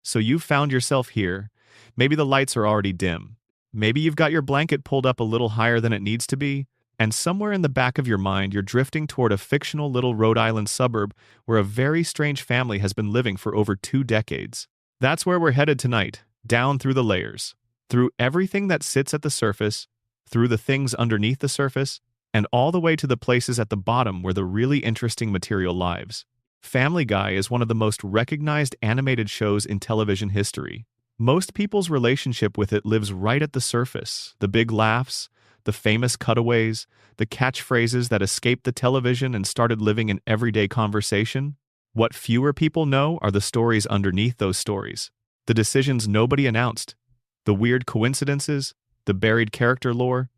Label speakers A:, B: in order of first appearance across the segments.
A: So you've found yourself here. Maybe the lights are already dim. Maybe you've got your blanket pulled up a little higher than it needs to be, and somewhere in the back of your mind you're drifting toward a fictional little Rhode Island suburb where a very strange family has been living for over 2 decades. That's where we're headed tonight, down through the layers, through everything that sits at the surface, through the things underneath the surface, and all the way to the places at the bottom where the really interesting material lives. Family Guy is one of the most recognized animated shows in television history. Most people's relationship with it lives right at the surface. The big laughs, the famous cutaways, the catchphrases that escaped the television and started living in everyday conversation. What fewer people know are the stories underneath those stories. The decisions nobody announced, the weird coincidences, the buried character lore,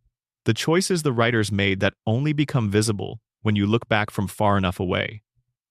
A: the choices the writers made that only become visible when you look back from far enough away.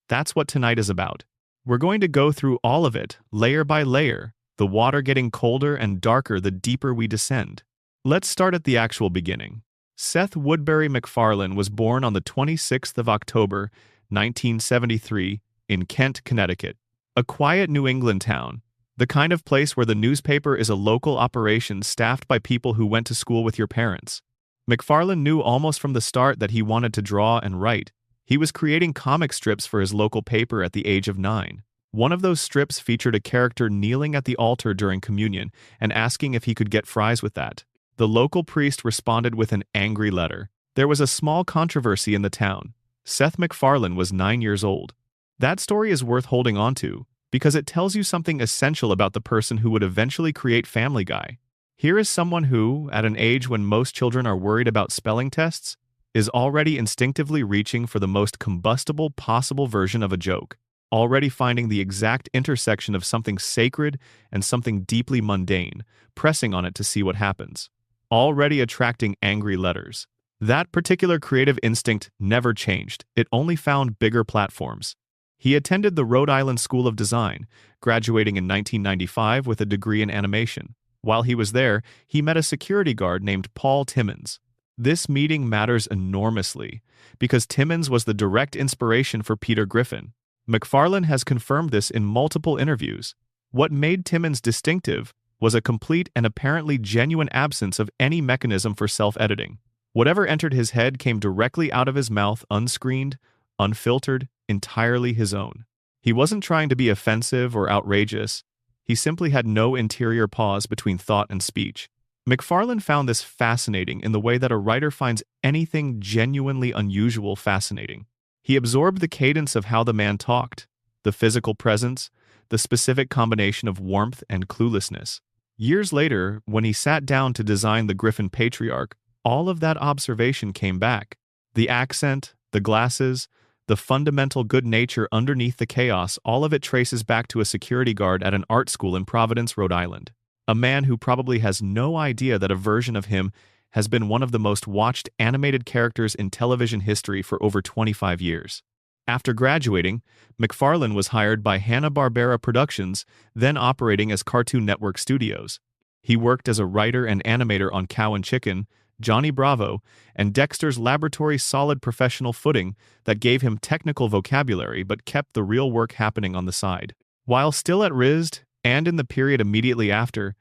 A: That's what tonight is about. We're going to go through all of it, layer by layer, the water getting colder and darker the deeper we descend. Let's start at the actual beginning. Seth Woodbury MacFarlane was born on the 26th of October, 1973, in Kent, Connecticut, a quiet New England town, the kind of place where the newspaper is a local operation staffed by people who went to school with your parents. MacFarlane knew almost from the start that he wanted to draw and write. He was creating comic strips for his local paper at the age of 9. One of those strips featured a character kneeling at the altar during communion and asking if he could get fries with that. The local priest responded with an angry letter. There was a small controversy in the town. Seth MacFarlane was 9 years old. That story is worth holding on to because it tells you something essential about the person who would eventually create Family Guy. Here is someone who, at an age when most children are worried about spelling tests, is already instinctively reaching for the most combustible possible version of a joke, already finding the exact intersection of something sacred and something deeply mundane, pressing on it to see what happens, already attracting angry letters. That particular creative instinct never changed, it only found bigger platforms. He attended the Rhode Island School of Design, graduating in 1995 with a degree in animation. While he was there, he met a security guard named Paul Timmons. This meeting matters enormously, because Timmons was the direct inspiration for Peter Griffin. MacFarlane has confirmed this in multiple interviews. What made Timmons distinctive was a complete and apparently genuine absence of any mechanism for self-editing. Whatever entered his head came directly out of his mouth, unscreened, unfiltered, entirely his own. He wasn't trying to be offensive or outrageous. He simply had no interior pause between thought and speech. MacFarlane found this fascinating in the way that a writer finds anything genuinely unusual fascinating. He absorbed the cadence of how the man talked, the physical presence, the specific combination of warmth and cluelessness. Years later, when he sat down to design the Griffin Patriarch, all of that observation came back. The accent, the glasses, the fundamental good nature underneath the chaos, all of it traces back to a security guard at an art school in Providence, Rhode Island. A man who probably has no idea that a version of him has been one of the most watched animated characters in television history for over 25 years. After graduating, MacFarlane was hired by Hanna-Barbera Productions, then operating as Cartoon Network Studios. He worked as a writer and animator on Cow and Chicken, Johnny Bravo, and Dexter's Laboratory, solid professional footing that gave him technical vocabulary but kept the real work happening on the side. While still at RISD, and in the period immediately after,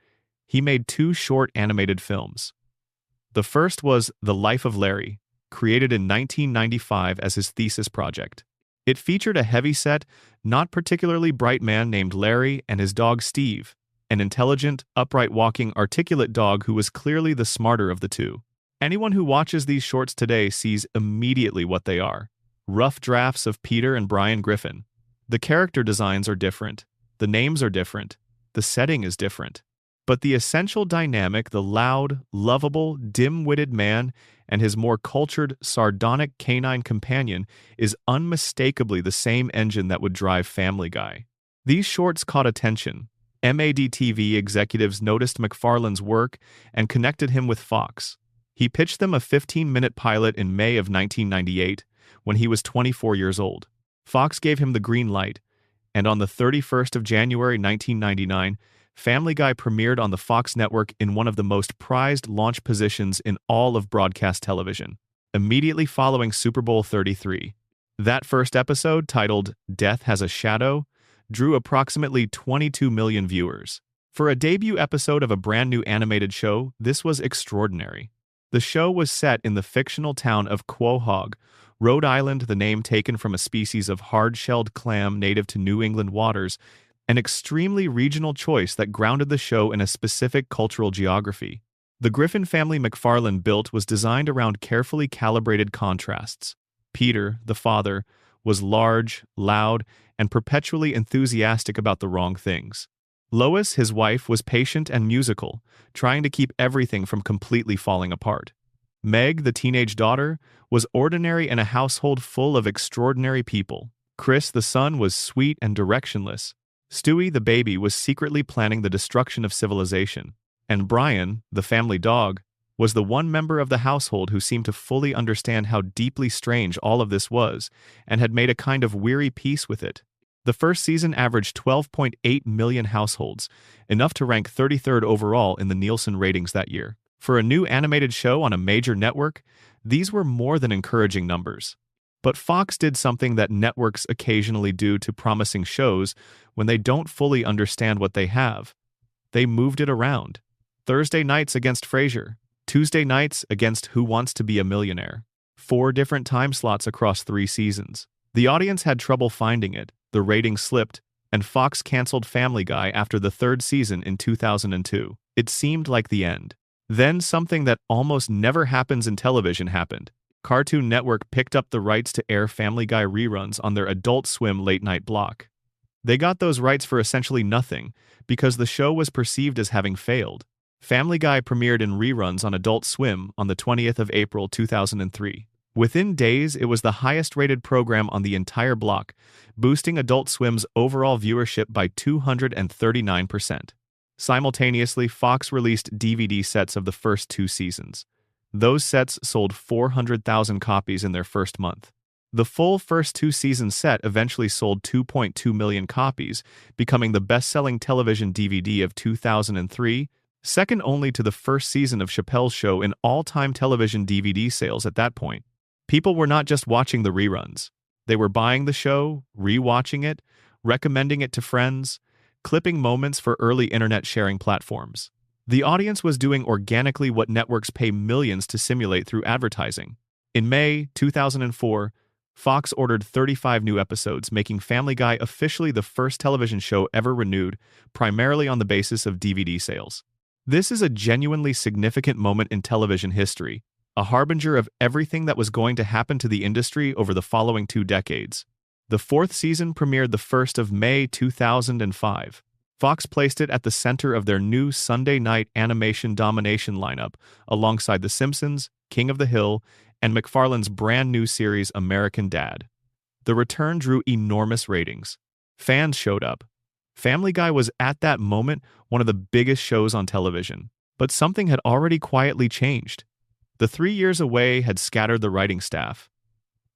A: he made 2 short animated films. The first was The Life of Larry, created in 1995 as his thesis project. It featured a heavy-set, not particularly bright man named Larry and his dog Steve, an intelligent, upright-walking, articulate dog who was clearly the smarter of the two. Anyone who watches these shorts today sees immediately what they are: rough drafts of Peter and Brian Griffin. The character designs are different, the names are different, the setting is different. But the essential dynamic, the loud, lovable, dim-witted man and his more cultured, sardonic canine companion, is unmistakably the same engine that would drive Family Guy. These shorts caught attention. MAD-TV executives noticed MacFarlane's work and connected him with Fox. He pitched them a 15-minute pilot in May of 1998, when he was 24 years old. Fox gave him the green light, and on the 31st of January 1999, Family Guy premiered on the Fox network in one of the most prized launch positions in all of broadcast television, immediately following Super Bowl 33. That first episode, titled Death Has a Shadow, drew approximately 22 million viewers. For a debut episode of a brand new animated show, this was extraordinary. The show was set in the fictional town of Quahog, Rhode Island, the name taken from a species of hard-shelled clam native to New England waters, an extremely regional choice that grounded the show in a specific cultural geography. The Griffin family McFarlane built was designed around carefully calibrated contrasts. Peter, the father, was large, loud, and perpetually enthusiastic about the wrong things. Lois, his wife, was patient and musical, trying to keep everything from completely falling apart. Meg, the teenage daughter, was ordinary in a household full of extraordinary people. Chris, the son, was sweet and directionless. Stewie, the baby, was secretly planning the destruction of civilization. And Brian, the family dog, was the one member of the household who seemed to fully understand how deeply strange all of this was and had made a kind of weary peace with it. The first season averaged 12.8 million households, enough to rank 33rd overall in the Nielsen ratings that year. For a new animated show on a major network, these were more than encouraging numbers. But Fox did something that networks occasionally do to promising shows when they don't fully understand what they have. They moved it around. Thursday nights against Frasier, Tuesday nights against Who Wants to Be a Millionaire. 4 different time slots across 3 seasons. The audience had trouble finding it, the ratings slipped, and Fox canceled Family Guy after the 3rd season in 2002. It seemed like the end. Then something that almost never happens in television happened. Cartoon Network picked up the rights to air Family Guy reruns on their Adult Swim late-night block. They got those rights for essentially nothing, because the show was perceived as having failed. Family Guy premiered in reruns on Adult Swim on the 20th of April 2003. Within days, it was the highest-rated program on the entire block, boosting Adult Swim's overall viewership by 239%. Simultaneously, Fox released DVD sets of the first 2 seasons. Those sets sold 400,000 copies in their first month. The full first 2 season set eventually sold 2.2 million copies, becoming the best-selling television DVD of 2003, second only to the first season of Chappelle's Show in all-time television DVD sales at that point. People were not just watching the reruns. They were buying the show, re-watching it, recommending it to friends, clipping moments for early internet sharing platforms. The audience was doing organically what networks pay millions to simulate through advertising. In May 2004, Fox ordered 35 new episodes, making Family Guy officially the first television show ever renewed, primarily on the basis of DVD sales. This is a genuinely significant moment in television history, a harbinger of everything that was going to happen to the industry over the following 2 decades. The 4th season premiered the 1st of May 2005. Fox placed it at the center of their new Sunday night animation domination lineup, alongside The Simpsons, King of the Hill, and McFarlane's brand new series American Dad. The return drew enormous ratings. Fans showed up. Family Guy was at that moment one of the biggest shows on television. But something had already quietly changed. The 3 years away had scattered the writing staff.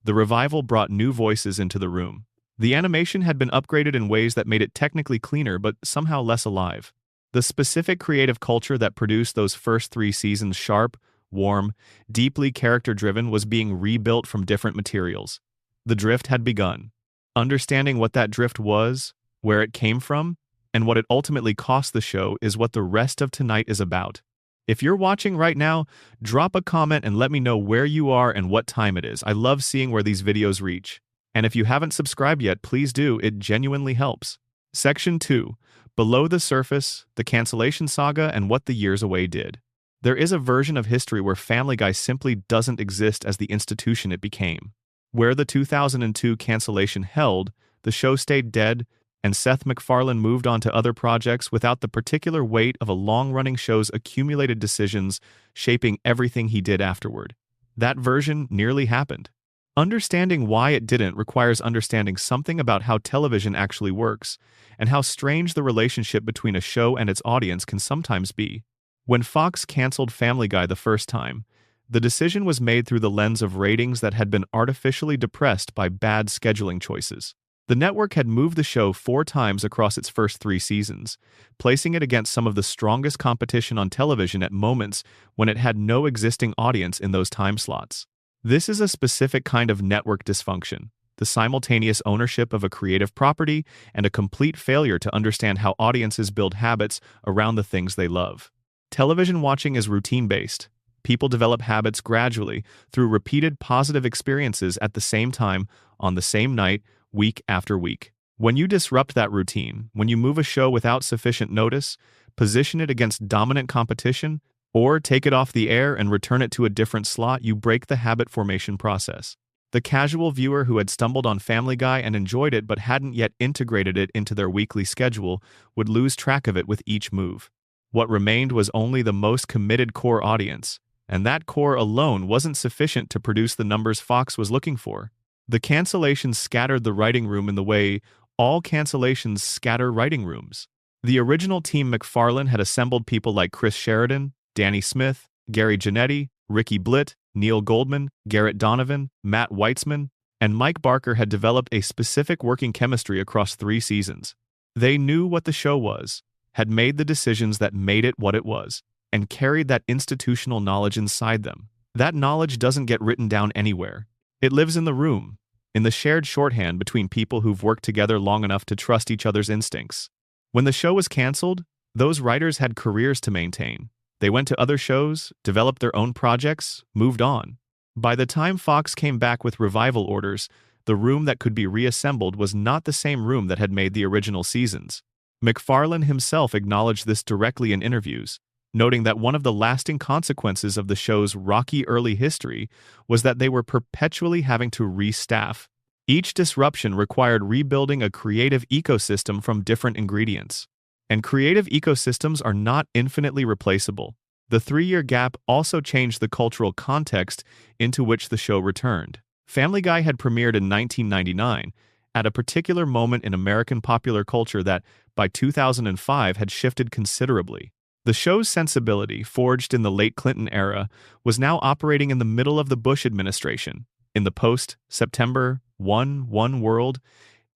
A: The revival brought new voices into the room. The animation had been upgraded in ways that made it technically cleaner but somehow less alive. The specific creative culture that produced those first 3 seasons sharp, warm, deeply character-driven was being rebuilt from different materials. The drift had begun. Understanding what that drift was, where it came from, and what it ultimately cost the show is what the rest of tonight is about. If you're watching right now, drop a comment and let me know where you are and what time it is. I love seeing where these videos reach. And if you haven't subscribed yet, please do. It genuinely helps. Section 2. Below the Surface, the Cancellation Saga and What the Years Away Did. There is a version of history where Family Guy simply doesn't exist as the institution it became. Where the 2002 cancellation held, the show stayed dead, and Seth MacFarlane moved on to other projects without the particular weight of a long-running show's accumulated decisions shaping everything he did afterward. That version nearly happened. Understanding why it didn't requires understanding something about how television actually works, and how strange the relationship between a show and its audience can sometimes be. When Fox canceled Family Guy the first time, the decision was made through the lens of ratings that had been artificially depressed by bad scheduling choices. The network had moved the show 4 times across its first 3 seasons, placing it against some of the strongest competition on television at moments when it had no existing audience in those time slots. This is a specific kind of network dysfunction, the simultaneous ownership of a creative property, and a complete failure to understand how audiences build habits around the things they love. Television watching is routine-based. People develop habits gradually through repeated positive experiences at the same time, on the same night, week after week. When you disrupt that routine, when you move a show without sufficient notice, position it against dominant competition, or take it off the air and return it to a different slot, you break the habit formation process. The casual viewer who had stumbled on Family Guy and enjoyed it but hadn't yet integrated it into their weekly schedule would lose track of it with each move. What remained was only the most committed core audience, and that core alone wasn't sufficient to produce the numbers Fox was looking for. The cancellations scattered the writing room in the way all cancellations scatter writing rooms. The original team McFarlane had assembled people like Chris Sheridan, Danny Smith, Gary Janetti, Ricky Blitt, Neil Goldman, Garrett Donovan, Matt Weitzman, and Mike Barker had developed a specific working chemistry across 3 seasons. They knew what the show was, had made the decisions that made it what it was, and carried that institutional knowledge inside them. That knowledge doesn't get written down anywhere. It lives in the room, in the shared shorthand between people who've worked together long enough to trust each other's instincts. When the show was canceled, those writers had careers to maintain. They went to other shows, developed their own projects, moved on. By the time Fox came back with revival orders, the room that could be reassembled was not the same room that had made the original seasons. McFarlane himself acknowledged this directly in interviews, noting that one of the lasting consequences of the show's rocky early history was that they were perpetually having to restaff. Each disruption required rebuilding a creative ecosystem from different ingredients. And creative ecosystems are not infinitely replaceable. The 3-year gap also changed the cultural context into which the show returned. Family Guy had premiered in 1999, at a particular moment in American popular culture that, by 2005, had shifted considerably. The show's sensibility, forged in the late Clinton era, was now operating in the middle of the Bush administration, in the post-September 11 world,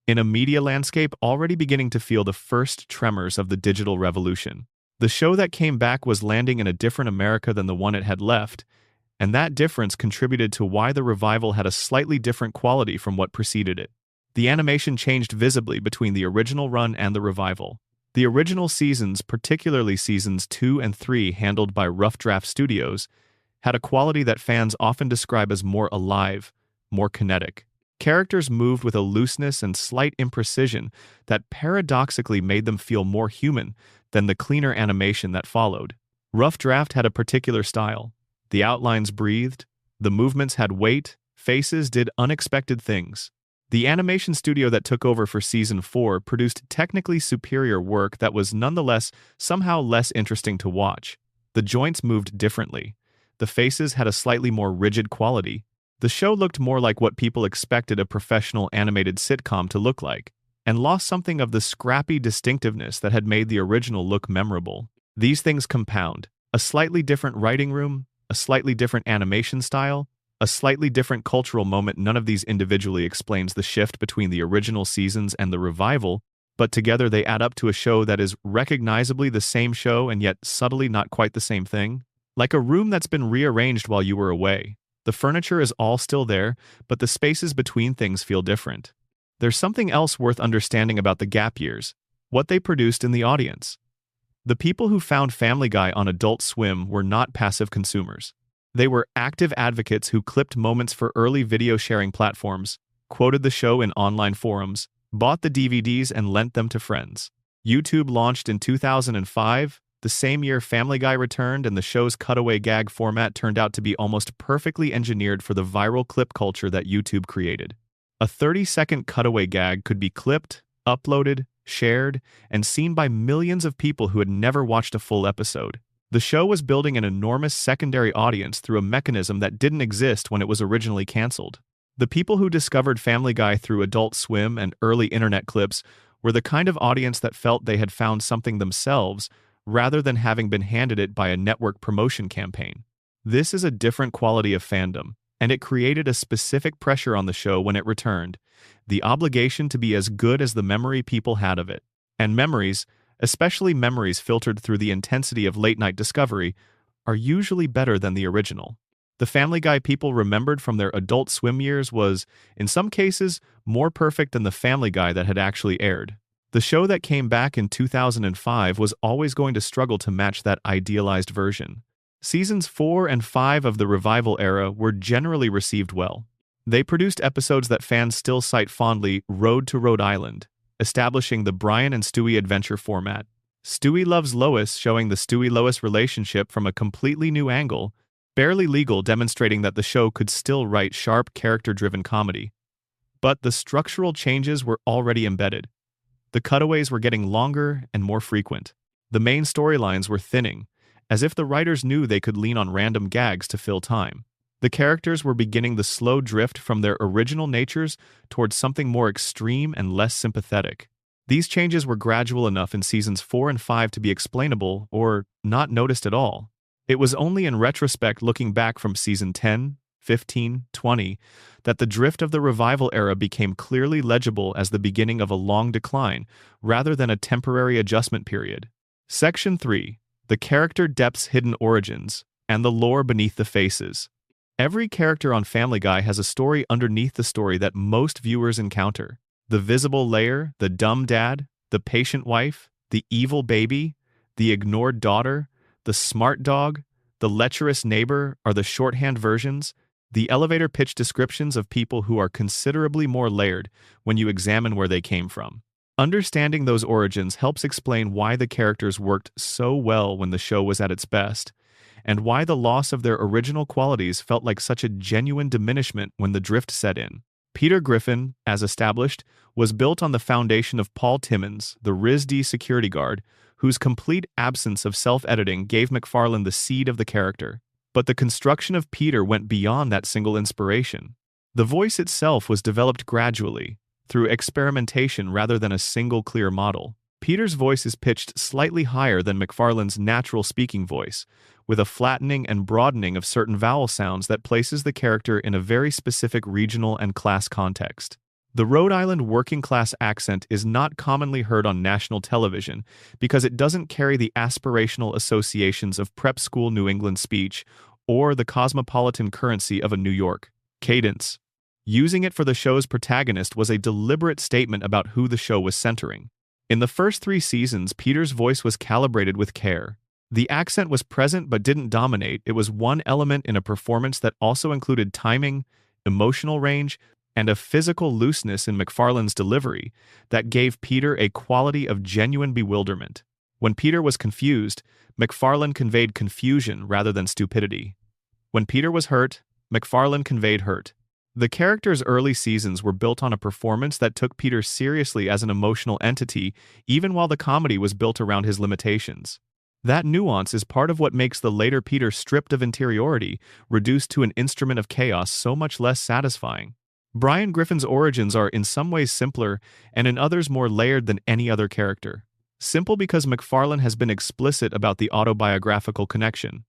A: in a media landscape already beginning to feel the first tremors of the digital revolution. The show that came back was landing in a different America than the one it had left, and that difference contributed to why the revival had a slightly different quality from what preceded it. The animation changed visibly between the original run and the revival. The original seasons, particularly seasons 2 and 3 handled by Rough Draft Studios, had a quality that fans often describe as more alive, more kinetic. Characters moved with a looseness and slight imprecision that paradoxically made them feel more human than the cleaner animation that followed. Rough Draft had a particular style. The outlines breathed, the movements had weight, faces did unexpected things. The animation studio that took over for Season 4 produced technically superior work that was nonetheless somehow less interesting to watch. The joints moved differently. The faces had a slightly more rigid quality. The show looked more like what people expected a professional animated sitcom to look like, and lost something of the scrappy distinctiveness that had made the original look memorable. These things compound. A slightly different writing room, a slightly different animation style, a slightly different cultural moment. None of these individually explains the shift between the original seasons and the revival, but together they add up to a show that is recognizably the same show and yet subtly not quite the same thing. Like a room that's been rearranged while you were away. The furniture is all still there, but the spaces between things feel different. There's something else worth understanding about the gap years, what they produced in the audience. The people who found Family Guy on Adult Swim were not passive consumers. They were active advocates who clipped moments for early video sharing platforms, quoted the show in online forums, bought the DVDs and lent them to friends. YouTube launched in 2005, the same year Family Guy returned, and the show's cutaway gag format turned out to be almost perfectly engineered for the viral clip culture that YouTube created. A 30-second cutaway gag could be clipped, uploaded, shared, and seen by millions of people who had never watched a full episode. The show was building an enormous secondary audience through a mechanism that didn't exist when it was originally canceled. The people who discovered Family Guy through Adult Swim and early internet clips were the kind of audience that felt they had found something themselves rather than having been handed it by a network promotion campaign. This is a different quality of fandom, and it created a specific pressure on the show when it returned, the obligation to be as good as the memory people had of it. And memories, especially memories filtered through the intensity of late-night discovery, are usually better than the original. The Family Guy people remembered from their Adult Swim years was, in some cases, more perfect than the Family Guy that had actually aired. The show that came back in 2005 was always going to struggle to match that idealized version. Seasons 4 and 5 of the revival era were generally received well. They produced episodes that fans still cite fondly: Road to Rhode Island, establishing the Brian and Stewie adventure format; Stewie Loves Lois, showing the Stewie-Lois relationship from a completely new angle; Barely Legal, demonstrating that the show could still write sharp, character-driven comedy. But the structural changes were already embedded. The cutaways were getting longer and more frequent. The main storylines were thinning, as if the writers knew they could lean on random gags to fill time. The characters were beginning the slow drift from their original natures towards something more extreme and less sympathetic. These changes were gradual enough in seasons 4 and 5 to be explainable or not noticed at all. It was only in retrospect, looking back from season 10, 15, 20, that the drift of the revival era became clearly legible as the beginning of a long decline rather than a temporary adjustment period. Section 3. The Character Depth's Hidden Origins and the Lore Beneath the Faces. Every character on Family Guy has a story underneath the story that most viewers encounter. The visible layer, the dumb dad, the patient wife, the evil baby, the ignored daughter, the smart dog, the lecherous neighbor are the shorthand versions, the elevator pitch descriptions of people who are considerably more layered when you examine where they came from. Understanding those origins helps explain why the characters worked so well when the show was at its best, and why the loss of their original qualities felt like such a genuine diminishment when the drift set in. Peter Griffin, as established, was built on the foundation of Paul Timmons, the RISD security guard, whose complete absence of self-editing gave McFarlane the seed of the character. But the construction of Peter went beyond that single inspiration. The voice itself was developed gradually, through experimentation rather than a single clear model. Peter's voice is pitched slightly higher than McFarlane's natural speaking voice, with a flattening and broadening of certain vowel sounds that places the character in a very specific regional and class context. The Rhode Island working-class accent is not commonly heard on national television because it doesn't carry the aspirational associations of prep school New England speech or the cosmopolitan currency of a New York cadence. Using it for the show's protagonist was a deliberate statement about who the show was centering. In the first 3 seasons, Peter's voice was calibrated with care. The accent was present but didn't dominate. It was one element in a performance that also included timing, emotional range, and a physical looseness in McFarlane's delivery that gave Peter a quality of genuine bewilderment. When Peter was confused, McFarlane conveyed confusion rather than stupidity. When Peter was hurt, McFarlane conveyed hurt. The character's early seasons were built on a performance that took Peter seriously as an emotional entity, even while the comedy was built around his limitations. That nuance is part of what makes the later Peter, stripped of interiority, reduced to an instrument of chaos, so much less satisfying. Brian Griffin's origins are in some ways simpler and in others more layered than any other character. Simple because McFarlane has been explicit about the autobiographical connection.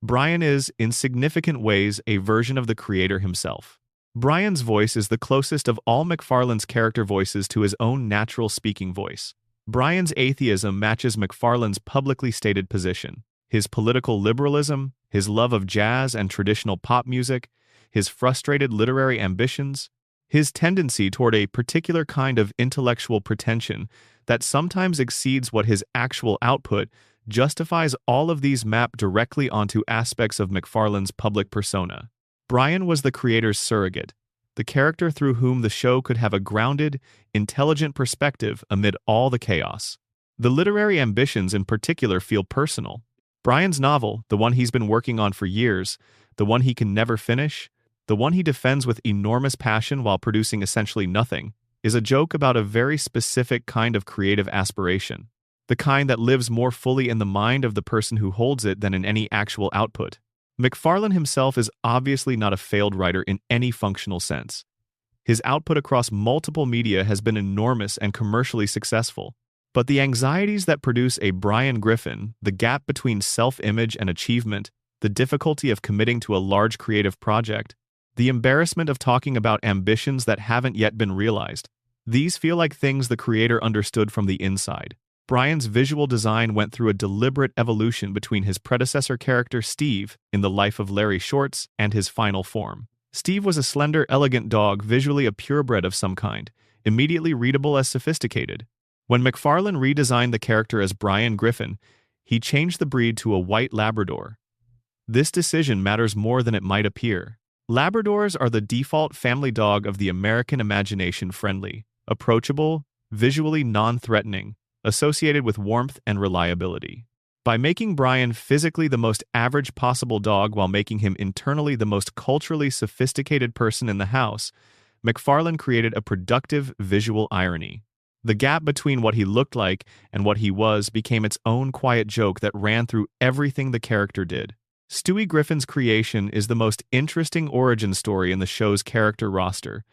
A: Brian is, in significant ways, a version of the creator himself. Brian's voice is the closest of all McFarlane's character voices to his own natural speaking voice. Brian's atheism matches McFarlane's publicly stated position. His political liberalism, his love of jazz and traditional pop music, his frustrated literary ambitions, his tendency toward a particular kind of intellectual pretension that sometimes exceeds what his actual output justifies, all of these map directly onto aspects of McFarlane's public persona. Brian was the creator's surrogate, the character through whom the show could have a grounded, intelligent perspective amid all the chaos. The literary ambitions in particular feel personal. Brian's novel, the one he's been working on for years, the one he can never finish, the one he defends with enormous passion while producing essentially nothing, is a joke about a very specific kind of creative aspiration, the kind that lives more fully in the mind of the person who holds it than in any actual output. McFarlane himself is obviously not a failed writer in any functional sense. His output across multiple media has been enormous and commercially successful. But the anxieties that produce a Brian Griffin, the gap between self-image and achievement, the difficulty of committing to a large creative project, the embarrassment of talking about ambitions that haven't yet been realized, these feel like things the creator understood from the inside. Brian's visual design went through a deliberate evolution between his predecessor character Steve in The Life of Larry Shorts and his final form. Steve was a slender, elegant dog, visually a purebred of some kind, immediately readable as sophisticated. When McFarlane redesigned the character as Brian Griffin, he changed the breed to a white Labrador. This decision matters more than it might appear. Labradors are the default family dog of the American imagination, friendly, approachable, visually non-threatening, associated with warmth and reliability. By making Brian physically the most average possible dog while making him internally the most culturally sophisticated person in the house, McFarlane created a productive visual irony. The gap between what he looked like and what he was became its own quiet joke that ran through everything the character did. Stewie Griffin's creation is the most interesting origin story in the show's character roster,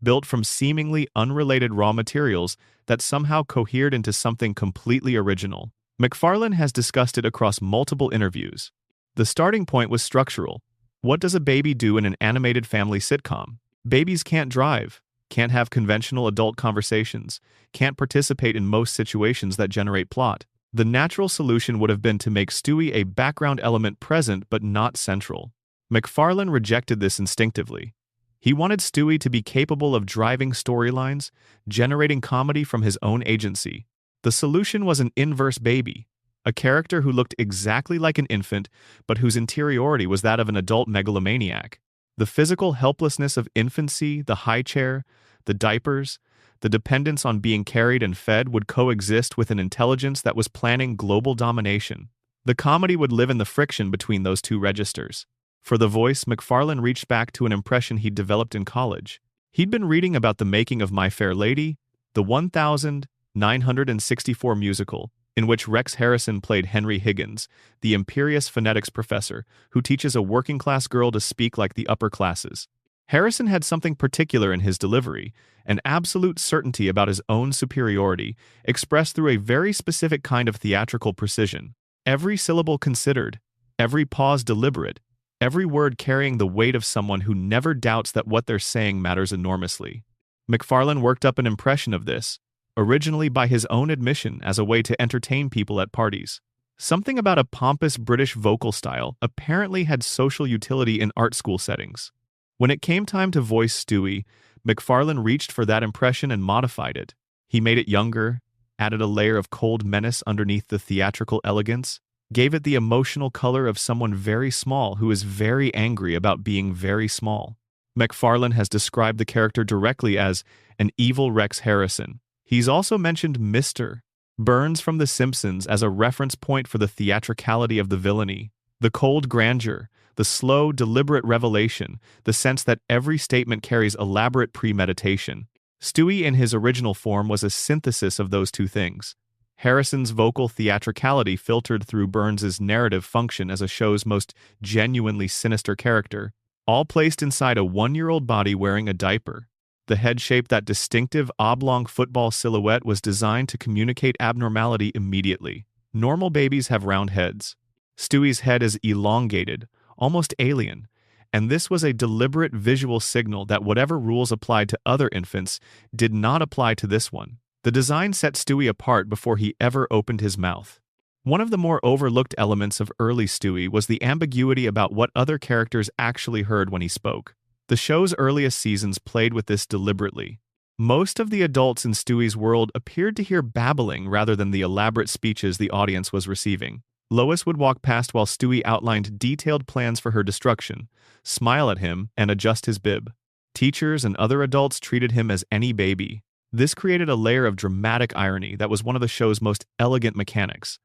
A: built from seemingly unrelated raw materials that somehow cohered into something completely original. McFarlane has discussed it across multiple interviews. The starting point was structural. What does a baby do in an animated family sitcom? Babies can't drive, can't have conventional adult conversations, can't participate in most situations that generate plot. The natural solution would have been to make Stewie a background element present but not central. McFarlane rejected this instinctively. He wanted Stewie to be capable of driving storylines, generating comedy from his own agency. The solution was an inverse baby, a character who looked exactly like an infant but whose interiority was that of an adult megalomaniac. The physical helplessness of infancy, the high chair, the diapers, the dependence on being carried and fed would coexist with an intelligence that was planning global domination. The comedy would live in the friction between those two registers. For the voice, McFarlane reached back to an impression he'd developed in college. He'd been reading about the making of My Fair Lady, the 1964 musical, in which Rex Harrison played Henry Higgins, the imperious phonetics professor who teaches a working-class girl to speak like the upper classes. Harrison had something particular in his delivery, an absolute certainty about his own superiority, expressed through a very specific kind of theatrical precision. Every syllable considered, every pause deliberate, every word carrying the weight of someone who never doubts that what they're saying matters enormously. McFarlane worked up an impression of this, originally by his own admission as a way to entertain people at parties. Something about a pompous British vocal style apparently had social utility in art school settings. When it came time to voice Stewie, McFarlane reached for that impression and modified it. He made it younger, added a layer of cold menace underneath the theatrical elegance, gave it the emotional color of someone very small who is very angry about being very small. McFarlane has described the character directly as an evil Rex Harrison. He's also mentioned Mr. Burns from The Simpsons as a reference point for the theatricality of the villainy, the cold grandeur, the slow, deliberate revelation, the sense that every statement carries elaborate premeditation. Stewie in his original form was a synthesis of those two things. Harrison's vocal theatricality filtered through Burns's narrative function as a show's most genuinely sinister character, all placed inside a one-year-old body wearing a diaper. The head shape, that distinctive oblong football silhouette, was designed to communicate abnormality immediately. Normal babies have round heads. Stewie's head is elongated, almost alien, and this was a deliberate visual signal that whatever rules applied to other infants did not apply to this one. The design set Stewie apart before he ever opened his mouth. One of the more overlooked elements of early Stewie was the ambiguity about what other characters actually heard when he spoke. The show's earliest seasons played with this deliberately. Most of the adults in Stewie's world appeared to hear babbling rather than the elaborate speeches the audience was receiving. Lois would walk past while Stewie outlined detailed plans for her destruction, smile at him, and adjust his bib. Teachers and other adults treated him as any baby. This created a layer of dramatic irony that was one of the show's most elegant mechanics.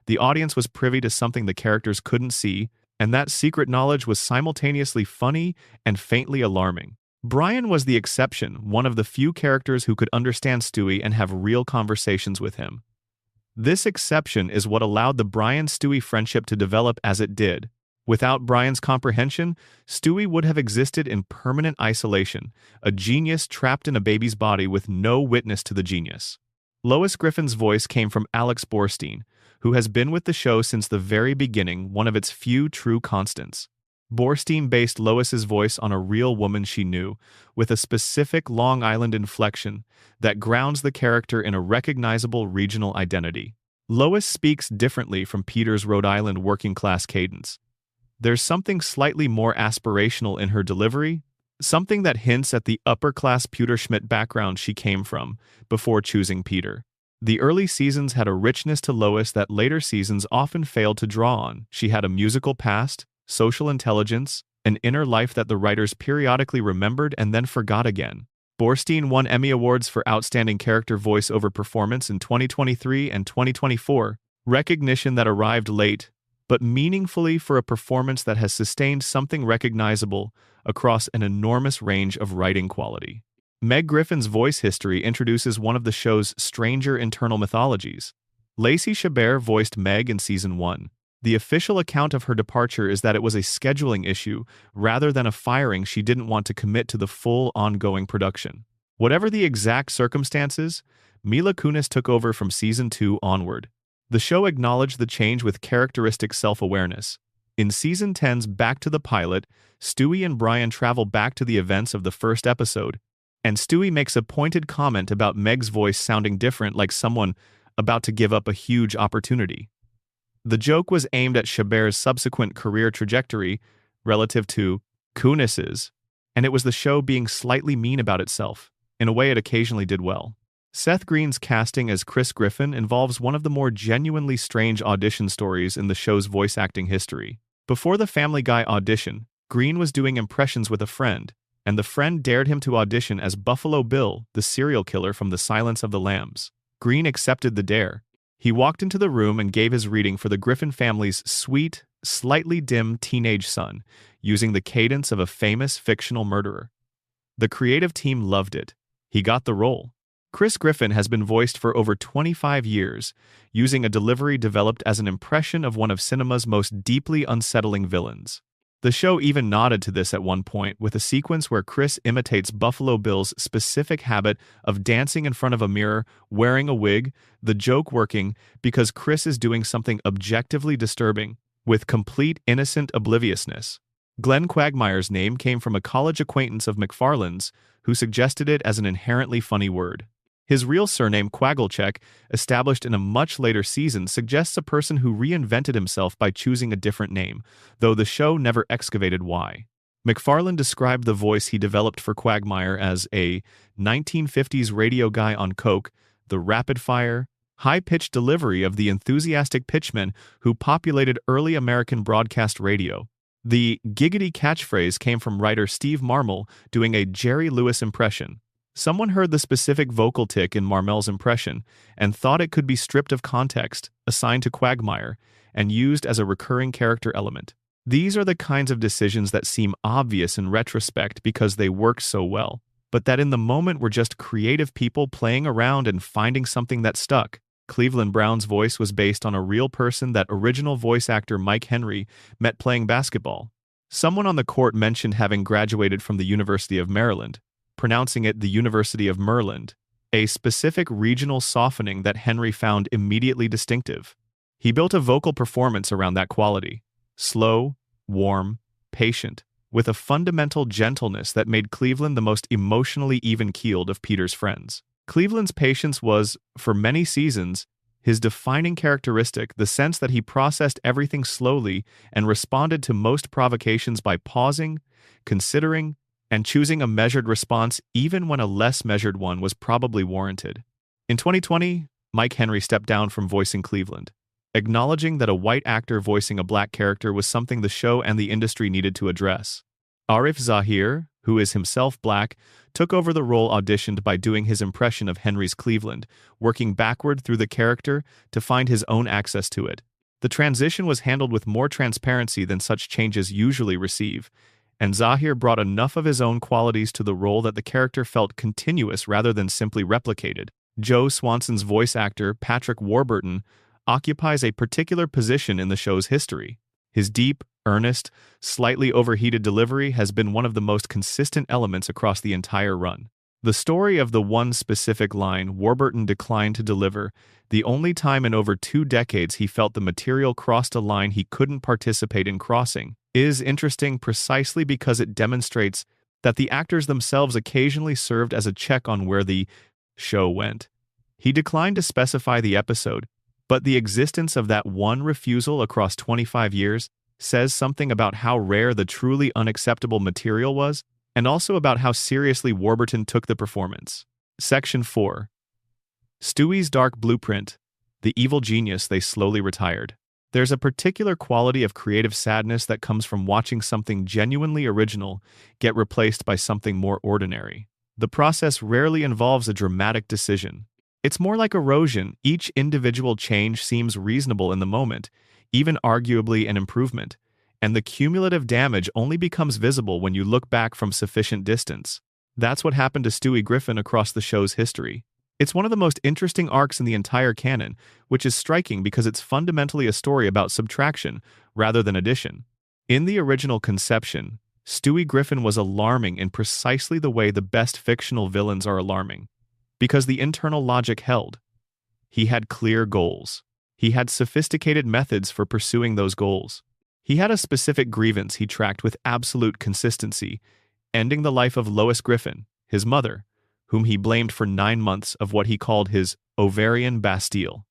A: The audience was privy to something the characters couldn't see, and that secret knowledge was simultaneously funny and faintly alarming. Brian was the exception, one of the few characters who could understand Stewie and have real conversations with him. This exception is what allowed the Brian-Stewie friendship to develop as it did. Without Brian's comprehension, Stewie would have existed in permanent isolation, a genius trapped in a baby's body with no witness to the genius. Lois Griffin's voice came from Alex Borstein, who has been with the show since the very beginning, one of its few true constants. Borstein based Lois's voice on a real woman she knew, with a specific Long Island inflection that grounds the character in a recognizable regional identity. Lois speaks differently from Peter's Rhode Island working-class cadence. There's something slightly more aspirational in her delivery, something that hints at the upper-class Pewterschmidt background she came from before choosing Peter. The early seasons had a richness to Lois that later seasons often failed to draw on. She had a musical past, social intelligence, an inner life that the writers periodically remembered and then forgot again. Borstein won Emmy Awards for Outstanding Character Voice-Over Performance in 2023 and 2024, recognition that arrived late, but meaningfully for a performance that has sustained something recognizable across an enormous range of writing quality. Meg Griffin's voice history introduces one of the show's stranger internal mythologies. Lacey Chabert voiced Meg in Season 1. The official account of her departure is that it was a scheduling issue rather than a firing. She didn't want to commit to the full ongoing production. Whatever the exact circumstances, Mila Kunis took over from Season 2 onward. The show acknowledged the change with characteristic self-awareness. In Season 10's Back to the Pilot, Stewie and Brian travel back to the events of the first episode, and Stewie makes a pointed comment about Meg's voice sounding different, like someone about to give up a huge opportunity. The joke was aimed at Chabert's subsequent career trajectory relative to Kunis's, and it was the show being slightly mean about itself. In a way, it occasionally did well. Seth Green's casting as Chris Griffin involves one of the more genuinely strange audition stories in the show's voice acting history. Before the Family Guy audition, Green was doing impressions with a friend, and the friend dared him to audition as Buffalo Bill, the serial killer from The Silence of the Lambs. Green accepted the dare. He walked into the room and gave his reading for the Griffin family's sweet, slightly dim teenage son, using the cadence of a famous fictional murderer. The creative team loved it. He got the role. Chris Griffin has been voiced for over 25 years, using a delivery developed as an impression of one of cinema's most deeply unsettling villains. The show even nodded to this at one point, with a sequence where Chris imitates Buffalo Bill's specific habit of dancing in front of a mirror, wearing a wig, the joke working because Chris is doing something objectively disturbing, with complete innocent obliviousness. Glenn Quagmire's name came from a college acquaintance of McFarlane's, who suggested it as an inherently funny word. His real surname, Quaglecheck, established in a much later season, suggests a person who reinvented himself by choosing a different name, though the show never excavated why. McFarlane described the voice he developed for Quagmire as a 1950s radio guy on coke, the rapid-fire, high-pitched delivery of the enthusiastic pitchmen who populated early American broadcast radio. The giggity catchphrase came from writer Steve Marmel doing a Jerry Lewis impression. Someone heard the specific vocal tick in Marmel's impression and thought it could be stripped of context, assigned to Quagmire, and used as a recurring character element. These are the kinds of decisions that seem obvious in retrospect because they work so well, but that in the moment were just creative people playing around and finding something that stuck. Cleveland Brown's voice was based on a real person that original voice actor Mike Henry met playing basketball. Someone on the court mentioned having graduated from the University of Maryland, pronouncing it the University of Merland, a specific regional softening that Henry found immediately distinctive. He built a vocal performance around that quality, slow, warm, patient, with a fundamental gentleness that made Cleveland the most emotionally even-keeled of Peter's friends. Cleveland's patience was, for many seasons, his defining characteristic, the sense that he processed everything slowly and responded to most provocations by pausing, considering, and choosing a measured response even when a less measured one was probably warranted. In 2020, Mike Henry stepped down from voicing Cleveland, acknowledging that a white actor voicing a black character was something the show and the industry needed to address. Arif Zahir, who is himself black, took over the role auditioned by doing his impression of Henry's Cleveland, working backward through the character to find his own access to it. The transition was handled with more transparency than such changes usually receive, and Zahir brought enough of his own qualities to the role that the character felt continuous rather than simply replicated. Joe Swanson's voice actor, Patrick Warburton, occupies a particular position in the show's history. His deep, earnest, slightly overheated delivery has been one of the most consistent elements across the entire run. The story of the one specific line Warburton declined to deliver, the only time in over 2 decades he felt the material crossed a line he couldn't participate in crossing, is interesting precisely because it demonstrates that the actors themselves occasionally served as a check on where the show went. He declined to specify the episode, But the existence of that one refusal across 25 years says something about how rare the truly unacceptable material was, and also about how seriously Warburton took the performance. Section 4. Stewie's dark blueprint, the evil genius they slowly retired. There's a particular quality of creative sadness that comes from watching something genuinely original get replaced by something more ordinary. The process rarely involves a dramatic decision. It's more like erosion. Each individual change seems reasonable in the moment, even arguably an improvement, and the cumulative damage only becomes visible when you look back from sufficient distance. That's what happened to Stewie Griffin across the show's history. It's one of the most interesting arcs in the entire canon, which is striking because it's fundamentally a story about subtraction rather than addition. In the original conception, Stewie Griffin was alarming in precisely the way the best fictional villains are alarming, because the internal logic held. He had clear goals. He had sophisticated methods for pursuing those goals. He had a specific grievance he tracked with absolute consistency, ending the life of Lois Griffin, his mother, whom he blamed for 9 months of what he called his ovarian Bastille.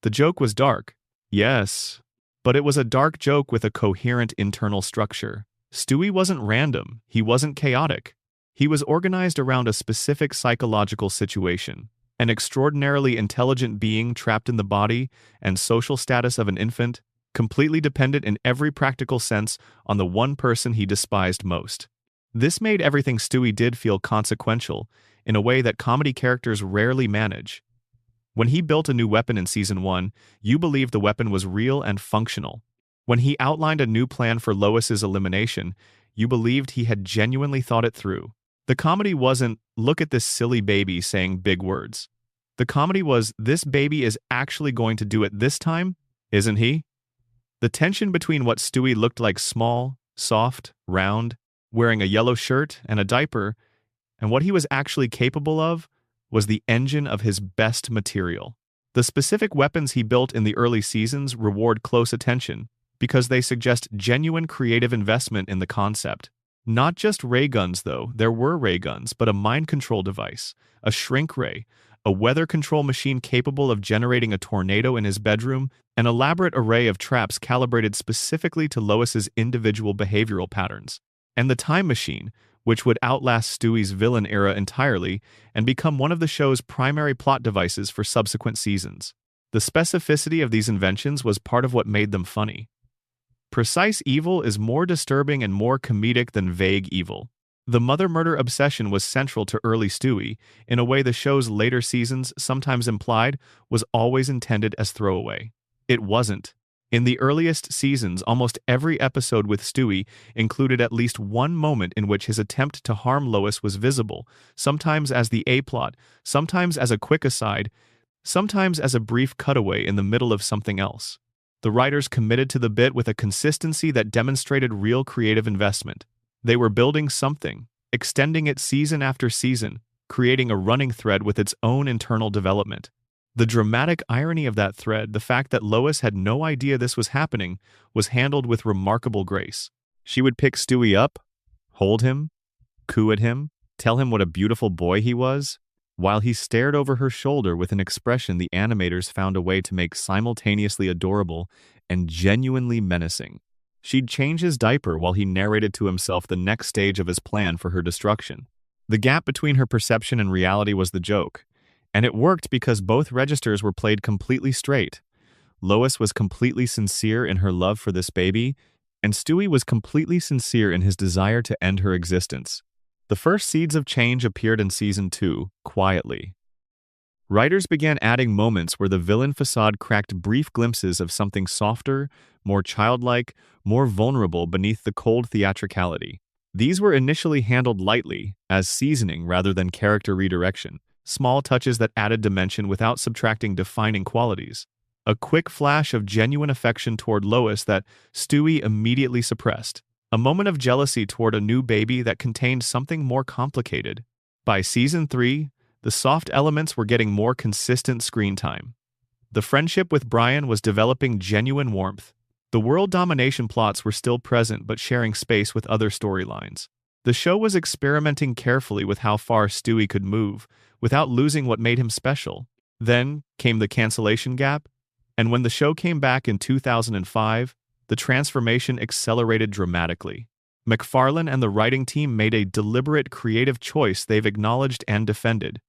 A: The joke was dark, yes, but it was a dark joke with a coherent internal structure. Stewie wasn't random, he wasn't chaotic. He was organized around a specific psychological situation, an extraordinarily intelligent being trapped in the body and social status of an infant, completely dependent in every practical sense on the one person he despised most. This made everything Stewie did feel consequential, in a way that comedy characters rarely manage. When he built a new weapon in Season 1, you believed the weapon was real and functional. When he outlined a new plan for Lois's elimination, you believed he had genuinely thought it through. The comedy wasn't, "Look at this silly baby saying big words." The comedy was, "This baby is actually going to do it this time, isn't he?" The tension between what Stewie looked like, small, soft, round, wearing a yellow shirt and a diaper, and what he was actually capable of, was the engine of his best material. The specific weapons he built in the early seasons reward close attention, because they suggest genuine creative investment in the concept. Not just ray guns, though. There were ray guns, but a mind control device, a shrink ray, a weather control machine capable of generating a tornado in his bedroom, an elaborate array of traps calibrated specifically to Lois's individual behavioral patterns, and the time machine, which would outlast Stewie's villain era entirely and become one of the show's primary plot devices for subsequent seasons. The specificity of these inventions was part of what made them funny. Precise evil is more disturbing and more comedic than vague evil. The mother-murder obsession was central to early Stewie, in a way the show's later seasons sometimes implied was always intended as throwaway. It wasn't. In the earliest seasons, almost every episode with Stewie included at least one moment in which his attempt to harm Lois was visible, sometimes as the A-plot, sometimes as a quick aside, sometimes as a brief cutaway in the middle of something else. The writers committed to the bit with a consistency that demonstrated real creative investment. They were building something, extending it season after season, creating a running thread with its own internal development. The dramatic irony of that thread, the fact that Lois had no idea this was happening, was handled with remarkable grace. She would pick Stewie up, hold him, coo at him, tell him what a beautiful boy he was, while he stared over her shoulder with an expression the animators found a way to make simultaneously adorable and genuinely menacing. She'd change his diaper while he narrated to himself the next stage of his plan for her destruction. The gap between her perception and reality was the joke. And it worked because both registers were played completely straight. Lois was completely sincere in her love for this baby, and Stewie was completely sincere in his desire to end her existence. The first seeds of change appeared in Season 2, quietly. Writers began adding moments where the villain facade cracked brief glimpses of something softer, more childlike, more vulnerable beneath the cold theatricality. These were initially handled lightly, as seasoning rather than character redirection. Small touches that added dimension without subtracting defining qualities. A quick flash of genuine affection toward Lois that Stewie immediately suppressed. A moment of jealousy toward a new baby that contained something more complicated. By Season 3, the soft elements were getting more consistent screen time. The friendship with Brian was developing genuine warmth. The world domination plots were still present but sharing space with other storylines. The show was experimenting carefully with how far Stewie could move, without losing what made him special. Then came the cancellation gap. And when the show came back in 2005, the transformation accelerated dramatically. MacFarlane and the writing team made a deliberate creative choice they've acknowledged and defended.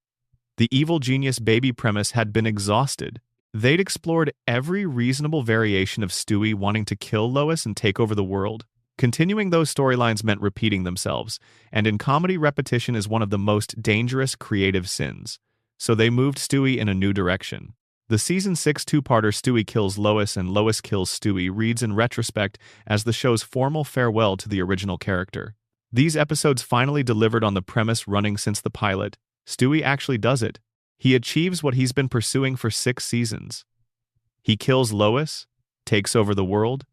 A: The evil genius baby premise had been exhausted. They'd explored every reasonable variation of Stewie wanting to kill Lois and take over the world. Continuing those storylines meant repeating themselves, and in comedy, repetition is one of the most dangerous creative sins. So they moved Stewie in a new direction. The Season 6 two-parter Stewie Kills Lois and Lois Kills Stewie reads in retrospect as the show's formal farewell to the original character. These episodes finally delivered on the premise running since the pilot. Stewie actually does it. He achieves what he's been pursuing for 6 seasons. He kills Lois, takes over the world,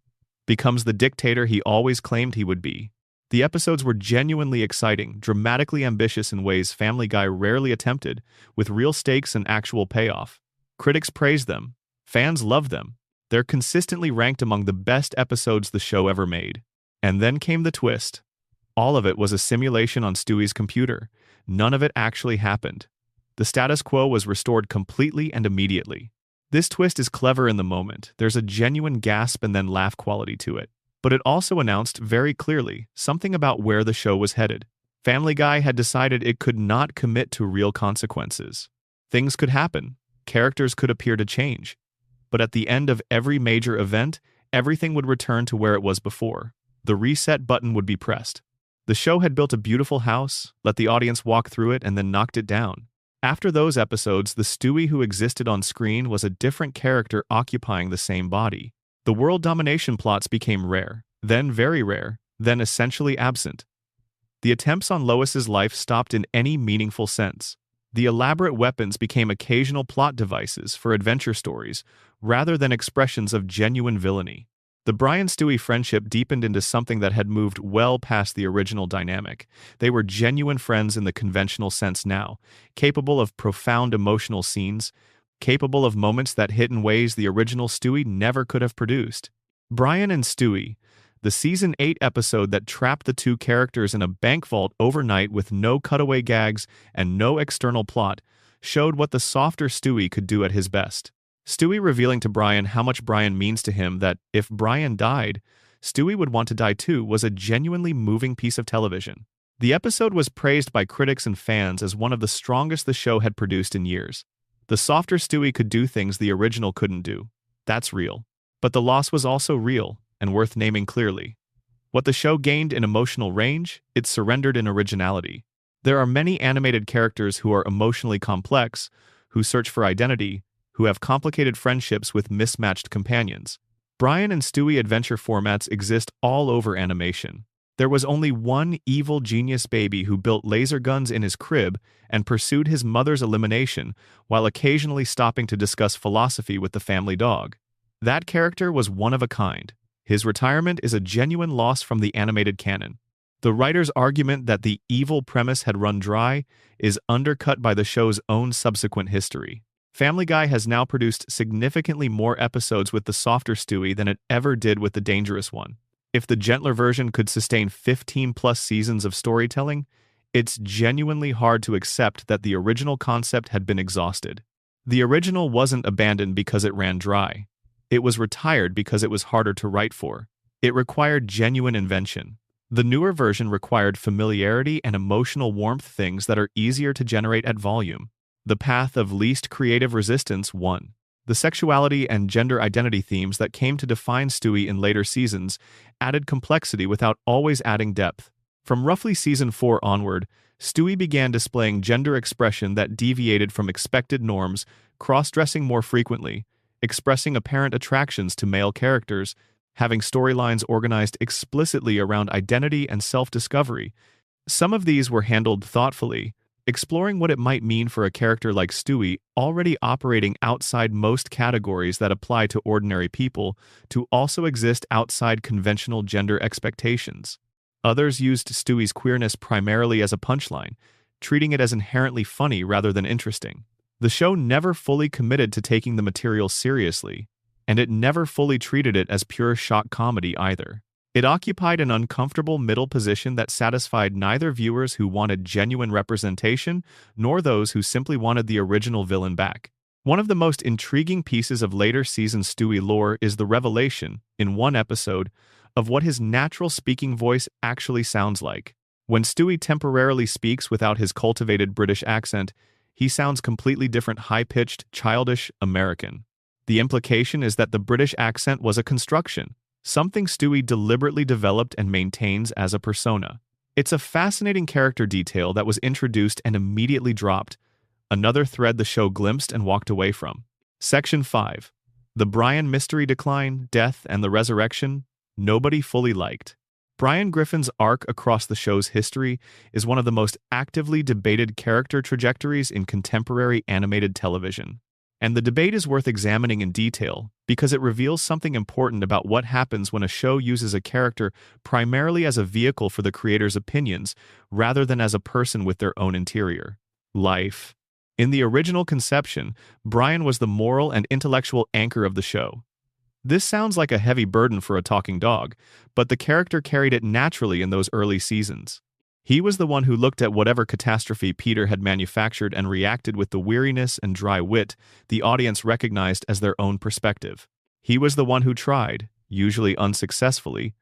A: becomes the dictator he always claimed he would be. The episodes were genuinely exciting, dramatically ambitious in ways Family Guy rarely attempted, with real stakes and actual payoff. Critics praise them. Fans love them. They're consistently ranked among the best episodes the show ever made. And then came the twist. All of it was a simulation on Stewie's computer. None of it actually happened. The status quo was restored completely and immediately. This twist is clever in the moment. There's a genuine gasp and then laugh quality to it. But it also announced very clearly something about where the show was headed. Family Guy had decided it could not commit to real consequences. Things could happen. Characters could appear to change. But at the end of every major event, everything would return to where it was before. The reset button would be pressed. The show had built a beautiful house, let the audience walk through it, and then knocked it down. After those episodes, the Stewie who existed on screen was a different character occupying the same body. The world domination plots became rare, then very rare, then essentially absent. The attempts on Lois's life stopped in any meaningful sense. The elaborate weapons became occasional plot devices for adventure stories, rather than expressions of genuine villainy. The Brian-Stewie friendship deepened into something that had moved well past the original dynamic. They were genuine friends in the conventional sense now, capable of profound emotional scenes, capable of moments that hit in ways the original Stewie never could have produced. Brian and Stewie, the Season 8 episode that trapped the two characters in a bank vault overnight with no cutaway gags and no external plot, showed what the softer Stewie could do at his best. Stewie revealing to Brian how much Brian means to him, that if Brian died, Stewie would want to die too, was a genuinely moving piece of television. The episode was praised by critics and fans as one of the strongest the show had produced in years. The softer Stewie could do things the original couldn't do. That's real. But the loss was also real, and worth naming clearly. What the show gained in emotional range, it surrendered in originality. There are many animated characters who are emotionally complex, who search for identity, who have complicated friendships with mismatched companions. Brian and Stewie adventure formats exist all over animation. There was only one evil genius baby who built laser guns in his crib and pursued his mother's elimination while occasionally stopping to discuss philosophy with the family dog. That character was one of a kind. His retirement is a genuine loss from the animated canon. The writer's argument that the evil premise had run dry is undercut by the show's own subsequent history. Family Guy has now produced significantly more episodes with the softer Stewie than it ever did with the dangerous one. If the gentler version could sustain 15+ seasons of storytelling, it's genuinely hard to accept that the original concept had been exhausted. The original wasn't abandoned because it ran dry. It was retired because it was harder to write for. It required genuine invention. The newer version required familiarity and emotional warmth, things that are easier to generate at volume. The path of least creative resistance won. The sexuality and gender identity themes that came to define Stewie in later seasons added complexity without always adding depth. From roughly Season 4 onward, Stewie began displaying gender expression that deviated from expected norms, cross-dressing more frequently, expressing apparent attractions to male characters, having storylines organized explicitly around identity and self-discovery. Some of these were handled thoughtfully, exploring what it might mean for a character like Stewie, already operating outside most categories that apply to ordinary people, to also exist outside conventional gender expectations. Others used Stewie's queerness primarily as a punchline, treating it as inherently funny rather than interesting. The show never fully committed to taking the material seriously, and it never fully treated it as pure shock comedy either. It occupied an uncomfortable middle position that satisfied neither viewers who wanted genuine representation nor those who simply wanted the original villain back. One of the most intriguing pieces of later season Stewie lore is the revelation, in one episode, of what his natural speaking voice actually sounds like. When Stewie temporarily speaks without his cultivated British accent, he sounds completely different, high-pitched, childish American. The implication is that the British accent was a construction, something Stewie deliberately developed and maintains as a persona. It's a fascinating character detail that was introduced and immediately dropped, another thread the show glimpsed and walked away from. Section 5. The Brian mystery: decline, death, and the resurrection. Nobody fully liked. Brian Griffin's arc across the show's history is one of the most actively debated character trajectories in contemporary animated television. And the debate is worth examining in detail because it reveals something important about what happens when a show uses a character primarily as a vehicle for the creator's opinions rather than as a person with their own interior life. In the original conception, Brian was the moral and intellectual anchor of the show. This sounds like a heavy burden for a talking dog, but the character carried it naturally in those early seasons. He was the one who looked at whatever catastrophe Peter had manufactured and reacted with the weariness and dry wit the audience recognized as their own perspective. He was the one who tried, usually unsuccessfully,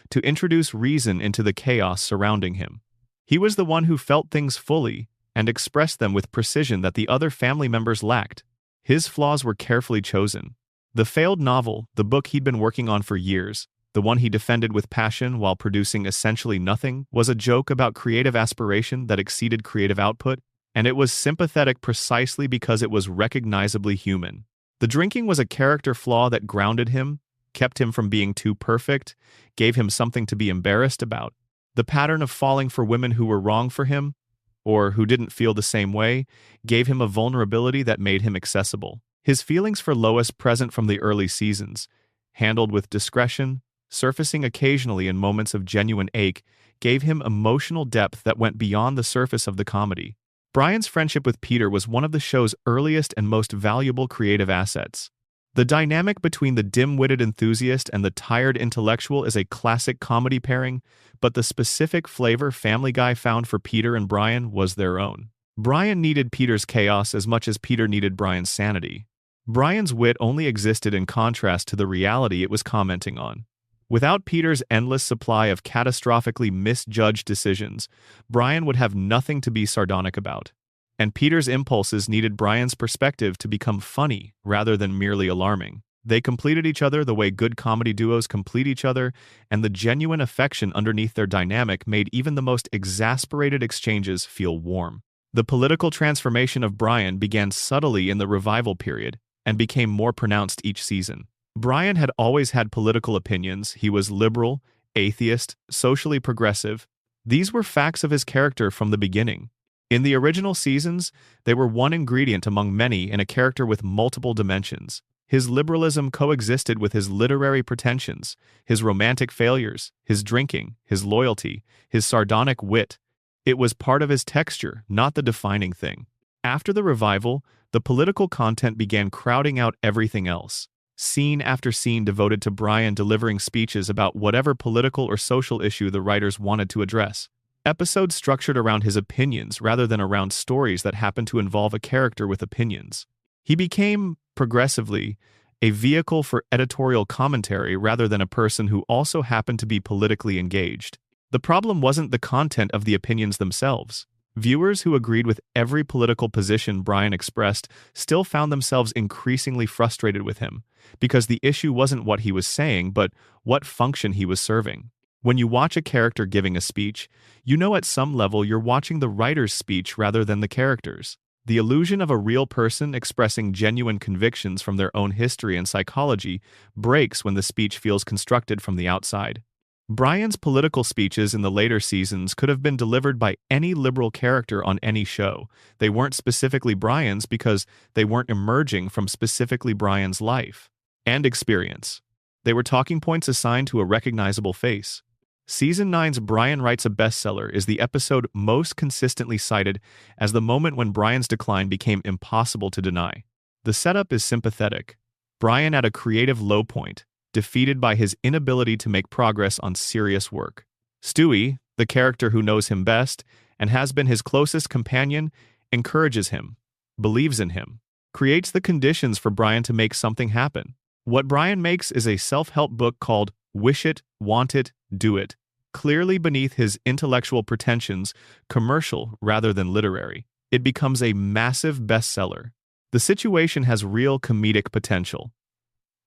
A: to introduce reason into the chaos surrounding him. He was the one who felt things fully and expressed them with precision that the other family members lacked. His flaws were carefully chosen. The failed novel, the book he'd been working on for years, the one he defended with passion while producing essentially nothing, was a joke about creative aspiration that exceeded creative output, and it was sympathetic precisely because it was recognizably human. The drinking was a character flaw that grounded him, kept him from being too perfect, gave him something to be embarrassed about. The pattern of falling for women who were wrong for him, or who didn't feel the same way, gave him a vulnerability that made him accessible. His feelings for Lois, present from the early seasons, handled with discretion, surfacing occasionally in moments of genuine ache, gave him emotional depth that went beyond the surface of the comedy. Brian's friendship with Peter was one of the show's earliest and most valuable creative assets. The dynamic between the dim-witted enthusiast and the tired intellectual is a classic comedy pairing, but the specific flavor Family Guy found for Peter and Brian was their own. Brian needed Peter's chaos as much as Peter needed Brian's sanity. Brian's wit only existed in contrast to the reality it was commenting on. Without Peter's endless supply of catastrophically misjudged decisions, Brian would have nothing to be sardonic about. And Peter's impulses needed Brian's perspective to become funny rather than merely alarming. They completed each other the way good comedy duos complete each other, and the genuine affection underneath their dynamic made even the most exasperated exchanges feel warm. The political transformation of Brian began subtly in the revival period and became more pronounced each season. Brian had always had political opinions. He was liberal, atheist, socially progressive. These were facts of his character from the beginning. In the original seasons, they were one ingredient among many in a character with multiple dimensions. His liberalism coexisted with his literary pretensions, his romantic failures, his drinking, his loyalty, his sardonic wit. It was part of his texture, not the defining thing. After the revival, the political content began crowding out everything else. Scene after scene devoted to Brian delivering speeches about whatever political or social issue the writers wanted to address. Episodes structured around his opinions rather than around stories that happened to involve a character with opinions. He became, progressively, a vehicle for editorial commentary rather than a person who also happened to be politically engaged. The problem wasn't the content of the opinions themselves. Viewers who agreed with every political position Brian expressed still found themselves increasingly frustrated with him, because the issue wasn't what he was saying, but what function he was serving. When you watch a character giving a speech, you know at some level you're watching the writer's speech rather than the character's. The illusion of a real person expressing genuine convictions from their own history and psychology breaks when the speech feels constructed from the outside. Brian's political speeches in the later seasons could have been delivered by any liberal character on any show. They weren't specifically Brian's because they weren't emerging from specifically Brian's life and experience. They were talking points assigned to a recognizable face. Season 9's Brian Writes a Bestseller is the episode most consistently cited as the moment when Brian's decline became impossible to deny. The setup is sympathetic. Brian at a creative low point, defeated by his inability to make progress on serious work. Stewie, the character who knows him best and has been his closest companion, encourages him, believes in him, creates the conditions for Brian to make something happen. What Brian makes is a self-help book called Wish It, Want It, Do It, clearly beneath his intellectual pretensions, commercial rather than literary. It becomes a massive bestseller. The situation has real comedic potential.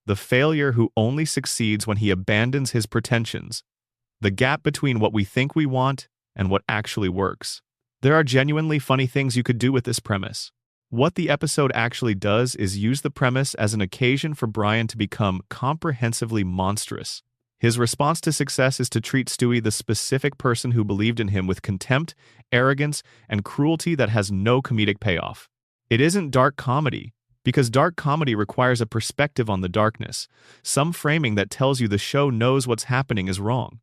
A: The failure who only succeeds when he abandons his pretensions. The gap between what we think we want and what actually works. There are genuinely funny things you could do with this premise. What the episode actually does is use the premise as an occasion for Brian to become comprehensively monstrous. His response to success is to treat Stewie, the specific person who believed in him, with contempt, arrogance, and cruelty that has no comedic payoff. It isn't dark comedy, because dark comedy requires a perspective on the darkness, some framing that tells you the show knows what's happening is wrong.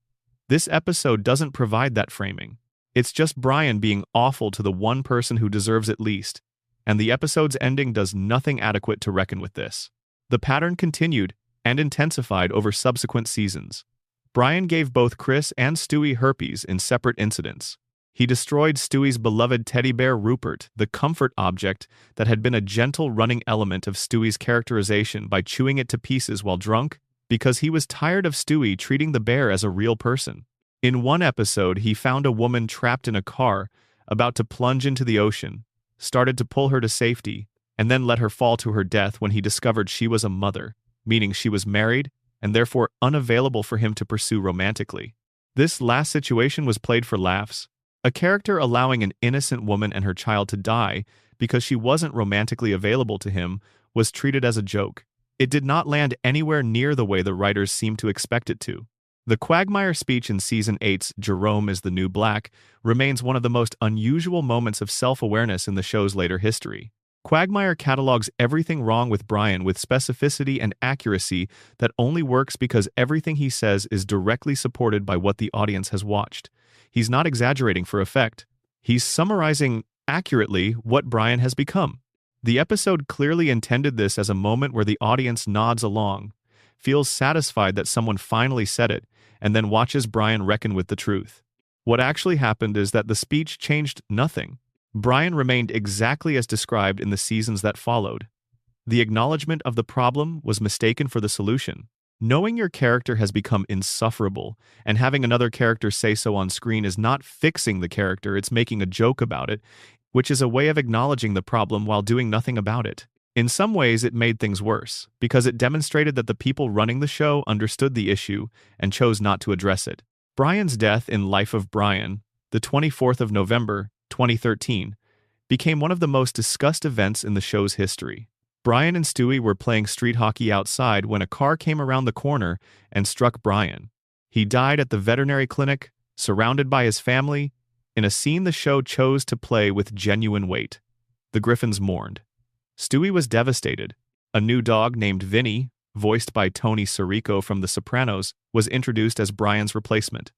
A: This episode doesn't provide that framing. It's just Brian being awful to the one person who deserves it least, and the episode's ending does nothing adequate to reckon with this. The pattern continued and intensified over subsequent seasons. Brian gave both Chris and Stewie herpes in separate incidents. He destroyed Stewie's beloved teddy bear Rupert, the comfort object that had been a gentle running element of Stewie's characterization, by chewing it to pieces while drunk, because he was tired of Stewie treating the bear as a real person. In one episode, he found a woman trapped in a car, about to plunge into the ocean, started to pull her to safety, and then let her fall to her death when he discovered she was a mother, meaning she was married and therefore unavailable for him to pursue romantically. This last situation was played for laughs. A character allowing an innocent woman and her child to die because she wasn't romantically available to him was treated as a joke. It did not land anywhere near the way the writers seemed to expect it to. The Quagmire speech in Season 8's Jerome is the New Black remains one of the most unusual moments of self-awareness in the show's later history. Quagmire catalogs everything wrong with Brian with specificity and accuracy that only works because everything he says is directly supported by what the audience has watched. He's not exaggerating for effect. He's summarizing accurately what Brian has become. The episode clearly intended this as a moment where the audience nods along, feels satisfied that someone finally said it, and then watches Brian reckon with the truth. What actually happened is that the speech changed nothing. Brian remained exactly as described in the seasons that followed. The acknowledgement of the problem was mistaken for the solution. Knowing your character has become insufferable, and having another character say so on screen is not fixing the character, it's making a joke about it, which is a way of acknowledging the problem while doing nothing about it. In some ways, it made things worse, because it demonstrated that the people running the show understood the issue and chose not to address it. Brian's death in Life of Brian, the 24th of November, 2013, became one of the most discussed events in the show's history. Brian and Stewie were playing street hockey outside when a car came around the corner and struck Brian. He died at the veterinary clinic, surrounded by his family, in a scene the show chose to play with genuine weight. The Griffins mourned. Stewie was devastated. A new dog named Vinny, voiced by Tony Sirico from The Sopranos, was introduced as Brian's replacement.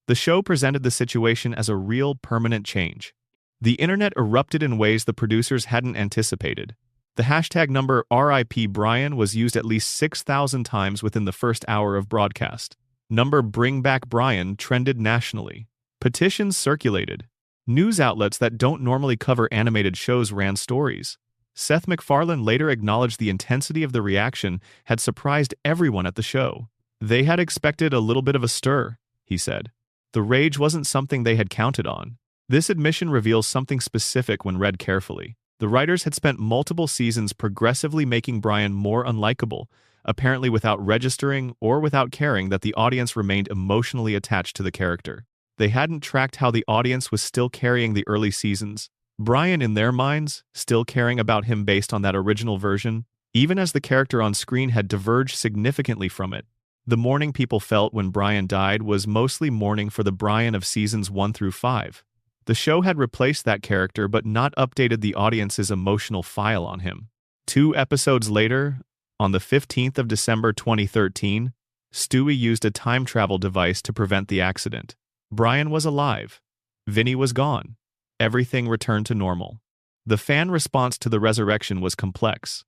A: The show presented the situation as a real permanent change. The internet erupted in ways the producers hadn't anticipated. The hashtag number RIP Brian was used at least 6,000 times within the first hour of broadcast. Number Bring Back Brian trended nationally. Petitions circulated. News outlets that don't normally cover animated shows ran stories. Seth MacFarlane later acknowledged the intensity of the reaction had surprised everyone at the show. They had expected a little bit of a stir, he said. The rage wasn't something they had counted on. This admission reveals something specific when read carefully. The writers had spent multiple seasons progressively making Brian more unlikable, apparently without registering or without caring that the audience remained emotionally attached to the character. They hadn't tracked how the audience was still carrying the early seasons. Brian, in their minds, still caring about him based on that original version, even as the character on screen had diverged significantly from it. The mourning people felt when Brian died was mostly mourning for the Brian of seasons 1 through 5. The show had replaced that character but not updated the audience's emotional file on him. 2 episodes later, on the 15th of December 2013, Stewie used a time travel device to prevent the accident. Brian was alive. Vinny was gone. Everything returned to normal. The fan response to the resurrection was complex.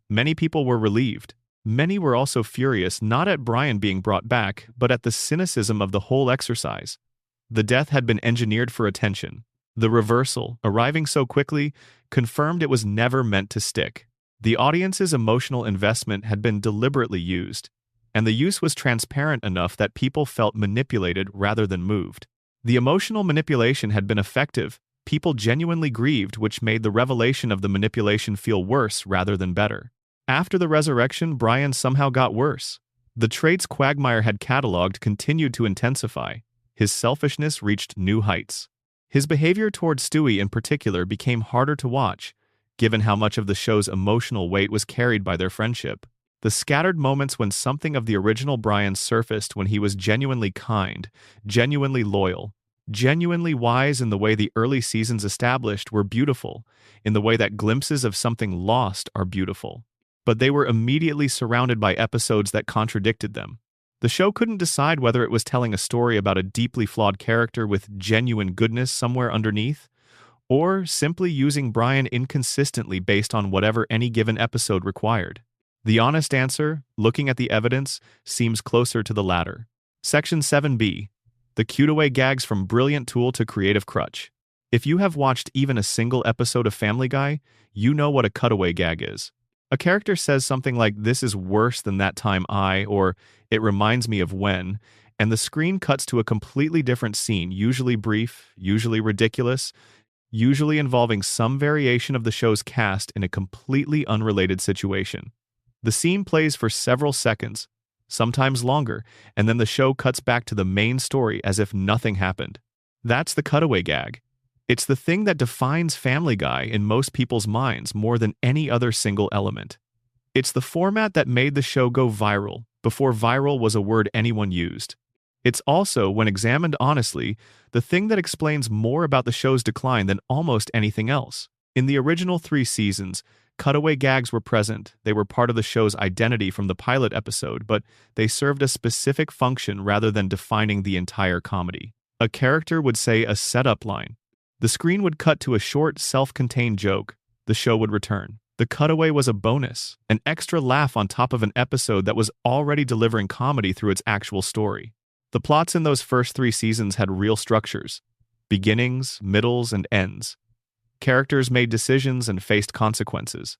A: Many people were relieved. Many were also furious not at Brian being brought back, but at the cynicism of the whole exercise. The death had been engineered for attention. The reversal, arriving so quickly, confirmed it was never meant to stick. The audience's emotional investment had been deliberately used, and the use was transparent enough that people felt manipulated rather than moved. The emotional manipulation had been effective. People genuinely grieved, which made the revelation of the manipulation feel worse rather than better. After the resurrection, Brian somehow got worse. The traits Quagmire had cataloged continued to intensify. His selfishness reached new heights. His behavior towards Stewie in particular became harder to watch, given how much of the show's emotional weight was carried by their friendship. The scattered moments when something of the original Brian surfaced, when he was genuinely kind, genuinely loyal, genuinely wise in the way the early seasons established, were beautiful, in the way that glimpses of something lost are beautiful. But they were immediately surrounded by episodes that contradicted them. The show couldn't decide whether it was telling a story about a deeply flawed character with genuine goodness somewhere underneath, or simply using Brian inconsistently based on whatever any given episode required. The honest answer, looking at the evidence, seems closer to the latter. Section 7b. The cutaway gags from brilliant tool to creative crutch. If you have watched even a single episode of Family Guy, you know what a cutaway gag is. A character says something like, "This is worse than that time or "it reminds me of when," and the screen cuts to a completely different scene, usually brief, usually ridiculous, usually involving some variation of the show's cast in a completely unrelated situation. The scene plays for several seconds, sometimes longer, and then the show cuts back to the main story as if nothing happened. That's the cutaway gag. It's the thing that defines Family Guy in most people's minds more than any other single element. It's the format that made the show go viral before viral was a word anyone used. It's also, when examined honestly, the thing that explains more about the show's decline than almost anything else. In the original 3 seasons, cutaway gags were present. They were part of the show's identity from the pilot episode, but they served a specific function rather than defining the entire comedy. A character would say a setup line. The screen would cut to a short, self-contained joke. The show would return. The cutaway was a bonus, an extra laugh on top of an episode that was already delivering comedy through its actual story. The plots in those first 3 seasons had real structures: beginnings, middles, and ends. Characters made decisions and faced consequences.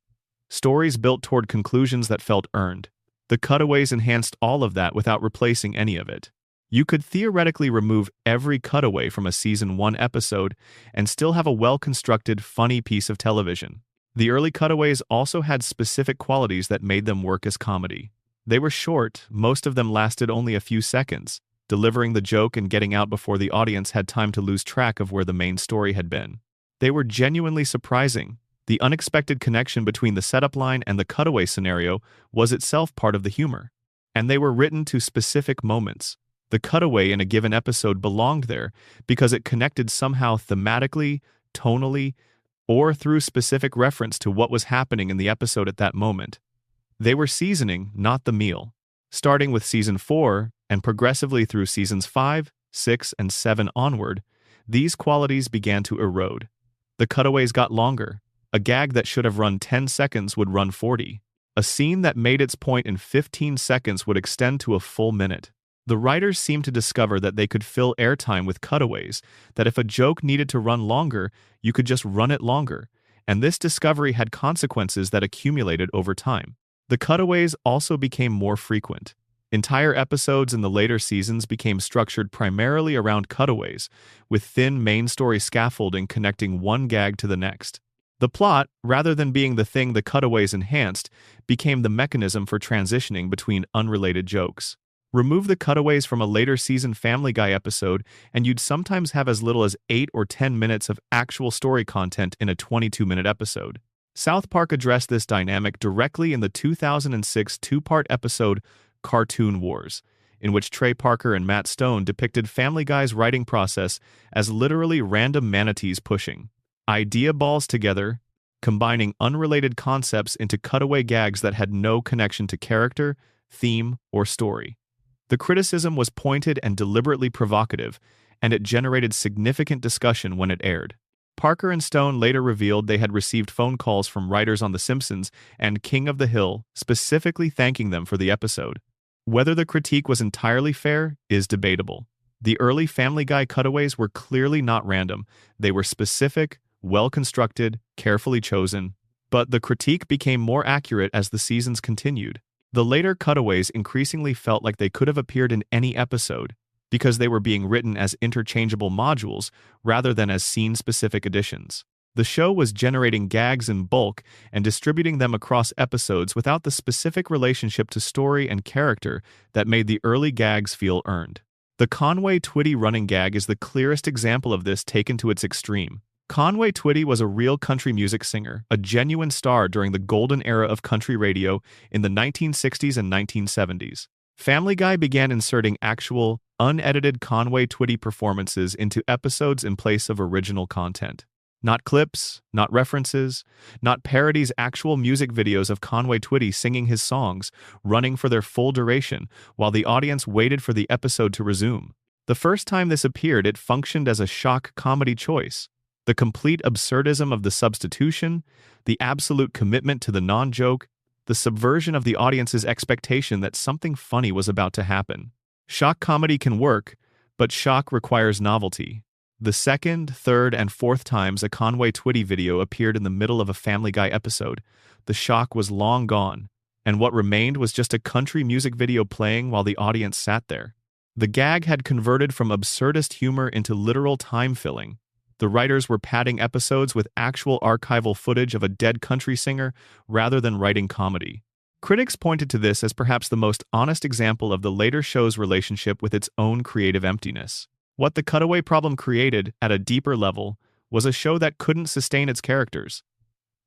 A: Stories built toward conclusions that felt earned. The cutaways enhanced all of that without replacing any of it. You could theoretically remove every cutaway from a season 1 episode and still have a well-constructed, funny piece of television. The early cutaways also had specific qualities that made them work as comedy. They were short, most of them lasted only a few seconds, delivering the joke and getting out before the audience had time to lose track of where the main story had been. They were genuinely surprising. The unexpected connection between the setup line and the cutaway scenario was itself part of the humor. And they were written to specific moments. The cutaway in a given episode belonged there because it connected somehow thematically, tonally, or through specific reference to what was happening in the episode at that moment. They were seasoning, not the meal. Starting with season 4 and progressively through seasons 5, 6, and 7 onward, these qualities began to erode. The cutaways got longer. A gag that should have run 10 seconds would run 40. A scene that made its point in 15 seconds would extend to a full minute. The writers seemed to discover that they could fill airtime with cutaways, that if a joke needed to run longer, you could just run it longer, and this discovery had consequences that accumulated over time. The cutaways also became more frequent. Entire episodes in the later seasons became structured primarily around cutaways, with thin main story scaffolding connecting one gag to the next. The plot, rather than being the thing the cutaways enhanced, became the mechanism for transitioning between unrelated jokes. Remove the cutaways from a later season Family Guy episode, and you'd sometimes have as little as 8 or 10 minutes of actual story content in a 22-minute episode. South Park addressed this dynamic directly in the 2006 2-part episode Cartoon Wars, in which Trey Parker and Matt Stone depicted Family Guy's writing process as literally random manatees pushing idea balls together, combining unrelated concepts into cutaway gags that had no connection to character, theme, or story. The criticism was pointed and deliberately provocative, and it generated significant discussion when it aired. Parker and Stone later revealed they had received phone calls from writers on The Simpsons and King of the Hill specifically thanking them for the episode. Whether the critique was entirely fair is debatable. The early Family Guy cutaways were clearly not random. They were specific, well-constructed, carefully chosen. But the critique became more accurate as the seasons continued. The later cutaways increasingly felt like they could have appeared in any episode, because they were being written as interchangeable modules rather than as scene-specific additions. The show was generating gags in bulk and distributing them across episodes without the specific relationship to story and character that made the early gags feel earned. The Conway Twitty running gag is the clearest example of this taken to its extreme. Conway Twitty was a real country music singer, a genuine star during the golden era of country radio in the 1960s and 1970s. Family Guy began inserting actual, unedited Conway Twitty performances into episodes in place of original content. Not clips, not references, not parodies, actual music videos of Conway Twitty singing his songs, running for their full duration, while the audience waited for the episode to resume. The first time this appeared, it functioned as a shock comedy choice. The complete absurdism of the substitution, the absolute commitment to the non-joke, the subversion of the audience's expectation that something funny was about to happen. Shock comedy can work, but shock requires novelty. The second, third, and fourth times a Conway Twitty video appeared in the middle of a Family Guy episode, the shock was long gone, and what remained was just a country music video playing while the audience sat there. The gag had converted from absurdist humor into literal time-filling. The writers were padding episodes with actual archival footage of a dead country singer rather than writing comedy. Critics pointed to this as perhaps the most honest example of the later show's relationship with its own creative emptiness. What the cutaway problem created, at a deeper level, was a show that couldn't sustain its characters.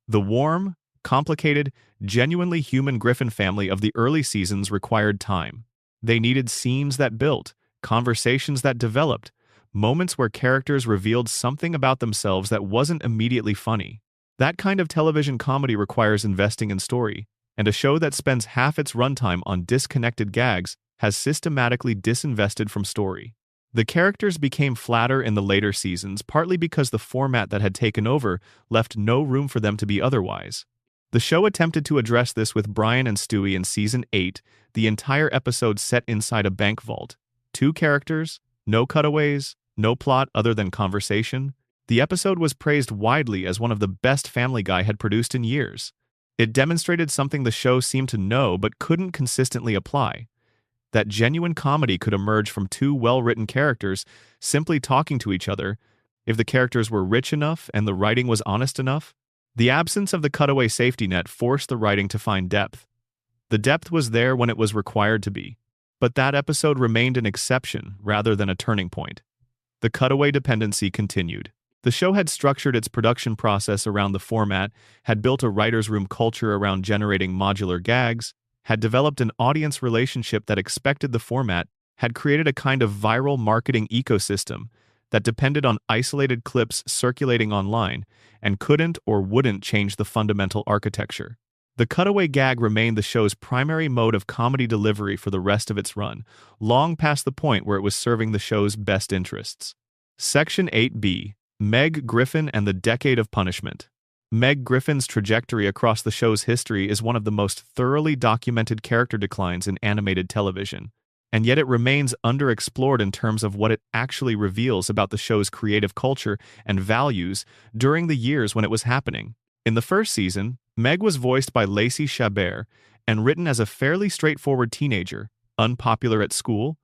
A: The warm, complicated, genuinely human Griffin family of the early seasons required time. They needed scenes that built, conversations that developed, moments where characters revealed something about themselves that wasn't immediately funny. That kind of television comedy requires investing in story, and a show that spends half its runtime on disconnected gags has systematically disinvested from story. The characters became flatter in the later seasons, partly because the format that had taken over left no room for them to be otherwise. The show attempted to address this with Brian and Stewie in Season 8, the entire episode set inside a bank vault. 2 characters, no cutaways, no plot other than conversation. The episode was praised widely as one of the best Family Guy had produced in years. It demonstrated something the show seemed to know but couldn't consistently apply: that genuine comedy could emerge from 2 well-written characters simply talking to each other if the characters were rich enough and the writing was honest enough. The absence of the cutaway safety net forced the writing to find depth. The depth was there when it was required to be, but that episode remained an exception rather than a turning point. The cutaway dependency continued. The show had structured its production process around the format, had built a writer's room culture around generating modular gags, had developed an audience relationship that expected the format, had created a kind of viral marketing ecosystem that depended on isolated clips circulating online and couldn't or wouldn't change the fundamental architecture. The cutaway gag remained the show's primary mode of comedy delivery for the rest of its run, long past the point where it was serving the show's best interests. Section 8B, Meg Griffin and the Decade of Punishment. Meg Griffin's trajectory across the show's history is one of the most thoroughly documented character declines in animated television, and yet it remains underexplored in terms of what it actually reveals about the show's creative culture and values during the years when it was happening. In the first season, Meg was voiced by Lacey Chabert and written as a fairly straightforward teenager, unpopular at school,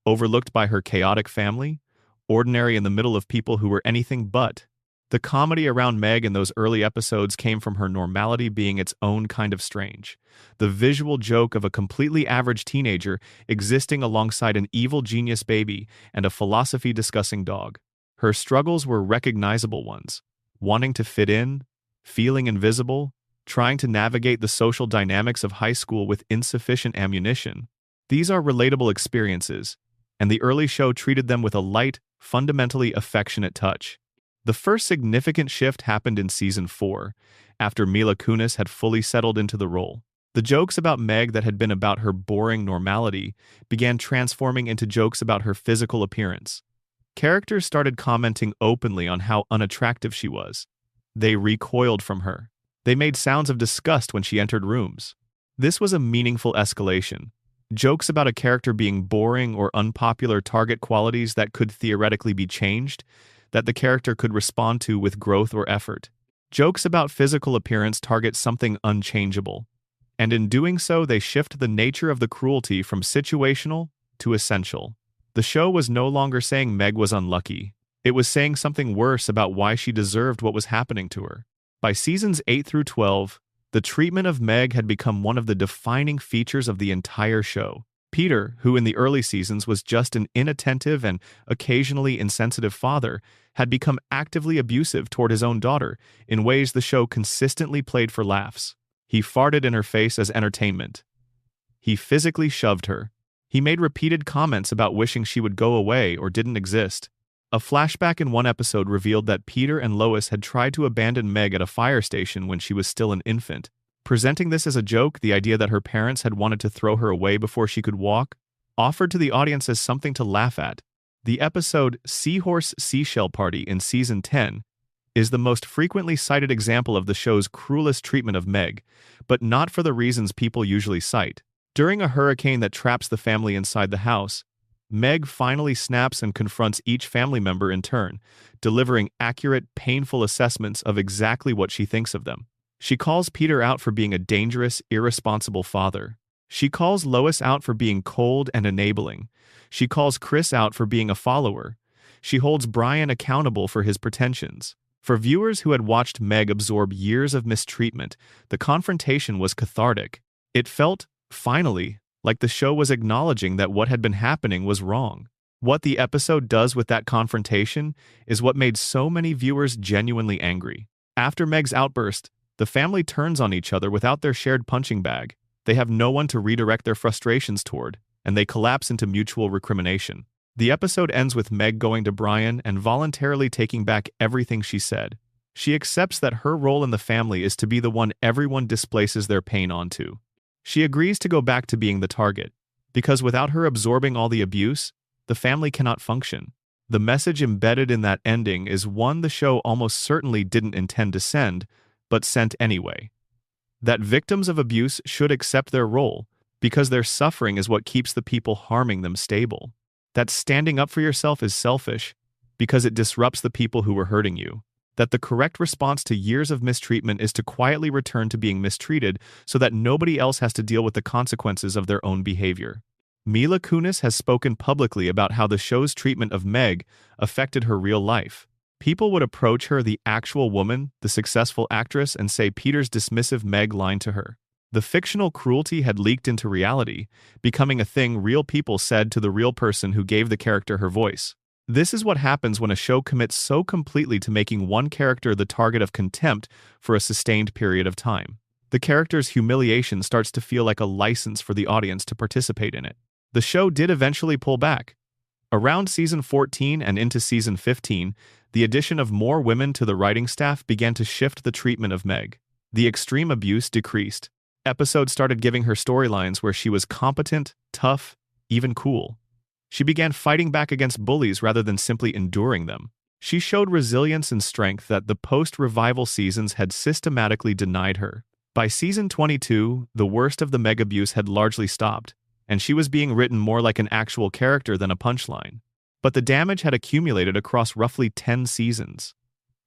A: overlooked by her chaotic family, ordinary in the middle of people who were anything but. The comedy around Meg in those early episodes came from her normality being its own kind of strange. The visual joke of a completely average teenager existing alongside an evil genius baby and a philosophy-discussing dog. Her struggles were recognizable ones: wanting to fit in, feeling invisible, trying to navigate the social dynamics of high school with insufficient ammunition. These are relatable experiences, and the early show treated them with a light, fundamentally affectionate touch. The first significant shift happened in Season 4, after Mila Kunis had fully settled into the role. The jokes about Meg that had been about her boring normality began transforming into jokes about her physical appearance. Characters started commenting openly on how unattractive she was. They recoiled from her. They made sounds of disgust when she entered rooms. This was a meaningful escalation. Jokes about a character being boring or unpopular target qualities that could theoretically be changed, that the character could respond to with growth or effort. Jokes about physical appearance target something unchangeable, and in doing so they shift the nature of the cruelty from situational to essential. The show was no longer saying Meg was unlucky. It was saying something worse about why she deserved what was happening to her. By seasons 8 through 12, the treatment of Meg had become one of the defining features of the entire show. Peter, who in the early seasons was just an inattentive and occasionally insensitive father, had become actively abusive toward his own daughter in ways the show consistently played for laughs. He farted in her face as entertainment. He physically shoved her. He made repeated comments about wishing she would go away or didn't exist. A flashback in one episode revealed that Peter and Lois had tried to abandon Meg at a fire station when she was still an infant. Presenting this as a joke, the idea that her parents had wanted to throw her away before she could walk, offered to the audience as something to laugh at. The episode Seahorse Seashell Party in Season 10 is the most frequently cited example of the show's cruelest treatment of Meg, but not for the reasons people usually cite. During a hurricane that traps the family inside the house, Meg finally snaps and confronts each family member in turn, delivering accurate, painful assessments of exactly what she thinks of them. She calls Peter out for being a dangerous, irresponsible father. She calls Lois out for being cold and enabling. She calls Chris out for being a follower. She holds Brian accountable for his pretensions. For viewers who had watched Meg absorb years of mistreatment, the confrontation was cathartic. It felt, finally, like the show was acknowledging that what had been happening was wrong. What the episode does with that confrontation is what made so many viewers genuinely angry. After Meg's outburst, the family turns on each other without their shared punching bag. They have no one to redirect their frustrations toward, and they collapse into mutual recrimination. The episode ends with Meg going to Brian and voluntarily taking back everything she said. She accepts that her role in the family is to be the one everyone displaces their pain onto. She agrees to go back to being the target, because without her absorbing all the abuse, the family cannot function. The message embedded in that ending is one the show almost certainly didn't intend to send, but sent anyway. That victims of abuse should accept their role, because their suffering is what keeps the people harming them stable. That standing up for yourself is selfish, because it disrupts the people who were hurting you. That the correct response to years of mistreatment is to quietly return to being mistreated so that nobody else has to deal with the consequences of their own behavior. Mila Kunis has spoken publicly about how the show's treatment of Meg affected her real life. People would approach her, the actual woman, the successful actress, and say Peter's dismissive Meg line to her. The fictional cruelty had leaked into reality, becoming a thing real people said to the real person who gave the character her voice. This is what happens when a show commits so completely to making one character the target of contempt for a sustained period of time. The character's humiliation starts to feel like a license for the audience to participate in it. The show did eventually pull back. Around season 14 and into season 15, the addition of more women to the writing staff began to shift the treatment of Meg. The extreme abuse decreased. Episodes started giving her storylines where she was competent, tough, even cool. She began fighting back against bullies rather than simply enduring them. She showed resilience and strength that the post-revival seasons had systematically denied her. By season 22, the worst of the Meg abuse had largely stopped, and she was being written more like an actual character than a punchline. But the damage had accumulated across roughly 10 seasons.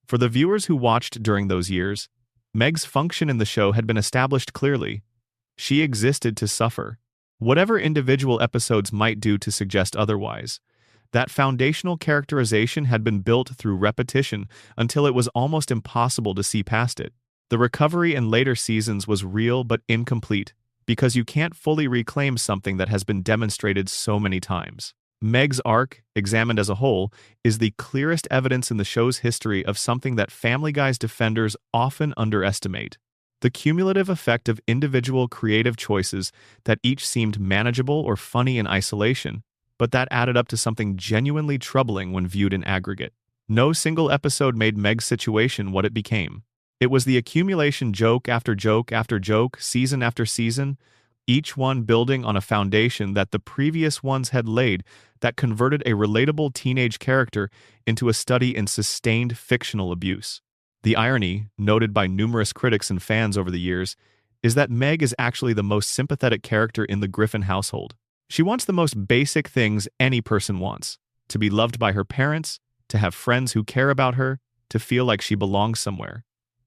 A: For the viewers who watched during those years, Meg's function in the show had been established clearly. She existed to suffer. Whatever individual episodes might do to suggest otherwise, that foundational characterization had been built through repetition until it was almost impossible to see past it. The recovery in later seasons was real but incomplete, because you can't fully reclaim something that has been demonstrated so many times. Meg's arc, examined as a whole, is the clearest evidence in the show's history of something that Family Guy's defenders often underestimate: the cumulative effect of individual creative choices that each seemed manageable or funny in isolation, but that added up to something genuinely troubling when viewed in aggregate. No single episode made Meg's situation what it became. It was the accumulation, joke after joke after joke, season after season, each one building on a foundation that the previous ones had laid, that converted a relatable teenage character into a study in sustained fictional abuse. The irony, noted by numerous critics and fans over the years, is that Meg is actually the most sympathetic character in the Griffin household. She wants the most basic things any person wants: to be loved by her parents, to have friends who care about her, to feel like she belongs somewhere.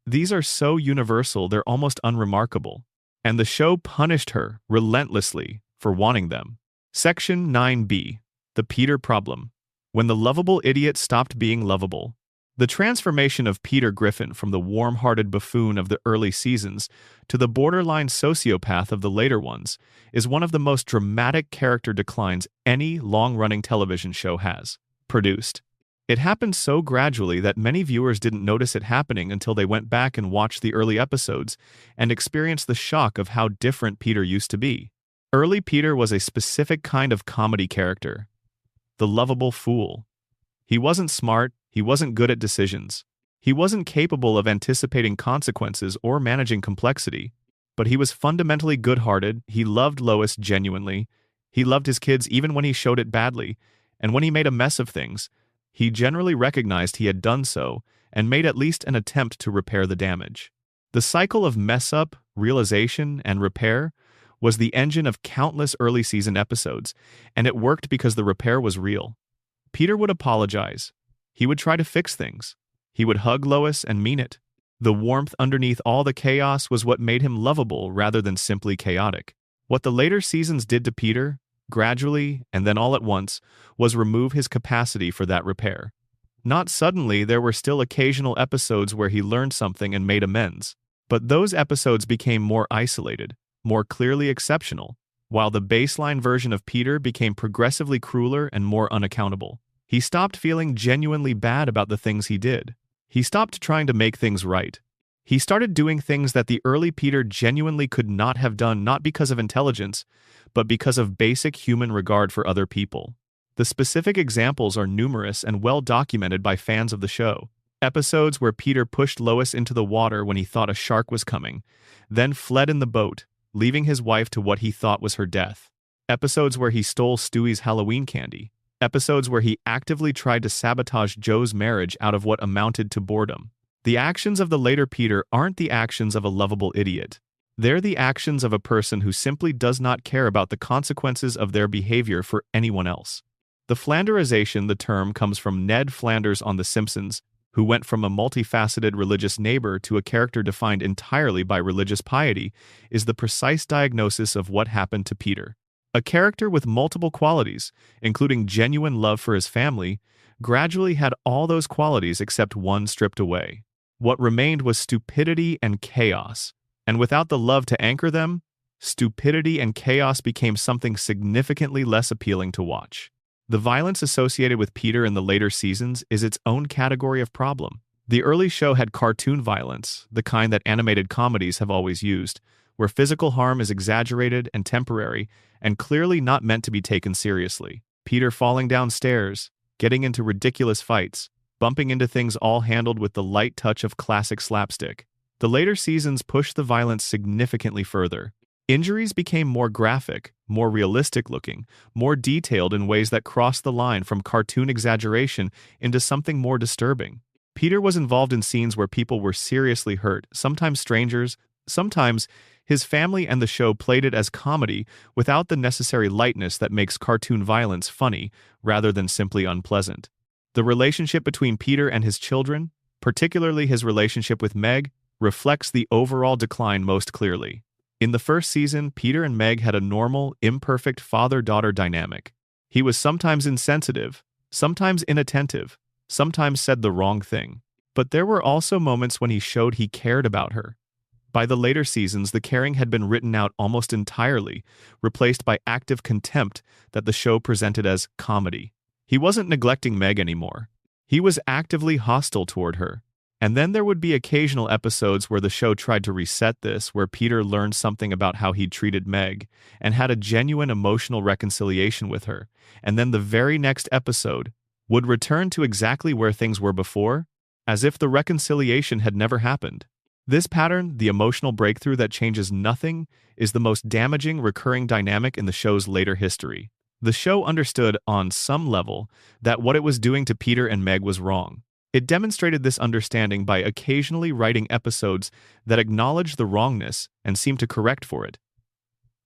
A: These are so universal they're almost unremarkable. And the show punished her relentlessly for wanting them. Section 9b. The Peter Problem. When the lovable idiot stopped being lovable. The transformation of Peter Griffin from the warm-hearted buffoon of the early seasons to the borderline sociopath of the later ones is one of the most dramatic character declines any long-running television show has produced. It happened so gradually that many viewers didn't notice it happening until they went back and watched the early episodes and experienced the shock of how different Peter used to be. Early Peter was a specific kind of comedy character, the lovable fool. He wasn't smart, he wasn't good at decisions. He wasn't capable of anticipating consequences or managing complexity, but he was fundamentally good-hearted. He loved Lois genuinely. He loved his kids even when he showed it badly, and when he made a mess of things, he generally recognized he had done so and made at least an attempt to repair the damage. The cycle of mess-up, realization, and repair was the engine of countless early season episodes, and it worked because the repair was real. Peter would apologize. He would try to fix things. He would hug Lois and mean it. The warmth underneath all the chaos was what made him lovable rather than simply chaotic. What the later seasons did to Peter, gradually and then all at once, was remove his capacity for that repair. Not suddenly, there were still occasional episodes where he learned something and made amends, but those episodes became more isolated, more clearly exceptional, while the baseline version of Peter became progressively crueler and more unaccountable. He stopped feeling genuinely bad about the things he did. He stopped trying to make things right. He started doing things that the early Peter genuinely could not have done, not because of intelligence, but because of basic human regard for other people. The specific examples are numerous and well documented by fans of the show. Episodes where Peter pushed Lois into the water when he thought a shark was coming, then fled in the boat, leaving his wife to what he thought was her death. Episodes where he stole Stewie's Halloween candy. Episodes where he actively tried to sabotage Joe's marriage out of what amounted to boredom. The actions of the later Peter aren't the actions of a lovable idiot. They're the actions of a person who simply does not care about the consequences of their behavior for anyone else. The Flanderization, the term, comes from Ned Flanders on The Simpsons, who went from a multifaceted religious neighbor to a character defined entirely by religious piety, is the precise diagnosis of what happened to Peter. A character with multiple qualities, including genuine love for his family, gradually had all those qualities except one stripped away. What remained was stupidity and chaos, and without the love to anchor them, stupidity and chaos became something significantly less appealing to watch. The violence associated with Peter in the later seasons is its own category of problem. The early show had cartoon violence, the kind that animated comedies have always used, where physical harm is exaggerated and temporary and clearly not meant to be taken seriously. Peter falling down stairs, getting into ridiculous fights, bumping into things, all handled with the light touch of classic slapstick. The later seasons pushed the violence significantly further. Injuries became more graphic, more realistic-looking, more detailed in ways that crossed the line from cartoon exaggeration into something more disturbing. Peter was involved in scenes where people were seriously hurt, sometimes strangers, sometimes his family, and the show played it as comedy without the necessary lightness that makes cartoon violence funny rather than simply unpleasant. The relationship between Peter and his children, particularly his relationship with Meg, reflects the overall decline most clearly. In the first season, Peter and Meg had a normal, imperfect father-daughter dynamic. He was sometimes insensitive, sometimes inattentive, sometimes said the wrong thing. But there were also moments when he showed he cared about her. By the later seasons, the caring had been written out almost entirely, replaced by active contempt that the show presented as comedy. He wasn't neglecting Meg anymore. He was actively hostile toward her. And then there would be occasional episodes where the show tried to reset this, where Peter learned something about how he'd treated Meg and had a genuine emotional reconciliation with her, and then the very next episode would return to exactly where things were before, as if the reconciliation had never happened. This pattern, the emotional breakthrough that changes nothing, is the most damaging recurring dynamic in the show's later history. The show understood, on some level, that what it was doing to Peter and Meg was wrong. It demonstrated this understanding by occasionally writing episodes that acknowledged the wrongness and seemed to correct for it.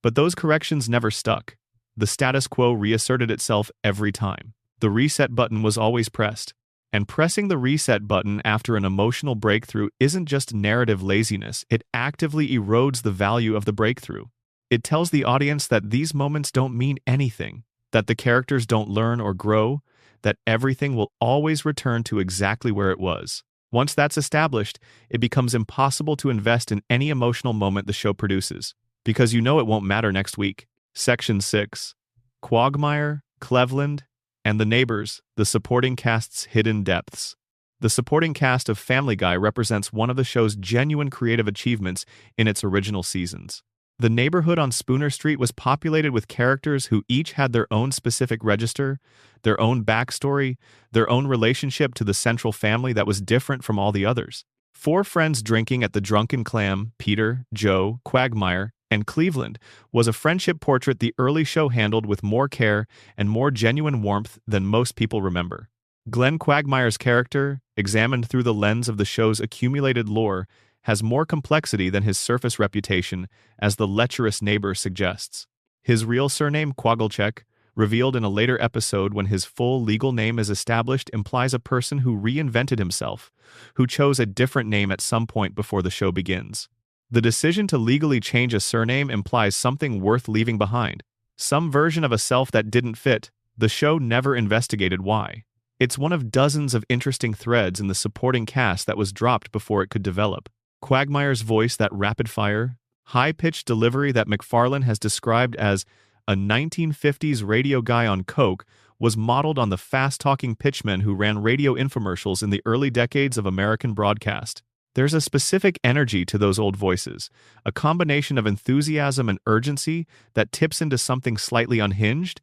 A: But those corrections never stuck. The status quo reasserted itself every time. The reset button was always pressed. And pressing the reset button after an emotional breakthrough isn't just narrative laziness, it actively erodes the value of the breakthrough. It tells the audience that these moments don't mean anything, that the characters don't learn or grow, that everything will always return to exactly where it was. Once that's established, it becomes impossible to invest in any emotional moment the show produces, because you know it won't matter next week. Section 6. Quagmire, Cleveland, and the neighbors, the supporting cast's hidden depths. The supporting cast of Family Guy represents one of the show's genuine creative achievements in its original seasons. The neighborhood on Spooner Street was populated with characters who each had their own specific register, their own backstory, their own relationship to the central family that was different from all the others. 4 friends drinking at the Drunken Clam, Peter, Joe, Quagmire, and Cleveland, was a friendship portrait the early show handled with more care and more genuine warmth than most people remember. Glenn Quagmire's character, examined through the lens of the show's accumulated lore, has more complexity than his surface reputation, as the lecherous neighbor suggests. His real surname, Quagelchek, revealed in a later episode when his full legal name is established, implies a person who reinvented himself, who chose a different name at some point before the show begins. The decision to legally change a surname implies something worth leaving behind, some version of a self that didn't fit. The show never investigated why. It's one of dozens of interesting threads in the supporting cast that was dropped before it could develop. Quagmire's voice, that rapid-fire, high-pitched delivery that McFarlane has described as a 1950s radio guy on coke, was modeled on the fast-talking pitchmen who ran radio infomercials in the early decades of American broadcast. There's a specific energy to those old voices, a combination of enthusiasm and urgency that tips into something slightly unhinged,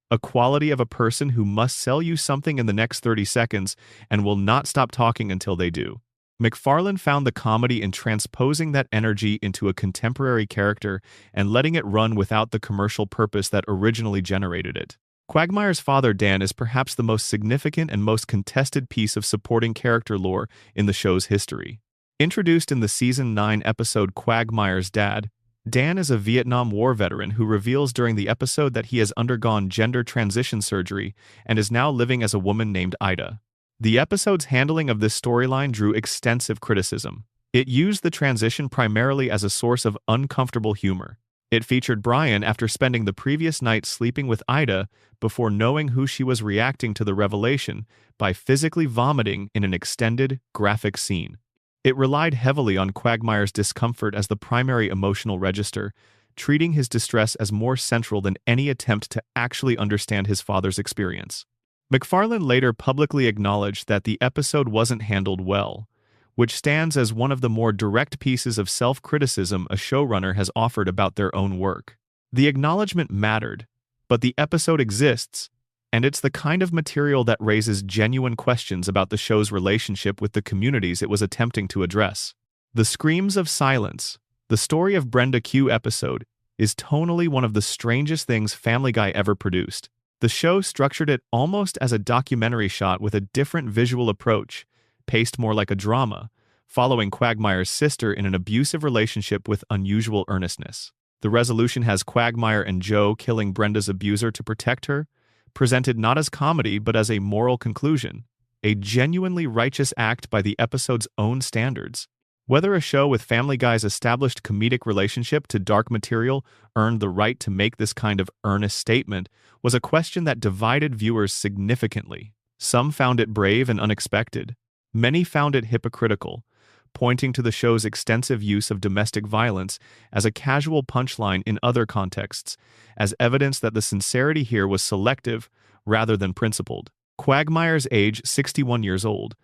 A: a quality of a person who must sell you something in the next 30 seconds and will not stop talking until they do. McFarlane found the comedy in transposing that energy into a contemporary character and letting it run without the commercial purpose that originally generated it. Quagmire's father, Dan, is perhaps the most significant and most contested piece of supporting character lore in the show's history. Introduced in the Season 9 episode Quagmire's Dad, Dan is a Vietnam War veteran who reveals during the episode that he has undergone gender transition surgery and is now living as a woman named Ida. The episode's handling of this storyline drew extensive criticism. It used the transition primarily as a source of uncomfortable humor. It featured Brian after spending the previous night sleeping with Ida before knowing who she was reacting to the revelation by physically vomiting in an extended, graphic scene. It relied heavily on Quagmire's discomfort as the primary emotional register, treating his distress as more central than any attempt to actually understand his father's experience. McFarlane later publicly acknowledged that the episode wasn't handled well, which stands as one of the more direct pieces of self-criticism a showrunner has offered about their own work. The acknowledgement mattered, but the episode exists, and it's the kind of material that raises genuine questions about the show's relationship with the communities it was attempting to address. The Screams of Silence, the Story of Brenda Q episode, is tonally one of the strangest things Family Guy ever produced. The show structured it almost as a documentary shot with a different visual approach, paced more like a drama, following Quagmire's sister in an abusive relationship with unusual earnestness. The resolution has Quagmire and Joe killing Brenda's abuser to protect her, presented not as comedy but as a moral conclusion, a genuinely righteous act by the episode's own standards. Whether a show with Family Guy's established comedic relationship to dark material earned the right to make this kind of earnest statement was a question that divided viewers significantly. Some found it brave and unexpected. Many found it hypocritical, pointing to the show's extensive use of domestic violence as a casual punchline in other contexts, as evidence that the sincerity here was selective rather than principled. Quagmire's age, 61 years old,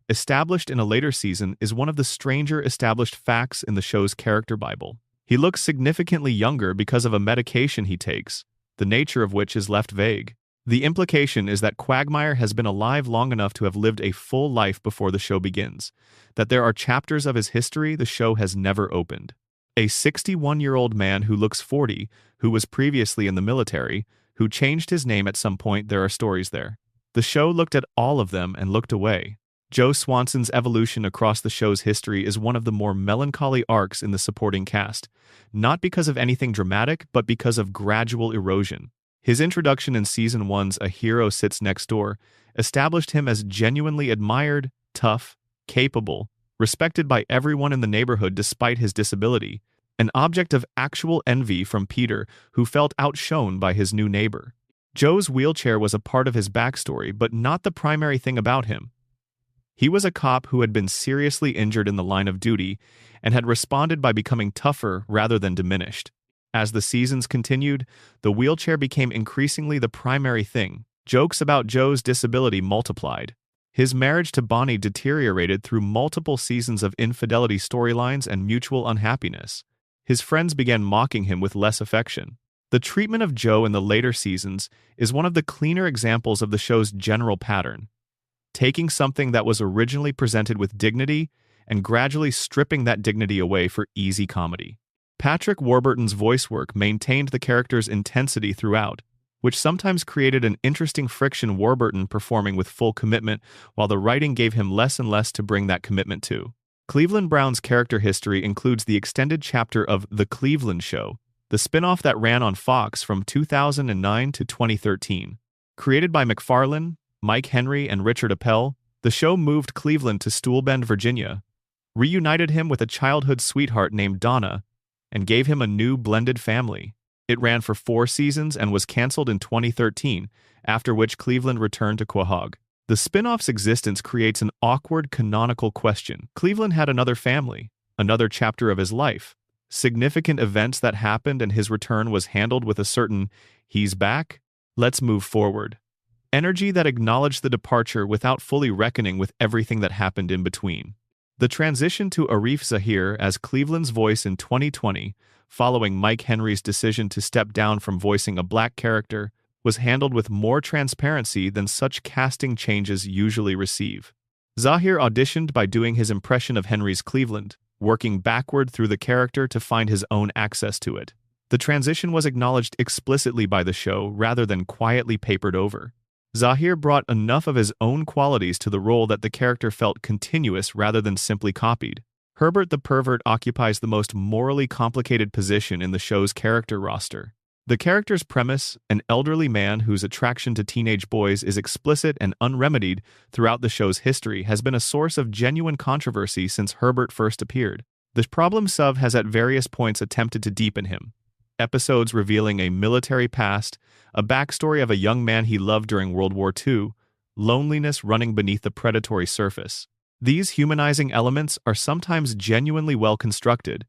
A: established in a later season, is one of the stranger established facts in the show's character Bible. He looks significantly younger because of a medication he takes, the nature of which is left vague. The implication is that Quagmire has been alive long enough to have lived a full life before the show begins, that there are chapters of his history the show has never opened. A 61-year-old man who looks 40, who was previously in the military, who changed his name at some point. There are stories there. The show looked at all of them and looked away. Joe Swanson's evolution across the show's history is one of the more melancholy arcs in the supporting cast, not because of anything dramatic, but because of gradual erosion. His introduction in Season 1's A Hero Sits Next Door established him as genuinely admired, tough, capable, respected by everyone in the neighborhood despite his disability, an object of actual envy from Peter, who felt outshone by his new neighbor. Joe's wheelchair was a part of his backstory, but not the primary thing about him. He was a cop who had been seriously injured in the line of duty and had responded by becoming tougher rather than diminished. As the seasons continued, the wheelchair became increasingly the primary thing. Jokes about Joe's disability multiplied. His marriage to Bonnie deteriorated through multiple seasons of infidelity storylines and mutual unhappiness. His friends began mocking him with less affection. The treatment of Joe in the later seasons is one of the cleaner examples of the show's general pattern, taking something that was originally presented with dignity and gradually stripping that dignity away for easy comedy. Patrick Warburton's voice work maintained the character's intensity throughout, which sometimes created an interesting friction, Warburton performing with full commitment while the writing gave him less and less to bring that commitment to. Cleveland Brown's character history includes the extended chapter of The Cleveland Show, the spin-off that ran on Fox from 2009 to 2013. Created by McFarlane, Mike Henry, and Richard Appel, the show moved Cleveland to Stoolbend, Virginia, reunited him with a childhood sweetheart named Donna, and gave him a new blended family. It ran for 4 seasons and was canceled in 2013, after which Cleveland returned to Quahog. The spin-off's existence creates an awkward canonical question. Cleveland had another family, another chapter of his life, significant events that happened, and his return was handled with a certain, "he's back, let's move forward" energy that acknowledged the departure without fully reckoning with everything that happened in between. The transition to Arif Zahir as Cleveland's voice in 2020, following Mike Henry's decision to step down from voicing a black character, was handled with more transparency than such casting changes usually receive. Zahir auditioned by doing his impression of Henry's Cleveland, working backward through the character to find his own access to it. The transition was acknowledged explicitly by the show rather than quietly papered over. Zahir brought enough of his own qualities to the role that the character felt continuous rather than simply copied. Herbert the Pervert occupies the most morally complicated position in the show's character roster. The character's premise, an elderly man whose attraction to teenage boys is explicit and unremedied throughout the show's history, has been a source of genuine controversy since Herbert first appeared. The problem sub has at various points attempted to deepen him. Episodes revealing a military past, a backstory of a young man he loved during World War II, loneliness running beneath the predatory surface. These humanizing elements are sometimes genuinely well constructed,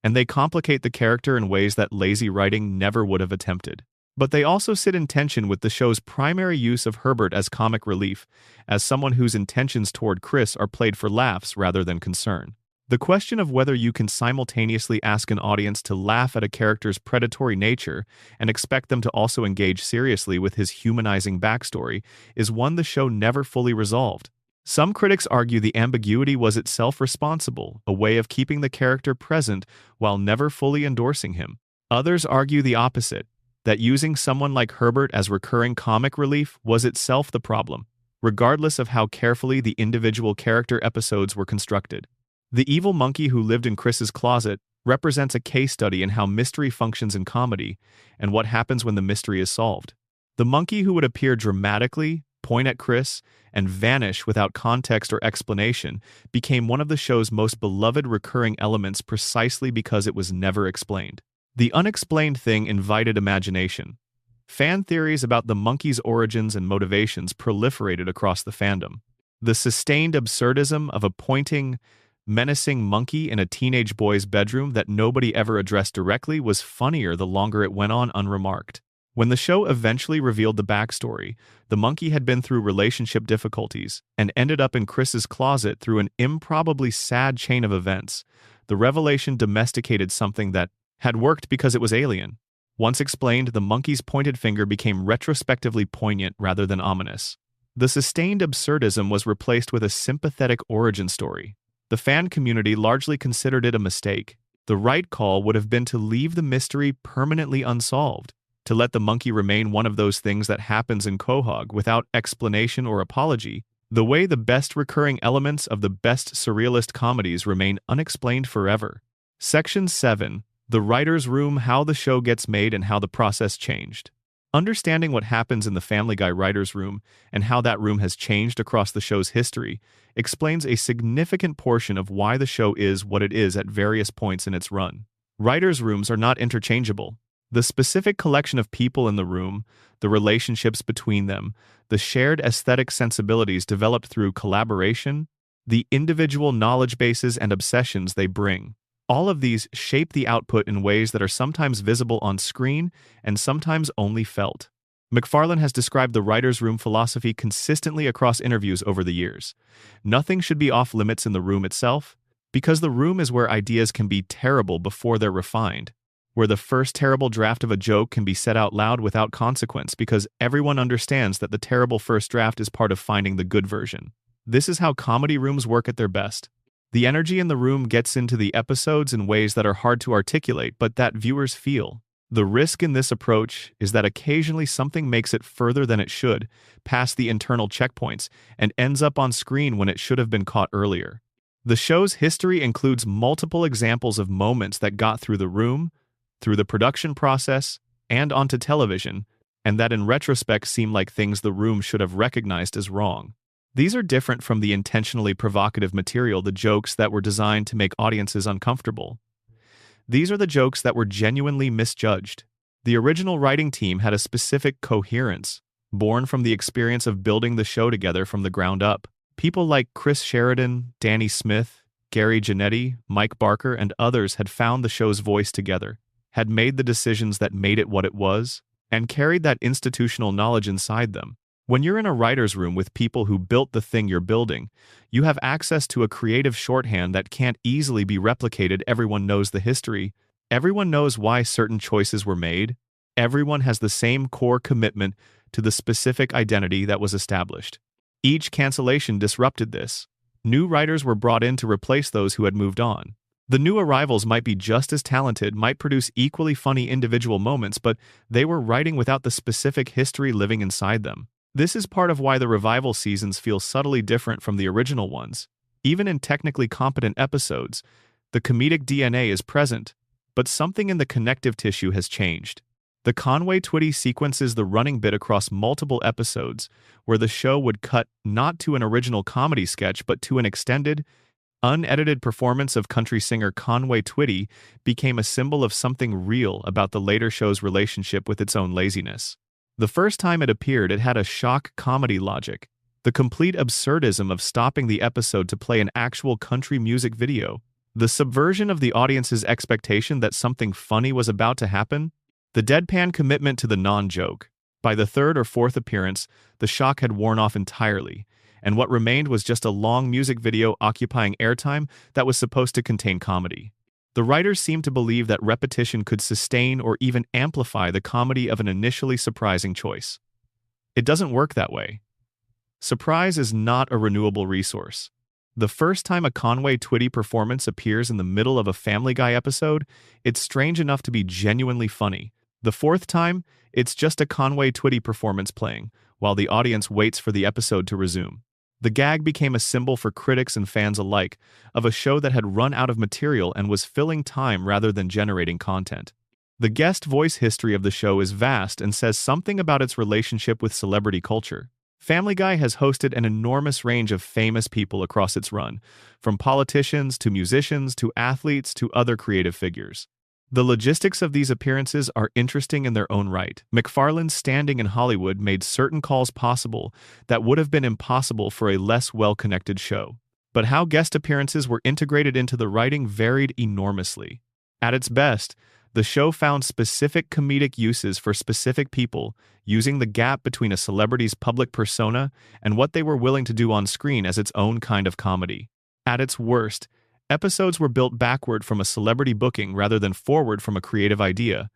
A: and they complicate the character in ways that lazy writing never would have attempted. But they also sit in tension with the show's primary use of Herbert as comic relief, as someone whose intentions toward Chris are played for laughs rather than concern. The question of whether you can simultaneously ask an audience to laugh at a character's predatory nature and expect them to also engage seriously with his humanizing backstory is one the show never fully resolved. Some critics argue the ambiguity was itself responsible, a way of keeping the character present while never fully endorsing him. Others argue the opposite, that using someone like Herbert as recurring comic relief was itself the problem, regardless of how carefully the individual character episodes were constructed. The evil monkey who lived in Chris's closet represents a case study in how mystery functions in comedy and what happens when the mystery is solved. The monkey who would appear dramatically, point at Chris, and vanish without context or explanation became one of the show's most beloved recurring elements precisely because it was never explained. The unexplained thing invited imagination. Fan theories about the monkey's origins and motivations proliferated across the fandom. The sustained absurdism of a pointing, menacing monkey in a teenage boy's bedroom that nobody ever addressed directly was funnier the longer it went on unremarked. When the show eventually revealed the backstory, the monkey had been through relationship difficulties and ended up in Chris's closet through an improbably sad chain of events. The revelation domesticated something that had worked because it was alien. Once explained, the monkey's pointed finger became retrospectively poignant rather than ominous. The sustained absurdism was replaced with a sympathetic origin story. The fan community largely considered it a mistake. The right call would have been to leave the mystery permanently unsolved, to let the monkey remain one of those things that happens in Quahog without explanation or apology, The way the best recurring elements of the best surrealist comedies remain unexplained forever. Section 7. The Writer's Room: How the Show Gets Made and How the Process Changed. Understanding what happens in the Family Guy writer's room and how that room has changed across the show's history explains a significant portion of why the show is what it is at various points in its run. Writers' rooms are not interchangeable. The specific collection of people in the room, the relationships between them, the shared aesthetic sensibilities developed through collaboration, the individual knowledge bases and obsessions they bring. All of these shape the output in ways that are sometimes visible on screen and sometimes only felt. McFarlane has described the writer's room philosophy consistently across interviews over the years. Nothing should be off limits in the room itself, because the room is where ideas can be terrible before they're refined, where the first terrible draft of a joke can be said out loud without consequence because everyone understands that the terrible first draft is part of finding the good version. This is how comedy rooms work at their best. The energy in the room gets into the episodes in ways that are hard to articulate but that viewers feel. The risk in this approach is that occasionally something makes it further than it should, past the internal checkpoints, and ends up on screen when it should have been caught earlier. The show's history includes multiple examples of moments that got through the room, through the production process, and onto television, and that in retrospect seem like things the room should have recognized as wrong. These are different from the intentionally provocative material, the jokes that were designed to make audiences uncomfortable. These are the jokes that were genuinely misjudged. The original writing team had a specific coherence, born from the experience of building the show together from the ground up. People like Chris Sheridan, Danny Smith, Gary Janetti, Mike Barker, and others had found the show's voice together, had made the decisions that made it what it was, and carried that institutional knowledge inside them. When you're in a writer's room with people who built the thing you're building, you have access to a creative shorthand that can't easily be replicated. Everyone knows the history. Everyone knows why certain choices were made. Everyone has the same core commitment to the specific identity that was established. Each cancellation disrupted this. New writers were brought in to replace those who had moved on. The new arrivals might be just as talented, might produce equally funny individual moments, but they were writing without the specific history living inside them. This is part of why the revival seasons feel subtly different from the original ones. Even in technically competent episodes, the comedic DNA is present, but something in the connective tissue has changed. The Conway-Twitty sequence is the running bit across multiple episodes, where the show would cut not to an original comedy sketch but to an extended, unedited performance of country singer Conway-Twitty became a symbol of something real about the later show's relationship with its own laziness. The first time it appeared, it had a shock comedy logic, the complete absurdism of stopping the episode to play an actual country music video, the subversion of the audience's expectation that something funny was about to happen, the deadpan commitment to the non-joke. By the third or fourth appearance, the shock had worn off entirely, and what remained was just a long music video occupying airtime that was supposed to contain comedy. The writers seemed to believe that repetition could sustain or even amplify the comedy of an initially surprising choice. It doesn't work that way. Surprise is not a renewable resource. The first time a Conway-Twitty performance appears in the middle of a Family Guy episode, it's strange enough to be genuinely funny. The fourth time, it's just a Conway-Twitty performance playing, while the audience waits for the episode to resume. The gag became a symbol for critics and fans alike of a show that had run out of material and was filling time rather than generating content. The guest voice history of the show is vast and says something about its relationship with celebrity culture. Family Guy has hosted an enormous range of famous people across its run, from politicians to musicians to athletes to other creative figures. The logistics of these appearances are interesting in their own right. McFarlane's standing in Hollywood made certain calls possible that would have been impossible for a less well-connected show. But how guest appearances were integrated into the writing varied enormously. At its best, the show found specific comedic uses for specific people, using the gap between a celebrity's public persona and what they were willing to do on screen as its own kind of comedy. At its worst, episodes were built backward from a celebrity booking rather than forward from a creative idea,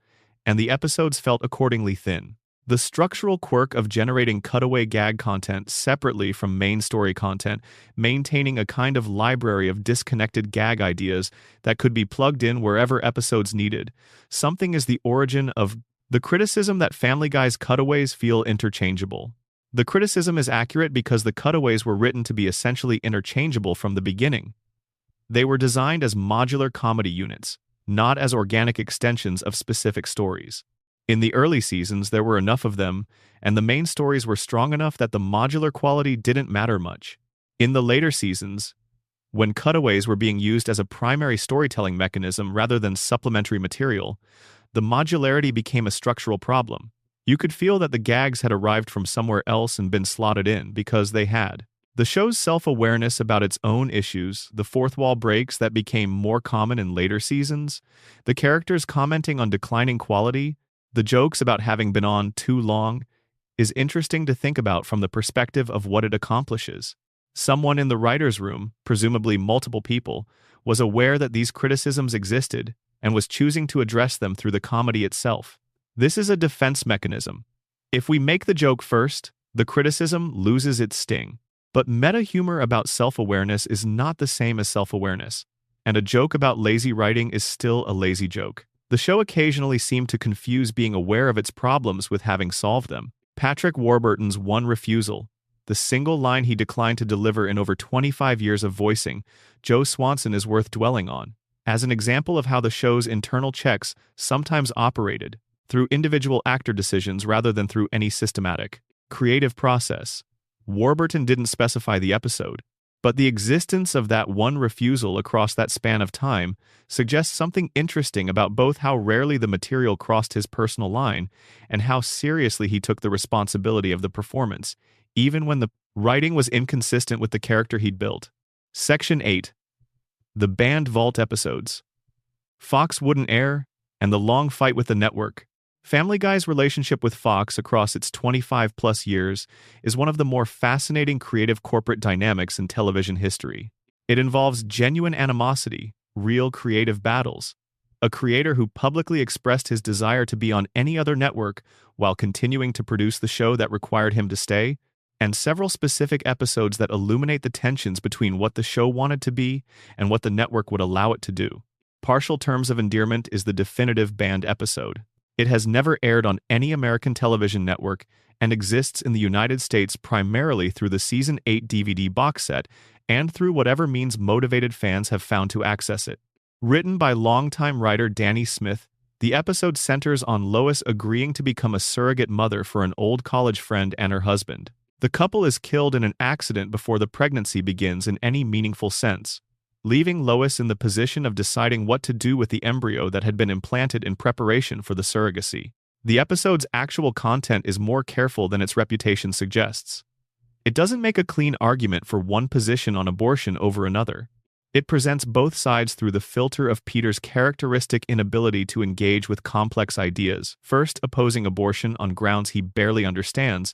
A: and the episodes felt accordingly thin. The structural quirk of generating cutaway gag content separately from main story content, maintaining a kind of library of disconnected gag ideas that could be plugged in wherever episodes needed, something is the origin of the criticism that Family Guy's cutaways feel interchangeable. The criticism is accurate because the cutaways were written to be essentially interchangeable from the beginning. They were designed as modular comedy units, not as organic extensions of specific stories. In the early seasons, there were enough of them, and the main stories were strong enough that the modular quality didn't matter much. In the later seasons, when cutaways were being used as a primary storytelling mechanism rather than supplementary material, the modularity became a structural problem. You could feel that the gags had arrived from somewhere else and been slotted in because they had. The show's self-awareness about its own issues, the fourth wall breaks that became more common in later seasons, the characters commenting on declining quality, the jokes about having been on too long, is interesting to think about from the perspective of what it accomplishes. Someone in the writer's room, presumably multiple people, was aware that these criticisms existed and was choosing to address them through the comedy itself. This is a defense mechanism. If we make the joke first, the criticism loses its sting. But meta-humor about self-awareness is not the same as self-awareness, and a joke about lazy writing is still a lazy joke. The show occasionally seemed to confuse being aware of its problems with having solved them. Patrick Warburton's one refusal, the single line he declined to deliver in over 25 years of voicing, Joe Swanson, is worth dwelling on, as an example of how the show's internal checks sometimes operated through individual actor decisions rather than through any systematic, creative process. Warburton didn't specify the episode, but the existence of that one refusal across that span of time suggests something interesting about both how rarely the material crossed his personal line and how seriously he took the responsibility of the performance, even when the writing was inconsistent with the character he'd built. Section 8. The Banned Vault Episodes. Fox wouldn't air, and the long fight with the network. Family Guy's relationship with Fox across its 25-plus years is one of the more fascinating creative corporate dynamics in television history. It involves genuine animosity, real creative battles, a creator who publicly expressed his desire to be on any other network while continuing to produce the show that required him to stay, and several specific episodes that illuminate the tensions between what the show wanted to be and what the network would allow it to do. Partial Terms of Endearment is the definitive banned episode. It has never aired on any American television network and exists in the United States primarily through the Season 8 DVD box set and through whatever means motivated fans have found to access it. Written by longtime writer Danny Smith, the episode centers on Lois agreeing to become a surrogate mother for an old college friend and her husband. The couple is killed in an accident before the pregnancy begins in any meaningful sense, leaving Lois in the position of deciding what to do with the embryo that had been implanted in preparation for the surrogacy. The episode's actual content is more careful than its reputation suggests. It doesn't make a clean argument for one position on abortion over another. It presents both sides through the filter of Peter's characteristic inability to engage with complex ideas, first opposing abortion on grounds he barely understands,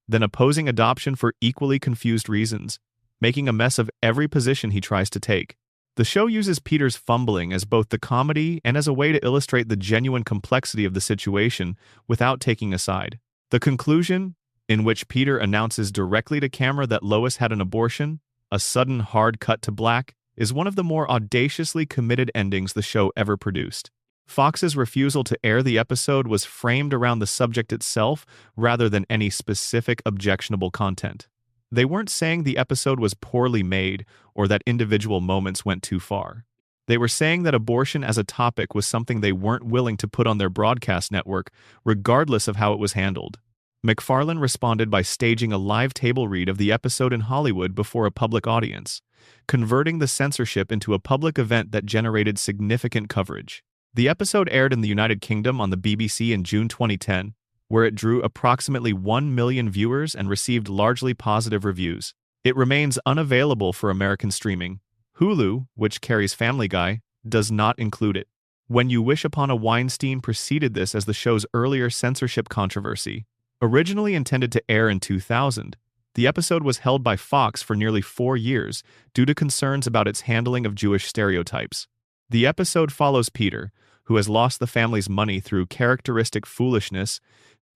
A: then opposing adoption for equally confused reasons, making a mess of every position he tries to take. The show uses Peter's fumbling as both the comedy and as a way to illustrate the genuine complexity of the situation without taking a side. The conclusion, in which Peter announces directly to camera that Lois had an abortion, a sudden hard cut to black, is one of the more audaciously committed endings the show ever produced. Fox's refusal to air the episode was framed around the subject itself rather than any specific objectionable content. They weren't saying the episode was poorly made or that individual moments went too far. They were saying that abortion as a topic was something they weren't willing to put on their broadcast network, regardless of how it was handled. MacFarlane responded by staging a live table read of the episode in Hollywood before a public audience, converting the censorship into a public event that generated significant coverage. The episode aired in the United Kingdom on the BBC in June 2010, where it drew approximately 1 million viewers and received largely positive reviews. It remains unavailable for American streaming. Hulu, which carries Family Guy, does not include it. When You Wish Upon a Weinstein preceded this as the show's earlier censorship controversy. Originally intended to air in 2000, the episode was held by Fox for nearly 4 years due to concerns about its handling of Jewish stereotypes. The episode follows Peter, who has lost the family's money through characteristic foolishness,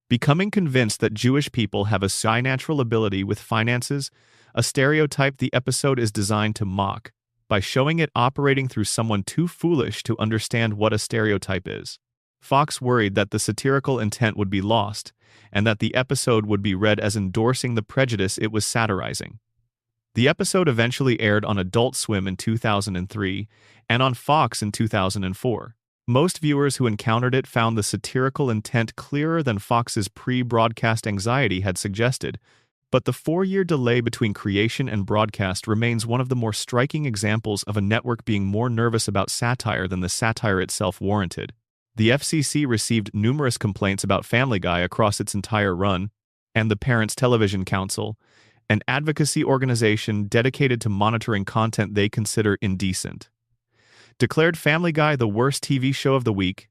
A: becoming convinced that Jewish people have a supernatural ability with finances, a stereotype the episode is designed to mock, by showing it operating through someone too foolish to understand what a stereotype is. Fox worried that the satirical intent would be lost, and that the episode would be read as endorsing the prejudice it was satirizing. The episode eventually aired on Adult Swim in 2003 and on Fox in 2004. Most viewers who encountered it found the satirical intent clearer than Fox's pre-broadcast anxiety had suggested, but the 4-year delay between creation and broadcast remains one of the more striking examples of a network being more nervous about satire than the satire itself warranted. The FCC received numerous complaints about Family Guy across its entire run, and the Parents Television Council, an advocacy organization dedicated to monitoring content they consider indecent, declared Family Guy the worst TV show of the week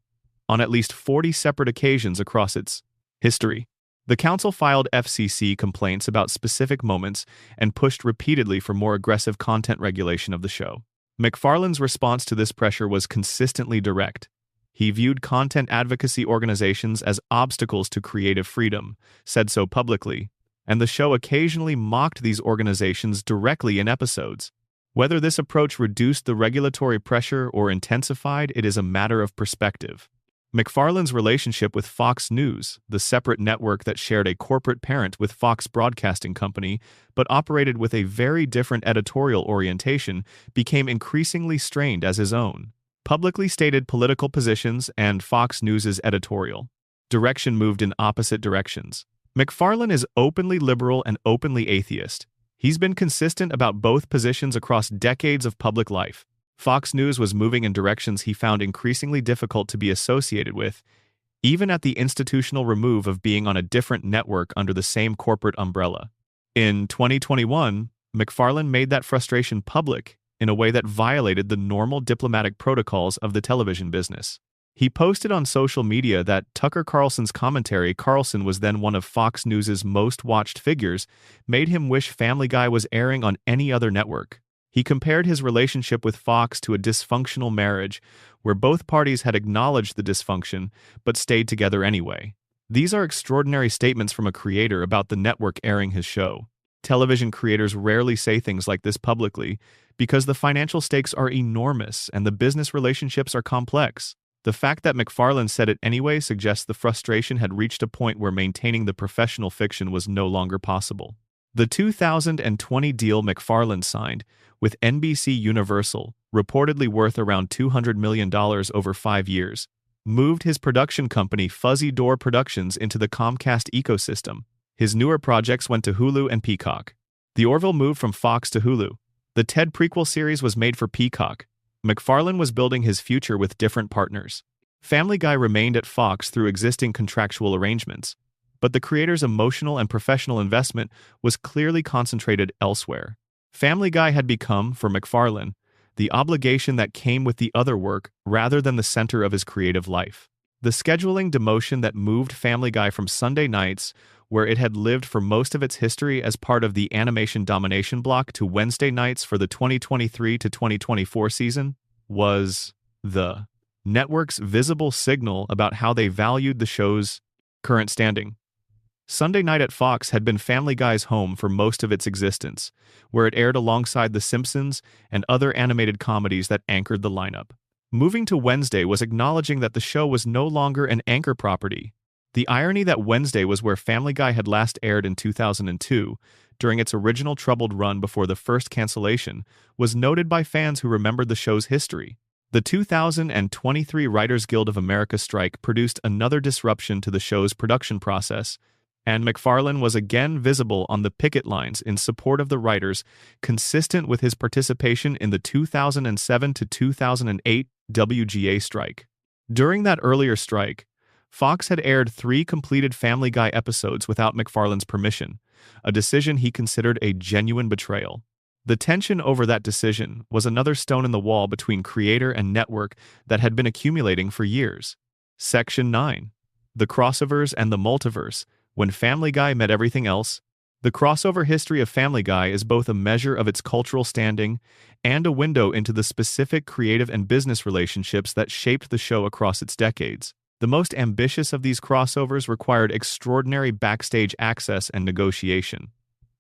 A: on at least 40 separate occasions across its history. The council filed FCC complaints about specific moments and pushed repeatedly for more aggressive content regulation of the show. MacFarlane's response to this pressure was consistently direct. He viewed content advocacy organizations as obstacles to creative freedom, said so publicly, and the show occasionally mocked these organizations directly in episodes. Whether this approach reduced the regulatory pressure or intensified it is a matter of perspective. MacFarlane's relationship with Fox News, the separate network that shared a corporate parent with Fox Broadcasting Company but operated with a very different editorial orientation, became increasingly strained as his own. Publicly stated political positions and Fox News's editorial direction moved in opposite directions. MacFarlane is openly liberal and openly atheist. He's been consistent about both positions across decades of public life. Fox News was moving in directions he found increasingly difficult to be associated with, even at the institutional remove of being on a different network under the same corporate umbrella. In 2021, MacFarlane made that frustration public in a way that violated the normal diplomatic protocols of the television business. He posted on social media that Tucker Carlson's commentary, Carlson was then one of Fox News's most watched figures, made him wish Family Guy was airing on any other network. He compared his relationship with Fox to a dysfunctional marriage, where both parties had acknowledged the dysfunction but stayed together anyway. These are extraordinary statements from a creator about the network airing his show. Television creators rarely say things like this publicly because the financial stakes are enormous and the business relationships are complex. The fact that MacFarlane said it anyway suggests the frustration had reached a point where maintaining the professional fiction was no longer possible. The 2020 deal MacFarlane signed with NBC Universal, reportedly worth around $200 million over 5 years, moved his production company Fuzzy Door Productions into the Comcast ecosystem. His newer projects went to Hulu and Peacock. The Orville moved from Fox to Hulu. The Ted prequel series was made for Peacock. MacFarlane was building his future with different partners. Family Guy remained at Fox through existing contractual arrangements, but the creator's emotional and professional investment was clearly concentrated elsewhere. Family Guy had become, for MacFarlane, the obligation that came with the other work rather than the center of his creative life. The scheduling demotion that moved Family Guy from Sunday nights, where it had lived for most of its history as part of the animation domination block, to Wednesday nights for the 2023 to 2024 season, was the network's visible signal about how they valued the show's current standing. Sunday night at Fox had been Family Guy's home for most of its existence, where it aired alongside The Simpsons and other animated comedies that anchored the lineup. Moving to Wednesday was acknowledging that the show was no longer an anchor property. The irony that Wednesday was where Family Guy had last aired in 2002, during its original troubled run before the first cancellation, was noted by fans who remembered the show's history. The 2023 Writers Guild of America strike produced another disruption to the show's production process, and MacFarlane was again visible on the picket lines in support of the writers, consistent with his participation in the 2007 to 2008 WGA strike. During that earlier strike, Fox had aired 3 completed Family Guy episodes without MacFarlane's permission, a decision he considered a genuine betrayal. The tension over that decision was another stone in the wall between creator and network that had been accumulating for years. Section 9. The Crossovers and the Multiverse. When Family Guy met everything else. The crossover history of Family Guy is both a measure of its cultural standing and a window into the specific creative and business relationships that shaped the show across its decades. The most ambitious of these crossovers required extraordinary backstage access and negotiation.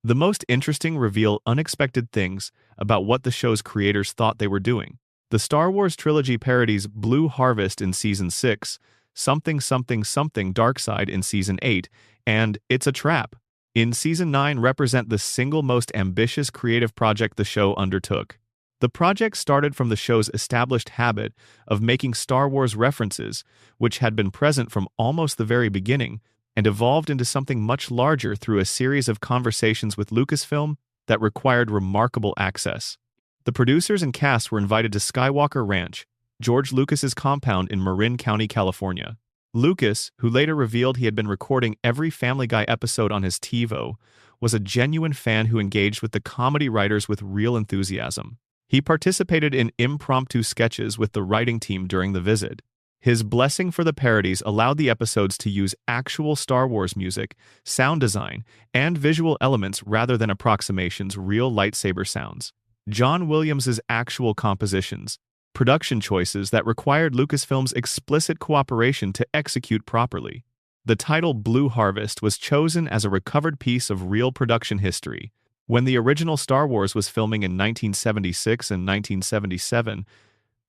A: The most interesting reveal unexpected things about what the show's creators thought they were doing. The Star Wars trilogy parodies Blue Harvest in Season 6, Something Something Something Dark Side in Season 8, and It's a Trap in Season 9 represent the single most ambitious creative project the show undertook. The project started from the show's established habit of making Star Wars references, which had been present from almost the very beginning, and evolved into something much larger through a series of conversations with Lucasfilm that required remarkable access. The producers and cast were invited to Skywalker Ranch, George Lucas's compound in Marin County, California. Lucas, who later revealed he had been recording every Family Guy episode on his TiVo, was a genuine fan who engaged with the comedy writers with real enthusiasm. He participated in impromptu sketches with the writing team during the visit. His blessing for the parodies allowed the episodes to use actual Star Wars music, sound design, and visual elements rather than approximations real lightsaber sounds. John Williams's actual compositions, production choices that required Lucasfilm's explicit cooperation to execute properly. The title Blue Harvest was chosen as a recovered piece of real production history. When the original Star Wars was filming in 1976 and 1977,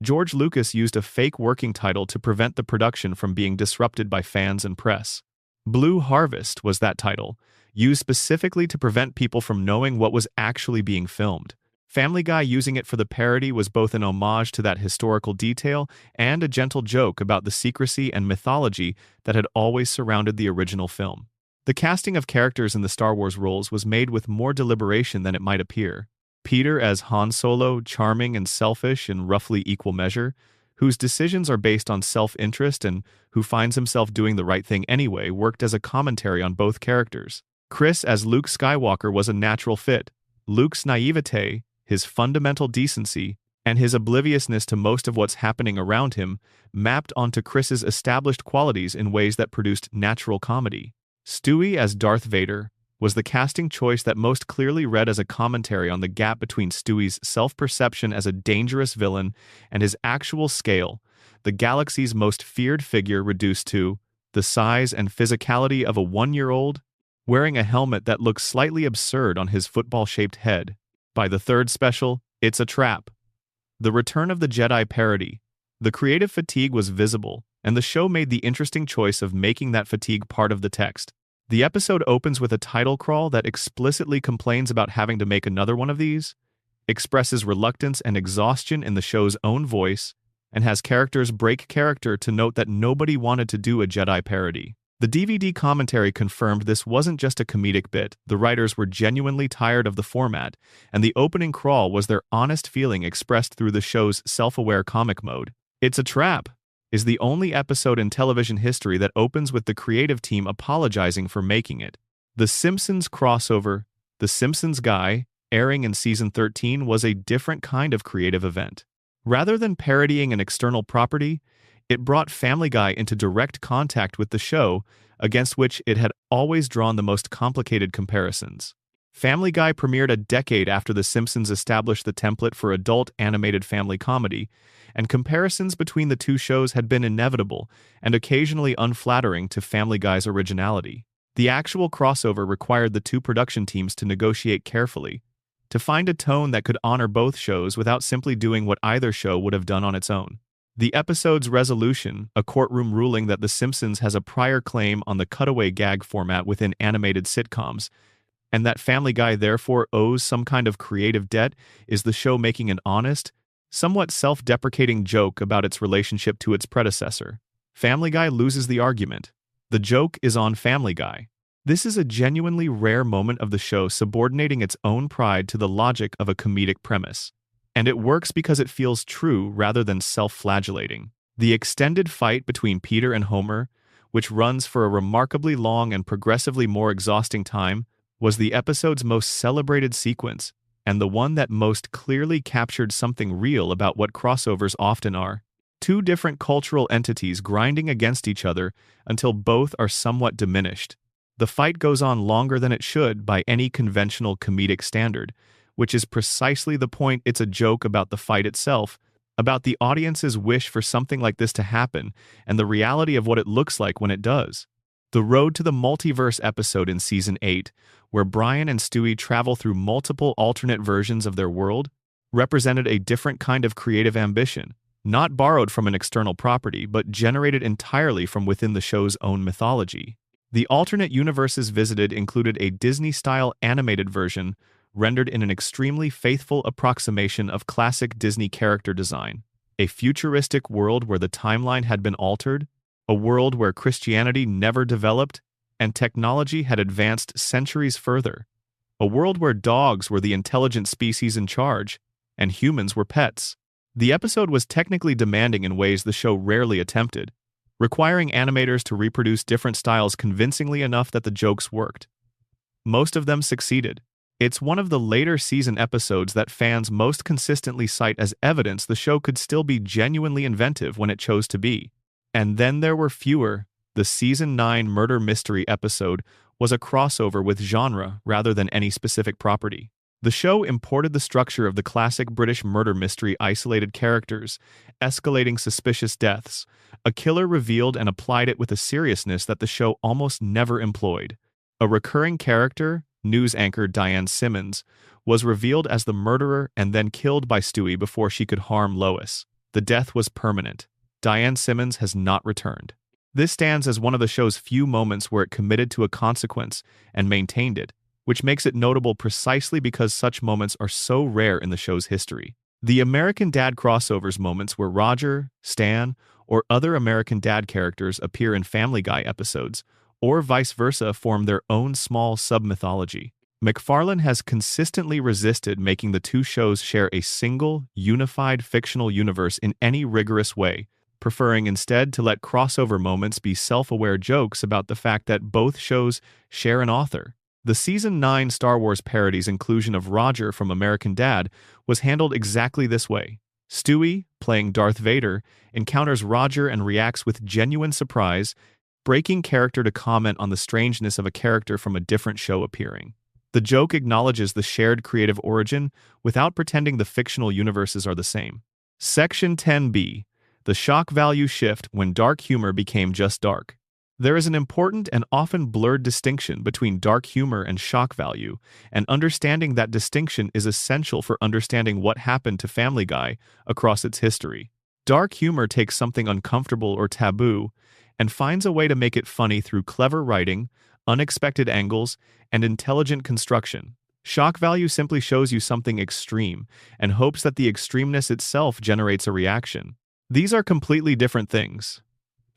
A: George Lucas used a fake working title to prevent the production from being disrupted by fans and press. Blue Harvest was that title, used specifically to prevent people from knowing what was actually being filmed. Family Guy using it for the parody was both an homage to that historical detail and a gentle joke about the secrecy and mythology that had always surrounded the original film. The casting of characters in the Star Wars roles was made with more deliberation than it might appear. Peter as Han Solo, charming and selfish in roughly equal measure, whose decisions are based on self-interest and who finds himself doing the right thing anyway, worked as a commentary on both characters. Chris as Luke Skywalker was a natural fit. Luke's naivete, his fundamental decency, and his obliviousness to most of what's happening around him mapped onto Chris's established qualities in ways that produced natural comedy. Stewie as Darth Vader was the casting choice that most clearly read as a commentary on the gap between Stewie's self-perception as a dangerous villain and his actual scale, the galaxy's most feared figure reduced to the size and physicality of a 1-year-old, wearing a helmet that looks slightly absurd on his football-shaped head. By the third special, It's a Trap. The Return of the Jedi parody. The creative fatigue was visible, and the show made the interesting choice of making that fatigue part of the text. The episode opens with a title crawl that explicitly complains about having to make another one of these, expresses reluctance and exhaustion in the show's own voice, and has characters break character to note that nobody wanted to do a Jedi parody. The DVD commentary confirmed this wasn't just a comedic bit. The writers were genuinely tired of the format, and the opening crawl was their honest feeling expressed through the show's self-aware comic mode. It's a Trap is the only episode in television history that opens with the creative team apologizing for making it. The Simpsons crossover, The Simpsons Guy, airing in Season 13 was a different kind of creative event. Rather than parodying an external property, it brought Family Guy into direct contact with the show, against which it had always drawn the most complicated comparisons. Family Guy premiered a decade after The Simpsons established the template for adult animated family comedy, and comparisons between the two shows had been inevitable and occasionally unflattering to Family Guy's originality. The actual crossover required the two production teams to negotiate carefully, to find a tone that could honor both shows without simply doing what either show would have done on its own. The episode's resolution, a courtroom ruling that The Simpsons has a prior claim on the cutaway gag format within animated sitcoms, and that Family Guy therefore owes some kind of creative debt, is the show making an honest, somewhat self-deprecating joke about its relationship to its predecessor. Family Guy loses the argument. The joke is on Family Guy. This is a genuinely rare moment of the show subordinating its own pride to the logic of a comedic premise. And it works because it feels true rather than self-flagellating. The extended fight between Peter and Homer, which runs for a remarkably long and progressively more exhausting time, was the episode's most celebrated sequence, and the one that most clearly captured something real about what crossovers often are. Two different cultural entities grinding against each other until both are somewhat diminished. The fight goes on longer than it should by any conventional comedic standard, which is precisely the point. It's a joke about the fight itself, about the audience's wish for something like this to happen, and the reality of what it looks like when it does. The Road to the Multiverse episode in Season 8, where Brian and Stewie travel through multiple alternate versions of their world, represented a different kind of creative ambition, not borrowed from an external property, but generated entirely from within the show's own mythology. The alternate universes visited included a Disney-style animated version rendered in an extremely faithful approximation of classic Disney character design, a futuristic world where the timeline had been altered, a world where Christianity never developed, and technology had advanced centuries further, a world where dogs were the intelligent species in charge, and humans were pets. The episode was technically demanding in ways the show rarely attempted, requiring animators to reproduce different styles convincingly enough that the jokes worked. Most of them succeeded. It's one of the later season episodes that fans most consistently cite as evidence the show could still be genuinely inventive when it chose to be. And then there were fewer. The Season 9 murder mystery episode was a crossover with genre rather than any specific property. The show imported the structure of the classic British murder mystery: isolated characters, escalating suspicious deaths. A killer revealed and applied it with a seriousness that the show almost never employed. A recurring character, news anchor Diane Simmons, was revealed as the murderer and then killed by Stewie before she could harm Lois. The death was permanent. Diane Simmons has not returned. This stands as one of the show's few moments where it committed to a consequence and maintained it, which makes it notable precisely because such moments are so rare in the show's history. The American Dad crossovers moments where Roger, Stan, or other American Dad characters appear in Family Guy episodes, or vice versa, form their own small sub-mythology. MacFarlane has consistently resisted making the two shows share a single, unified fictional universe in any rigorous way, preferring instead to let crossover moments be self-aware jokes about the fact that both shows share an author. The Season 9 Star Wars parody's inclusion of Roger from American Dad was handled exactly this way. Stewie, playing Darth Vader, encounters Roger and reacts with genuine surprise, breaking character to comment on the strangeness of a character from a different show appearing. The joke acknowledges the shared creative origin without pretending the fictional universes are the same. Section 10b. The shock value shift when dark humor became just dark. There is an important and often blurred distinction between dark humor and shock value, and understanding that distinction is essential for understanding what happened to Family Guy across its history. Dark humor takes something uncomfortable or taboo and finds a way to make it funny through clever writing, unexpected angles, and intelligent construction. Shock value simply shows you something extreme and hopes that the extremeness itself generates a reaction. These are completely different things.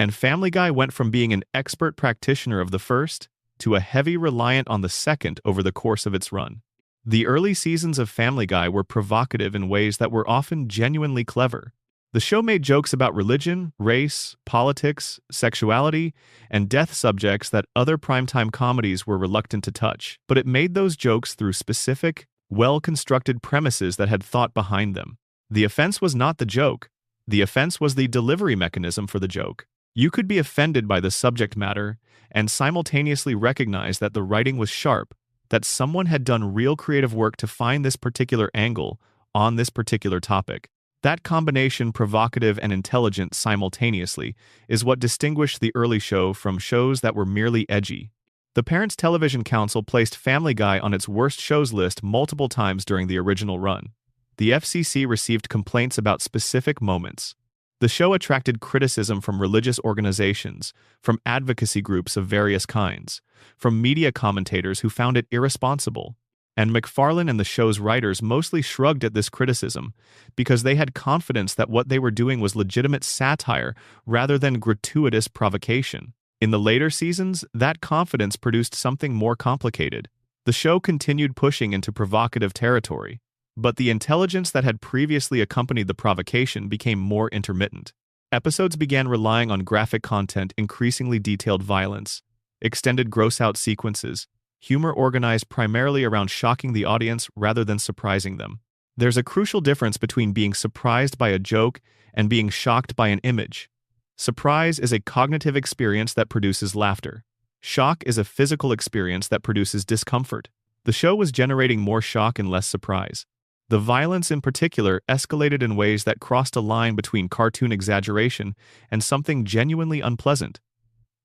A: And Family Guy went from being an expert practitioner of the first to a heavy reliant on the second over the course of its run. The early seasons of Family Guy were provocative in ways that were often genuinely clever. The show made jokes about religion, race, politics, sexuality, and death subjects that other primetime comedies were reluctant to touch, but it made those jokes through specific, well-constructed premises that had thought behind them. The offense was not the joke. The offense was the delivery mechanism for the joke. You could be offended by the subject matter and simultaneously recognize that the writing was sharp, that someone had done real creative work to find this particular angle on this particular topic. That combination, provocative and intelligent simultaneously, is what distinguished the early show from shows that were merely edgy. The Parents Television Council placed Family Guy on its worst shows list multiple times during the original run. The FCC received complaints about specific moments. The show attracted criticism from religious organizations, from advocacy groups of various kinds, from media commentators who found it irresponsible. And MacFarlane and the show's writers mostly shrugged at this criticism because they had confidence that what they were doing was legitimate satire rather than gratuitous provocation. In the later seasons, that confidence produced something more complicated. The show continued pushing into provocative territory, but the intelligence that had previously accompanied the provocation became more intermittent. Episodes began relying on graphic content, increasingly detailed violence, extended gross-out sequences, humor organized primarily around shocking the audience rather than surprising them. There's a crucial difference between being surprised by a joke and being shocked by an image. Surprise is a cognitive experience that produces laughter. Shock is a physical experience that produces discomfort. The show was generating more shock and less surprise. The violence in particular escalated in ways that crossed a line between cartoon exaggeration and something genuinely unpleasant.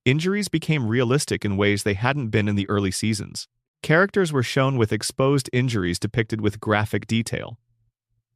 A: Injuries became realistic in ways they hadn't been in the early seasons. Characters were shown with exposed injuries depicted with graphic detail.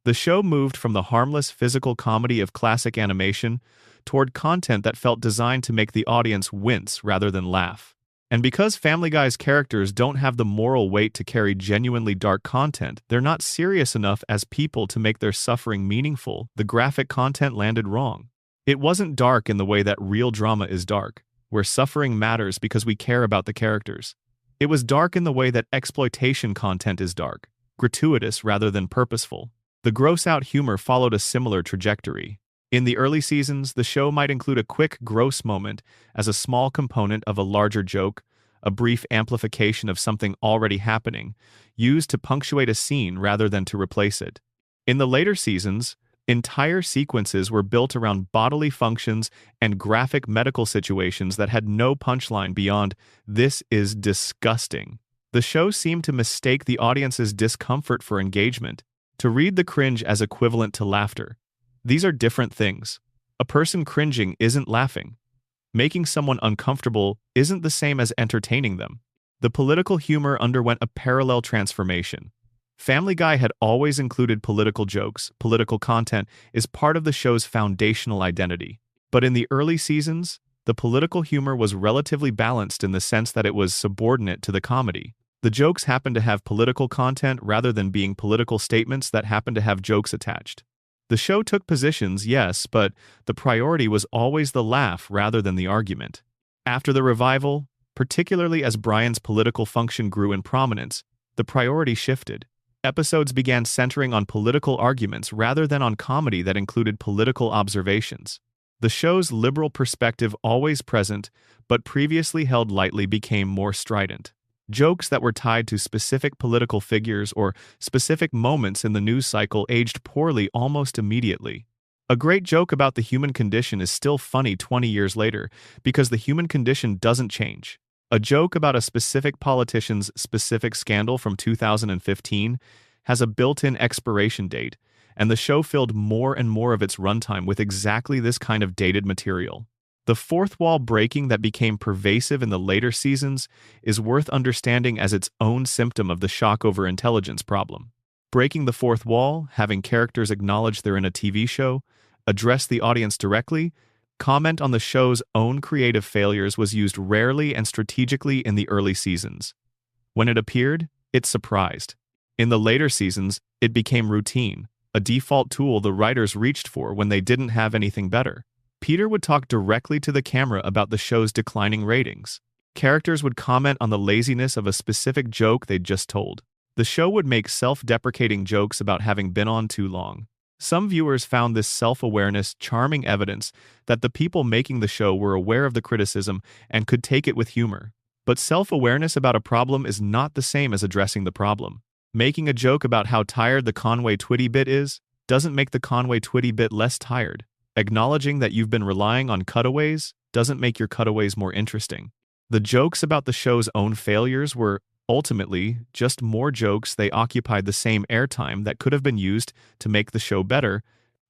A: The The show moved from the harmless physical comedy of classic animation toward content that felt designed to make the audience wince rather than laugh. And because Family Guy's characters don't have the moral weight to carry genuinely dark content, they're not serious enough as people to make their suffering meaningful. The graphic content landed wrong. It wasn't dark in the way that real drama is dark, where suffering matters because we care about the characters. It was dark in the way that exploitation content is dark, gratuitous rather than purposeful. The gross-out humor followed a similar trajectory. In the early seasons, the show might include a quick, gross moment as a small component of a larger joke, a brief amplification of something already happening, used to punctuate a scene rather than to replace it. In the later seasons, entire sequences were built around bodily functions and graphic medical situations that had no punchline beyond, "This is disgusting." The show seemed to mistake the audience's discomfort for engagement, to read the cringe as equivalent to laughter. These are different things. A person cringing isn't laughing. Making someone uncomfortable isn't the same as entertaining them. The political humor underwent a parallel transformation. Family Guy had always included political jokes. Political content is part of the show's foundational identity. But in the early seasons, the political humor was relatively balanced in the sense that it was subordinate to the comedy. The jokes happened to have political content rather than being political statements that happened to have jokes attached. The show took positions, yes, but the priority was always the laugh rather than the argument. After the revival, particularly as Brian's political function grew in prominence, the priority shifted. Episodes began centering on political arguments rather than on comedy that included political observations. The show's liberal perspective, always present but previously held lightly, became more strident. Jokes that were tied to specific political figures or specific moments in the news cycle aged poorly almost immediately. A great joke about the human condition is still funny 20 years later because the human condition doesn't change. A joke about a specific politician's specific scandal from 2015 has a built-in expiration date, and the show filled more and more of its runtime with exactly this kind of dated material. The fourth wall breaking that became pervasive in the later seasons is worth understanding as its own symptom of the shock over intelligence problem. Breaking the fourth wall, having characters acknowledge they're in a TV show, address the audience directly, comment on the show's own creative failures was used rarely and strategically in the early seasons. When it appeared, it surprised. In the later seasons, it became routine, a default tool the writers reached for when they didn't have anything better. Peter would talk directly to the camera about the show's declining ratings. Characters would comment on the laziness of a specific joke they'd just told. The show would make self-deprecating jokes about having been on too long. Some viewers found this self-awareness charming evidence that the people making the show were aware of the criticism and could take it with humor. But self-awareness about a problem is not the same as addressing the problem. Making a joke about how tired the Conway Twitty bit is doesn't make the Conway Twitty bit less tired. Acknowledging that you've been relying on cutaways doesn't make your cutaways more interesting. The jokes about the show's own failures were, ultimately, just more jokes. They occupied the same airtime that could have been used to make the show better,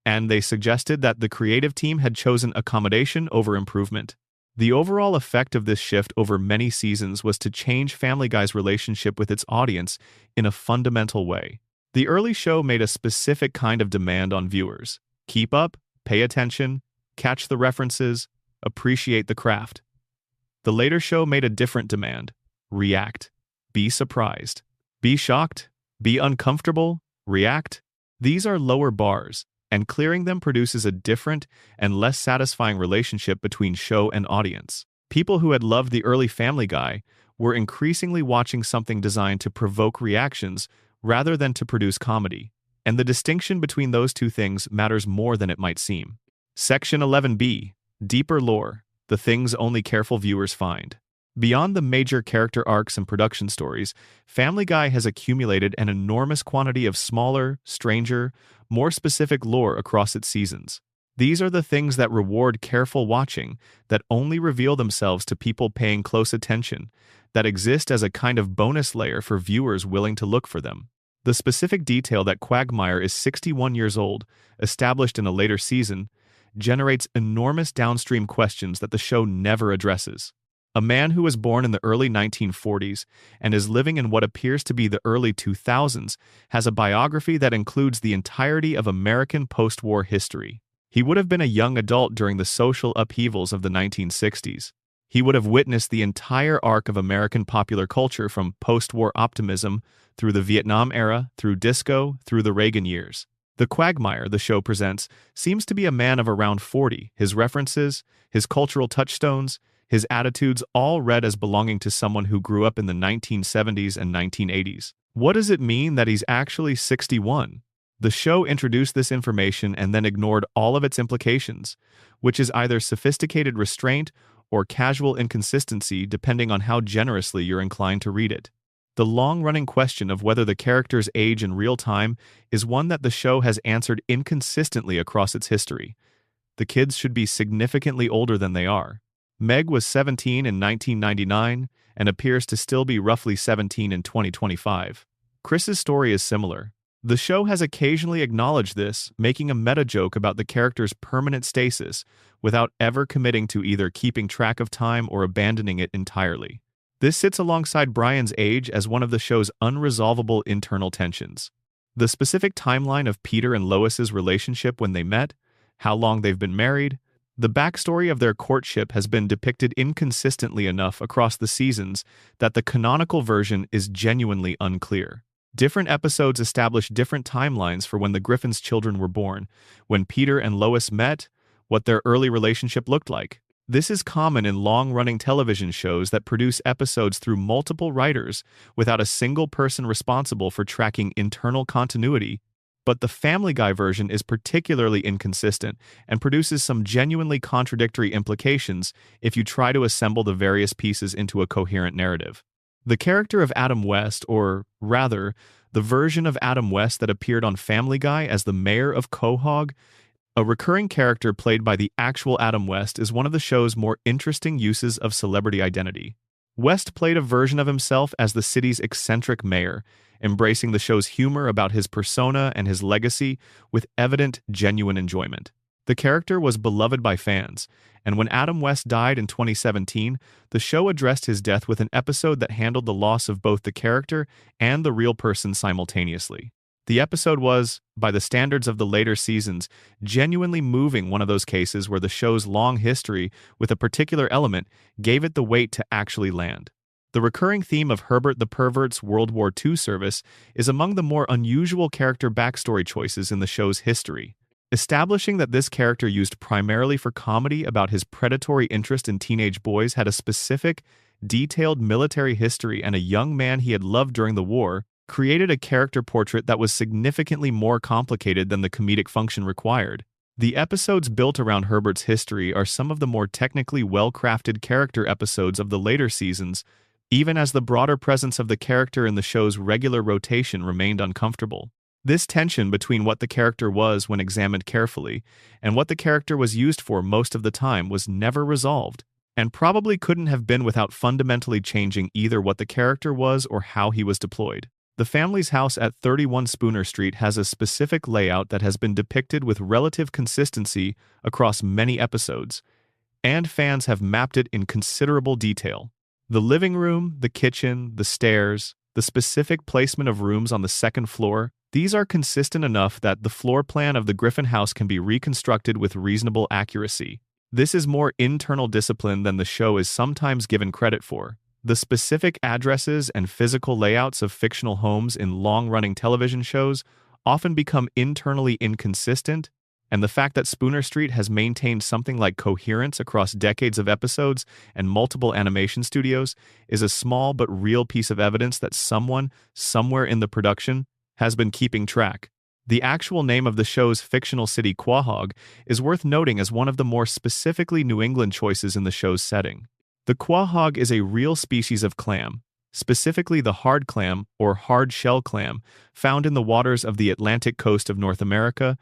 A: and they suggested that the creative team had chosen accommodation over improvement. The overall effect of this shift over many seasons was to change Family Guy's relationship with its audience in a fundamental way. The early show made a specific kind of demand on viewers. Keep up, pay attention, catch the references, appreciate the craft. The later show made a different demand. React. Be surprised. Be shocked. Be uncomfortable. React. These are lower bars, and clearing them produces a different and less satisfying relationship between show and audience. People who had loved the early Family Guy were increasingly watching something designed to provoke reactions rather than to produce comedy. And the distinction between those two things matters more than it might seem. Section 11b. Deeper lore. The things only careful viewers find. Beyond the major character arcs and production stories, Family Guy has accumulated an enormous quantity of smaller, stranger, more specific lore across its seasons. These are the things that reward careful watching, that only reveal themselves to people paying close attention, that exist as a kind of bonus layer for viewers willing to look for them. The specific detail that Quagmire is 61 years old, established in a later season, generates enormous downstream questions that the show never addresses. A man who was born in the early 1940s and is living in what appears to be the early 2000s has a biography that includes the entirety of American post-war history. He would have been a young adult during the social upheavals of the 1960s. He would have witnessed the entire arc of American popular culture from post-war optimism through the Vietnam era, through disco, through the Reagan years. The Quagmire the show presents seems to be a man of around 40. His references, his cultural touchstones, his attitudes all read as belonging to someone who grew up in the 1970s and 1980s. What does it mean that he's actually 61? The show introduced this information and then ignored all of its implications, which is either sophisticated restraint or casual inconsistency depending on how generously you're inclined to read it. The long-running question of whether the characters age in real time is one that the show has answered inconsistently across its history. The kids should be significantly older than they are. Meg was 17 in 1999 and appears to still be roughly 17 in 2025. Chris's story is similar. The show has occasionally acknowledged this, making a meta-joke about the character's permanent stasis without ever committing to either keeping track of time or abandoning it entirely. This sits alongside Brian's age as one of the show's unresolvable internal tensions. The specific timeline of Peter and Lois's relationship when they met, how long they've been married, the backstory of their courtship has been depicted inconsistently enough across the seasons that the canonical version is genuinely unclear. Different episodes establish different timelines for when the Griffins' children were born, when Peter and Lois met, what their early relationship looked like. This is common in long-running television shows that produce episodes through multiple writers without a single person responsible for tracking internal continuity, but the Family Guy version is particularly inconsistent and produces some genuinely contradictory implications if you try to assemble the various pieces into a coherent narrative. The character of Adam West, or rather, the version of Adam West that appeared on Family Guy as the mayor of Quahog, a recurring character played by the actual Adam West, is one of the show's more interesting uses of celebrity identity. West played a version of himself as the city's eccentric mayor, embracing the show's humor about his persona and his legacy with evident, genuine enjoyment. The character was beloved by fans, and when Adam West died in 2017, the show addressed his death with an episode that handled the loss of both the character and the real person simultaneously. The episode was, by the standards of the later seasons, genuinely moving, one of those cases where the show's long history with a particular element gave it the weight to actually land. The recurring theme of Herbert the Pervert's World War II service is among the more unusual character backstory choices in the show's history. Establishing that this character used primarily for comedy about his predatory interest in teenage boys had a specific, detailed military history and a young man he had loved during the war created a character portrait that was significantly more complicated than the comedic function required. The episodes built around Herbert's history are some of the more technically well-crafted character episodes of the later seasons, even as the broader presence of the character in the show's regular rotation remained uncomfortable. This tension between what the character was when examined carefully and what the character was used for most of the time was never resolved, and probably couldn't have been without fundamentally changing either what the character was or how he was deployed. The family's house at 31 Spooner Street has a specific layout that has been depicted with relative consistency across many episodes, and fans have mapped it in considerable detail. The living room, the kitchen, the stairs, the specific placement of rooms on the second floor, these are consistent enough that the floor plan of the Griffin house can be reconstructed with reasonable accuracy. This is more internal discipline than the show is sometimes given credit for. The specific addresses and physical layouts of fictional homes in long-running television shows often become internally inconsistent, and the fact that Spooner Street has maintained something like coherence across decades of episodes and multiple animation studios is a small but real piece of evidence that someone, somewhere in the production, has been keeping track. The actual name of the show's fictional city, Quahog, is worth noting as one of the more specifically New England choices in the show's setting. The quahog is a real species of clam, specifically the hard clam or hard-shell clam, found in the waters of the Atlantic coast of North America,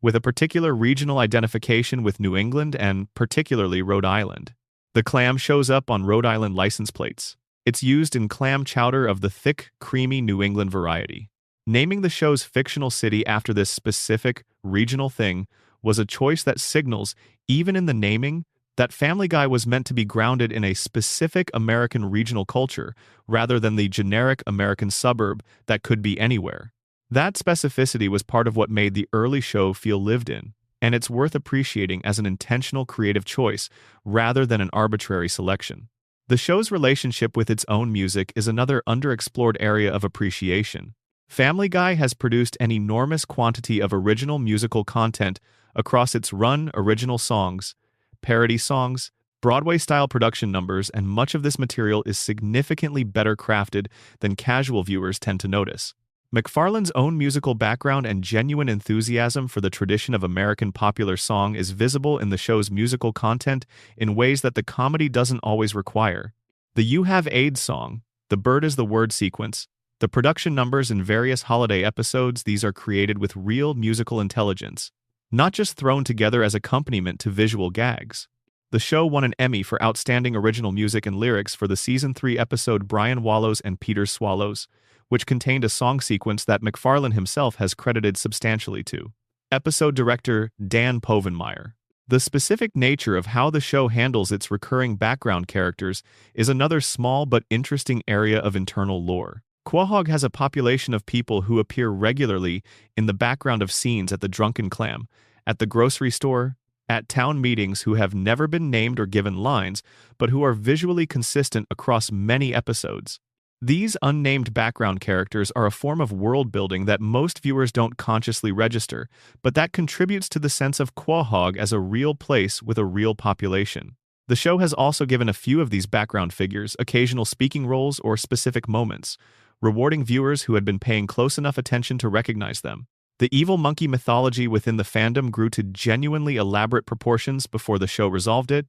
A: with a particular regional identification with New England and particularly Rhode Island. The clam shows up on Rhode Island license plates. It's used in clam chowder of the thick, creamy New England variety. Naming the show's fictional city after this specific, regional thing was a choice that signals, even in the naming, that Family Guy was meant to be grounded in a specific American regional culture rather than the generic American suburb that could be anywhere. That specificity was part of what made the early show feel lived in, and it's worth appreciating as an intentional creative choice rather than an arbitrary selection. The show's relationship with its own music is another underexplored area of appreciation. Family Guy has produced an enormous quantity of original musical content across its run, original songs, parody songs, Broadway-style production numbers, and much of this material is significantly better crafted than casual viewers tend to notice. MacFarlane's own musical background and genuine enthusiasm for the tradition of American popular song is visible in the show's musical content in ways that the comedy doesn't always require. The You Have AIDS song, the Bird is the Word sequence, the production numbers in various holiday episodes, these are created with real musical intelligence, not just thrown together as accompaniment to visual gags. The show won an Emmy for Outstanding Original Music and Lyrics for the Season 3 episode Brian Wallows and Peter's Swallows, which contained a song sequence that MacFarlane himself has credited substantially to. Episode director Dan Povenmire. The specific nature of how the show handles its recurring background characters is another small but interesting area of internal lore. Quahog has a population of people who appear regularly in the background of scenes at the Drunken Clam, at the grocery store, at town meetings who have never been named or given lines, but who are visually consistent across many episodes. These unnamed background characters are a form of world building that most viewers don't consciously register, but that contributes to the sense of Quahog as a real place with a real population. The show has also given a few of these background figures occasional speaking roles or specific moments, rewarding viewers who had been paying close enough attention to recognize them. The evil monkey mythology within the fandom grew to genuinely elaborate proportions before the show resolved it,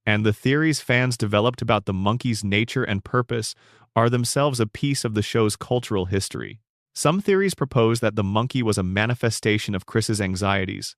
A: and the theories fans developed about the monkey's nature and purpose are themselves a piece of the show's cultural history. Some theories propose that the monkey was a manifestation of Chris's anxieties,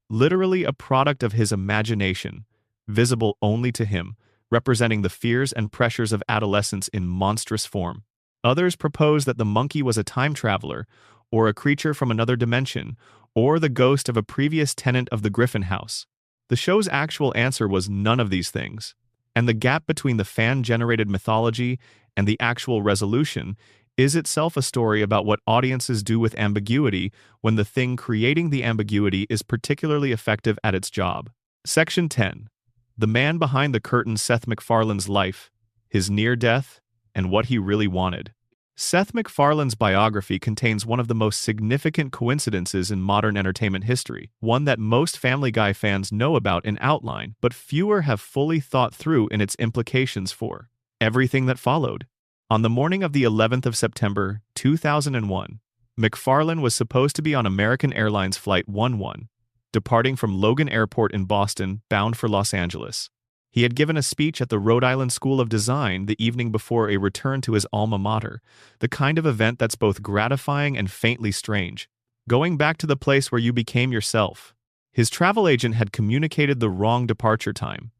A: literally a product of his imagination, visible only to him, representing the fears and pressures of adolescence in monstrous form. Others propose that the monkey was a time traveler, or a creature from another dimension, or the ghost of a previous tenant of the Griffin House. The show's actual answer was none of these things, and the gap between the fan-generated mythology and the actual resolution is itself a story about what audiences do with ambiguity when the thing creating the ambiguity is particularly effective at its job. Section 10. The man behind the curtain: Seth MacFarlane's life, his near-death, and what he really wanted. Seth MacFarlane's biography contains one of the most significant coincidences in modern entertainment history, one that most Family Guy fans know about in outline, but fewer have fully thought through in its implications for everything that followed. On the morning of the 11th of September, 2001, MacFarlane was supposed to be on American Airlines Flight 11, departing from Logan Airport in Boston, bound for Los Angeles. He had given a speech at the Rhode Island School of Design the evening before a return to his alma mater, the kind of event that's both gratifying and faintly strange. Going back to the place where you became yourself. His travel agent had communicated the wrong departure time.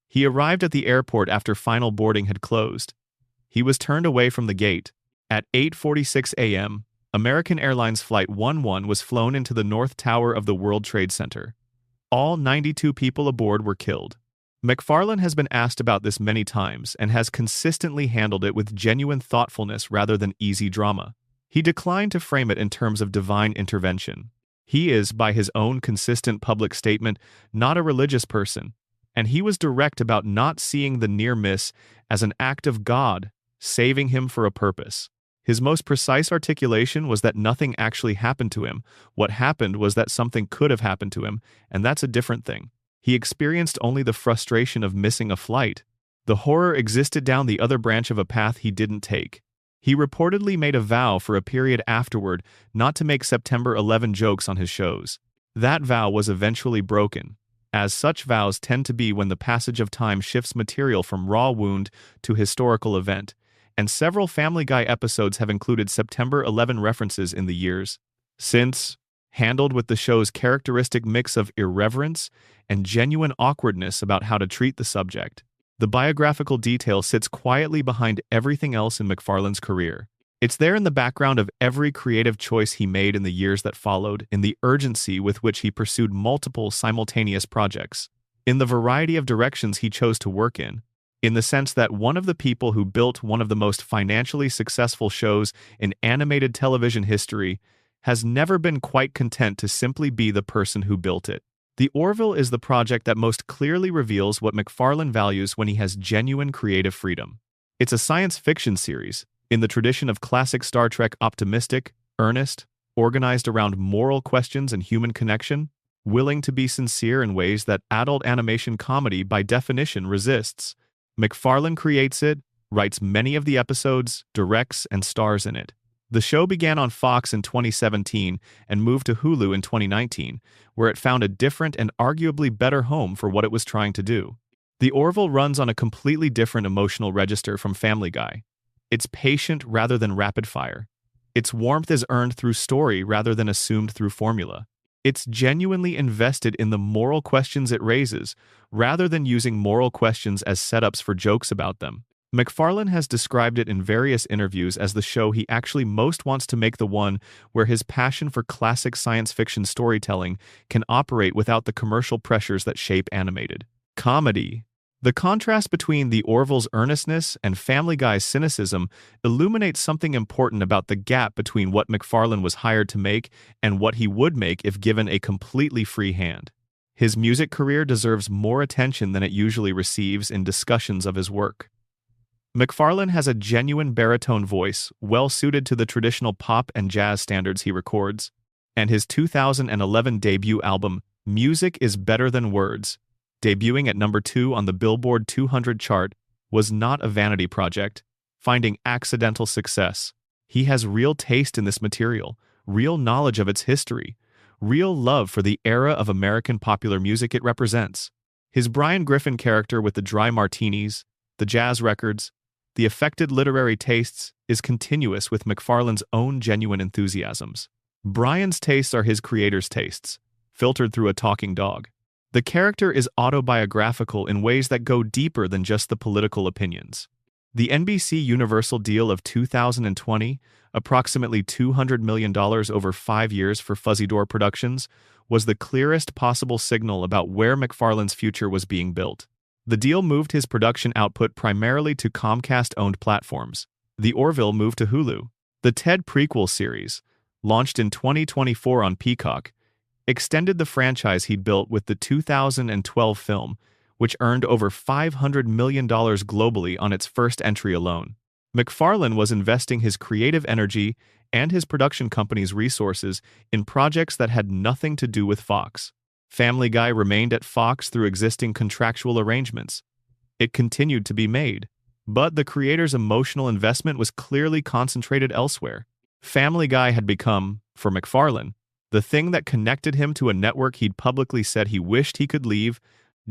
A: He arrived at the airport after final boarding had closed. He was turned away from the gate. At 8:46 a.m., American Airlines Flight 11 was flown into the North Tower of the World Trade Center. All 92 people aboard were killed. MacFarlane has been asked about this many times and has consistently handled it with genuine thoughtfulness rather than easy drama. He declined to frame it in terms of divine intervention. He is, by his own consistent public statement, not a religious person, and he was direct about not seeing the near miss as an act of God saving him for a purpose. His most precise articulation was that nothing actually happened to him. What happened was that something could have happened to him, and that's a different thing. He experienced only the frustration of missing a flight. The horror existed down the other branch of a path he didn't take. He reportedly made a vow for a period afterward not to make September 11 jokes on his shows. That vow was eventually broken, as such vows tend to be when the passage of time shifts material from raw wound to historical event, and several Family Guy episodes have included September 11 references in the years since, handled with the show's characteristic mix of irreverence and genuine awkwardness about how to treat the subject. The biographical detail sits quietly behind everything else in MacFarlane's career. It's there in the background of every creative choice he made in the years that followed, in the urgency with which he pursued multiple simultaneous projects. in the variety of directions he chose to work in the sense that one of the people who built one of the most financially successful shows in animated television history has never been quite content to simply be the person who built it. The Orville is the project that most clearly reveals what McFarlane values when he has genuine creative freedom. It's a science fiction series, in the tradition of classic Star Trek, optimistic, earnest, organized around moral questions and human connection, willing to be sincere in ways that adult animation comedy by definition resists. McFarlane creates it, writes many of the episodes, directs, and stars in it. The show began on Fox in 2017 and moved to Hulu in 2019, where it found a different and arguably better home for what it was trying to do. The Orville runs on a completely different emotional register from Family Guy. It's patient rather than rapid fire. Its warmth is earned through story rather than assumed through formula. It's genuinely invested in the moral questions it raises, rather than using moral questions as setups for jokes about them. McFarlane has described it in various interviews as the show he actually most wants to make, the one where his passion for classic science fiction storytelling can operate without the commercial pressures that shape animated comedy. The contrast between The Orville's earnestness and Family Guy's cynicism illuminates something important about the gap between what McFarlane was hired to make and what he would make if given a completely free hand. His music career deserves more attention than it usually receives in discussions of his work. McFarlane has a genuine baritone voice, well suited to the traditional pop and jazz standards he records, and his 2011 debut album, Music is Better Than Words, debuting at number 2 on the Billboard 200 chart, was not a vanity project, finding accidental success. He has real taste in this material, real knowledge of its history, real love for the era of American popular music it represents. His Brian Griffin character with the dry martinis, the jazz records, the affected literary tastes is continuous with McFarlane's own genuine enthusiasms. Brian's tastes are his creator's tastes, filtered through a talking dog. The character is autobiographical in ways that go deeper than just the political opinions. The NBC Universal deal of 2020, approximately $200 million over 5 years for Fuzzy Door Productions, was the clearest possible signal about where McFarlane's future was being built. The deal moved his production output primarily to Comcast-owned platforms. The Orville moved to Hulu. The Ted prequel series, launched in 2024 on Peacock, extended the franchise he'd built with the 2012 film, which earned over $500 million globally on its first entry alone. McFarlane was investing his creative energy and his production company's resources in projects that had nothing to do with Fox. Family Guy remained at Fox through existing contractual arrangements. It continued to be made, but the creator's emotional investment was clearly concentrated elsewhere. Family Guy had become, for McFarlane, the thing that connected him to a network he'd publicly said he wished he could leave,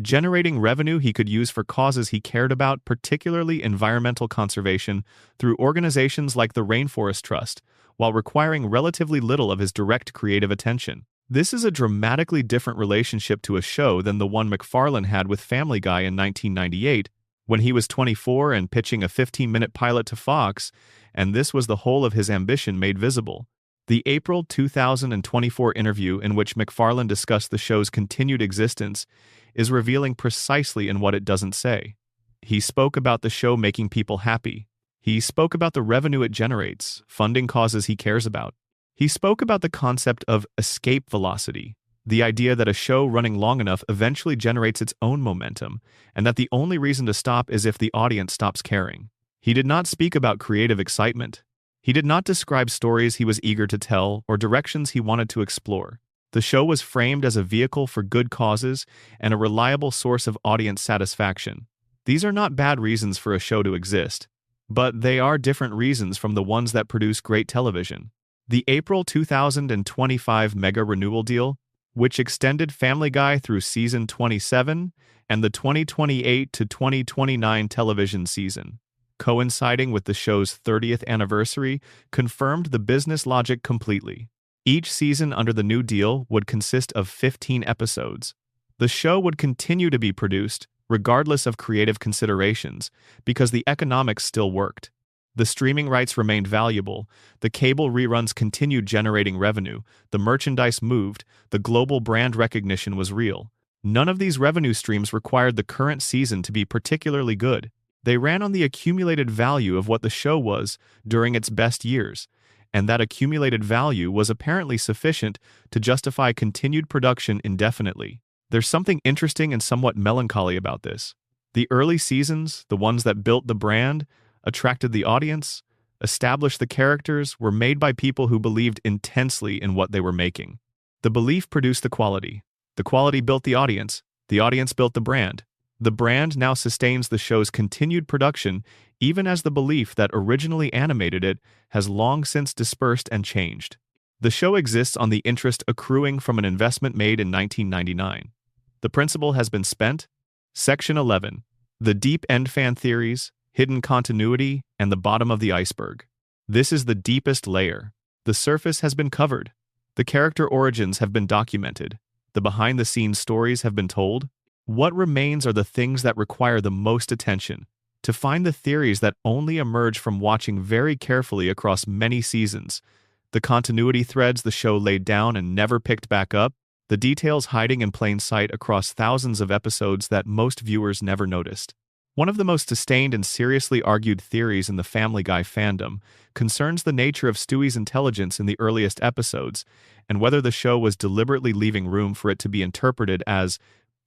A: generating revenue he could use for causes he cared about, particularly environmental conservation, through organizations like the Rainforest Trust, while requiring relatively little of his direct creative attention. This is a dramatically different relationship to a show than the one McFarlane had with Family Guy in 1998, when he was 24 and pitching a 15-minute pilot to Fox, and this was the whole of his ambition made visible. The April 2024 interview in which McFarlane discussed the show's continued existence is revealing precisely in what it doesn't say. He spoke about the show making people happy. He spoke about the revenue it generates, funding causes he cares about. He spoke about the concept of escape velocity, the idea that a show running long enough eventually generates its own momentum, and that the only reason to stop is if the audience stops caring. He did not speak about creative excitement. He did not describe stories he was eager to tell or directions he wanted to explore. The show was framed as a vehicle for good causes and a reliable source of audience satisfaction. These are not bad reasons for a show to exist, but they are different reasons from the ones that produce great television. The April 2025 mega renewal deal, which extended Family Guy through season 27 and the 2028 to 2029 television season, coinciding with the show's 30th anniversary, confirmed the business logic completely. Each season under the new deal would consist of 15 episodes. The show would continue to be produced, regardless of creative considerations, because the economics still worked. The streaming rights remained valuable, the cable reruns continued generating revenue, the merchandise moved, the global brand recognition was real. None of these revenue streams required the current season to be particularly good. They ran on the accumulated value of what the show was during its best years, and that accumulated value was apparently sufficient to justify continued production indefinitely. There's something interesting and somewhat melancholy about this. The early seasons, the ones that built the brand, attracted the audience, established the characters, were made by people who believed intensely in what they were making. The belief produced the quality built the audience built the brand now sustains the show's continued production, even as the belief that originally animated it has long since dispersed and changed. The show exists on the interest accruing from an investment made in 1999. The principal has been spent. Section 11. The deep end fan theories, hidden continuity, and the bottom of the iceberg. This is the deepest layer. The surface has been covered. The character origins have been documented. The behind-the-scenes stories have been told. What remains are the things that require the most attention. To find the theories that only emerge from watching very carefully across many seasons, the continuity threads the show laid down and never picked back up, the details hiding in plain sight across thousands of episodes that most viewers never noticed. One of the most sustained and seriously argued theories in the Family Guy fandom concerns the nature of Stewie's intelligence in the earliest episodes and whether the show was deliberately leaving room for it to be interpreted as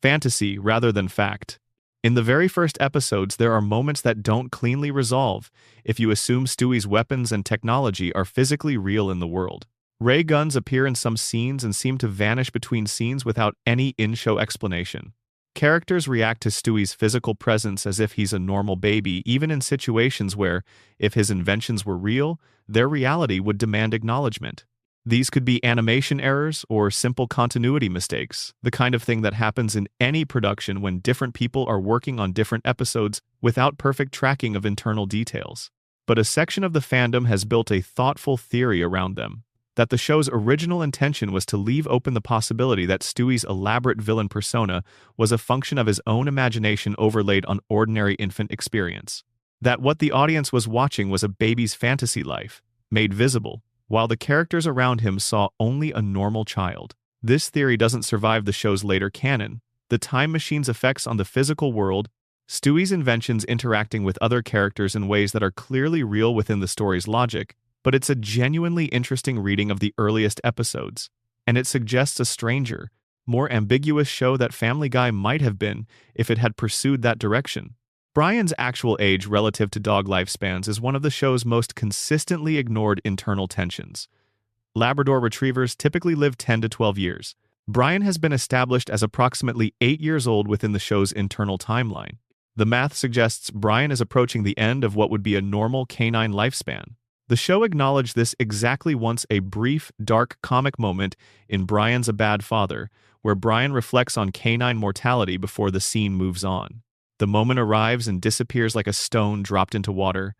A: fantasy rather than fact. In the very first episodes, there are moments that don't cleanly resolve if you assume Stewie's weapons and technology are physically real in the world. Ray guns appear in some scenes and seem to vanish between scenes without any in-show explanation. Characters react to Stewie's physical presence as if he's a normal baby, even in situations where, if his inventions were real, their reality would demand acknowledgement. These could be animation errors or simple continuity mistakes, the kind of thing that happens in any production when different people are working on different episodes without perfect tracking of internal details. But a section of the fandom has built a thoughtful theory around them, that the show's original intention was to leave open the possibility that Stewie's elaborate villain persona was a function of his own imagination overlaid on ordinary infant experience. That what the audience was watching was a baby's fantasy life, made visible, while the characters around him saw only a normal child. This theory doesn't survive the show's later canon. The time machine's effects on the physical world, Stewie's inventions interacting with other characters in ways that are clearly real within the story's logic, but it's a genuinely interesting reading of the earliest episodes, and it suggests a stranger, more ambiguous show that Family Guy might have been if it had pursued that direction. Brian's actual age relative to dog lifespans is one of the show's most consistently ignored internal tensions. Labrador retrievers typically live 10 to 12 years. Brian has been established as approximately 8 years old within the show's internal timeline. The math suggests Brian is approaching the end of what would be a normal canine lifespan. The show acknowledged this exactly once, a brief, dark comic moment in Brian's A Bad Father, where Brian reflects on canine mortality before the scene moves on. The moment arrives and disappears like a stone dropped into water,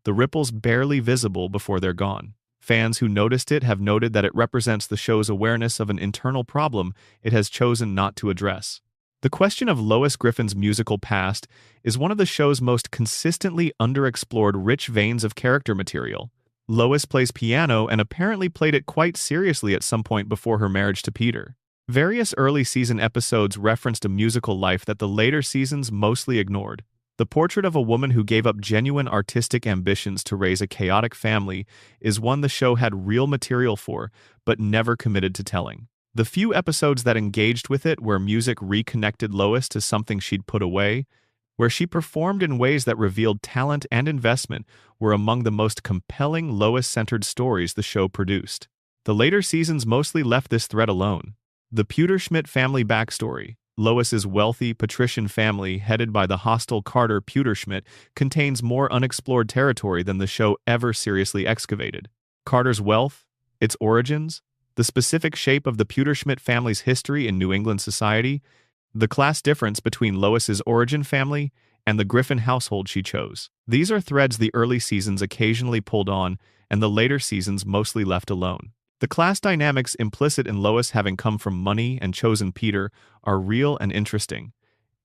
A: the ripples barely visible before they're gone. Fans who noticed it have noted that it represents the show's awareness of an internal problem it has chosen not to address. The question of Lois Griffin's musical past is one of the show's most consistently underexplored rich veins of character material. Lois plays piano and apparently played it quite seriously at some point before her marriage to Peter. Various early season episodes referenced a musical life that the later seasons mostly ignored. The portrait of a woman who gave up genuine artistic ambitions to raise a chaotic family is one the show had real material for, but never committed to telling. The few episodes that engaged with it, where music reconnected Lois to something she'd put away, where she performed in ways that revealed talent and investment, were among the most compelling Lois-centered stories the show produced. The later seasons mostly left this thread alone. The Pewterschmidt family backstory, Lois's wealthy patrician family headed by the hostile Carter Pewterschmidt, contains more unexplored territory than the show ever seriously excavated. Carter's wealth, its origins, the specific shape of the Pewterschmidt family's history in New England society, the class difference between Lois's origin family and the Griffin household she chose. These are threads the early seasons occasionally pulled on and the later seasons mostly left alone. The class dynamics implicit in Lois having come from money and chosen Peter are real and interesting,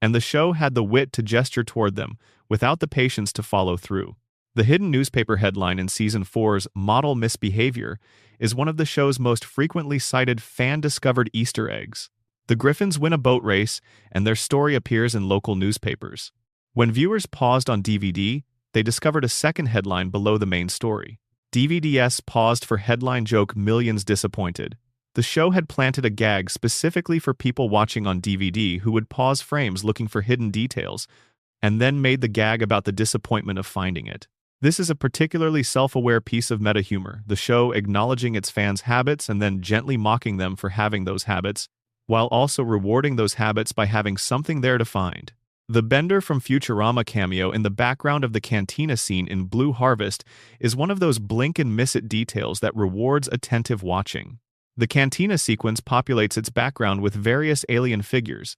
A: and the show had the wit to gesture toward them without the patience to follow through. The hidden newspaper headline in Season 4's Model Misbehavior is one of the show's most frequently cited fan-discovered Easter eggs. The Griffins win a boat race, and their story appears in local newspapers. When viewers paused on DVD, they discovered a second headline below the main story. DVDs paused for headline joke millions disappointed. The show had planted a gag specifically for people watching on DVD who would pause frames looking for hidden details, and then made the gag about the disappointment of finding it. This is a particularly self-aware piece of meta-humor, the show acknowledging its fans' habits and then gently mocking them for having those habits, while also rewarding those habits by having something there to find. The Bender from Futurama cameo in the background of the cantina scene in Blue Harvest is one of those blink-and-miss-it details that rewards attentive watching. The cantina sequence populates its background with various alien figures,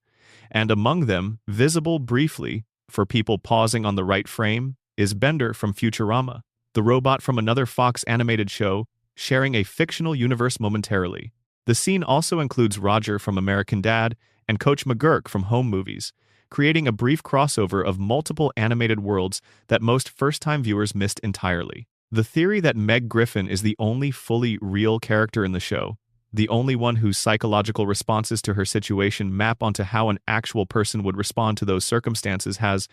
A: and among them, visible briefly, for people pausing on the right frame, is Bender from Futurama, the robot from another Fox animated show, sharing a fictional universe momentarily. The scene also includes Roger from American Dad and Coach McGurk from Home Movies, creating a brief crossover of multiple animated worlds that most first-time viewers missed entirely. The theory that Meg Griffin is the only fully real character in the show, the only one whose psychological responses to her situation map onto how an actual person would respond to those circumstances, has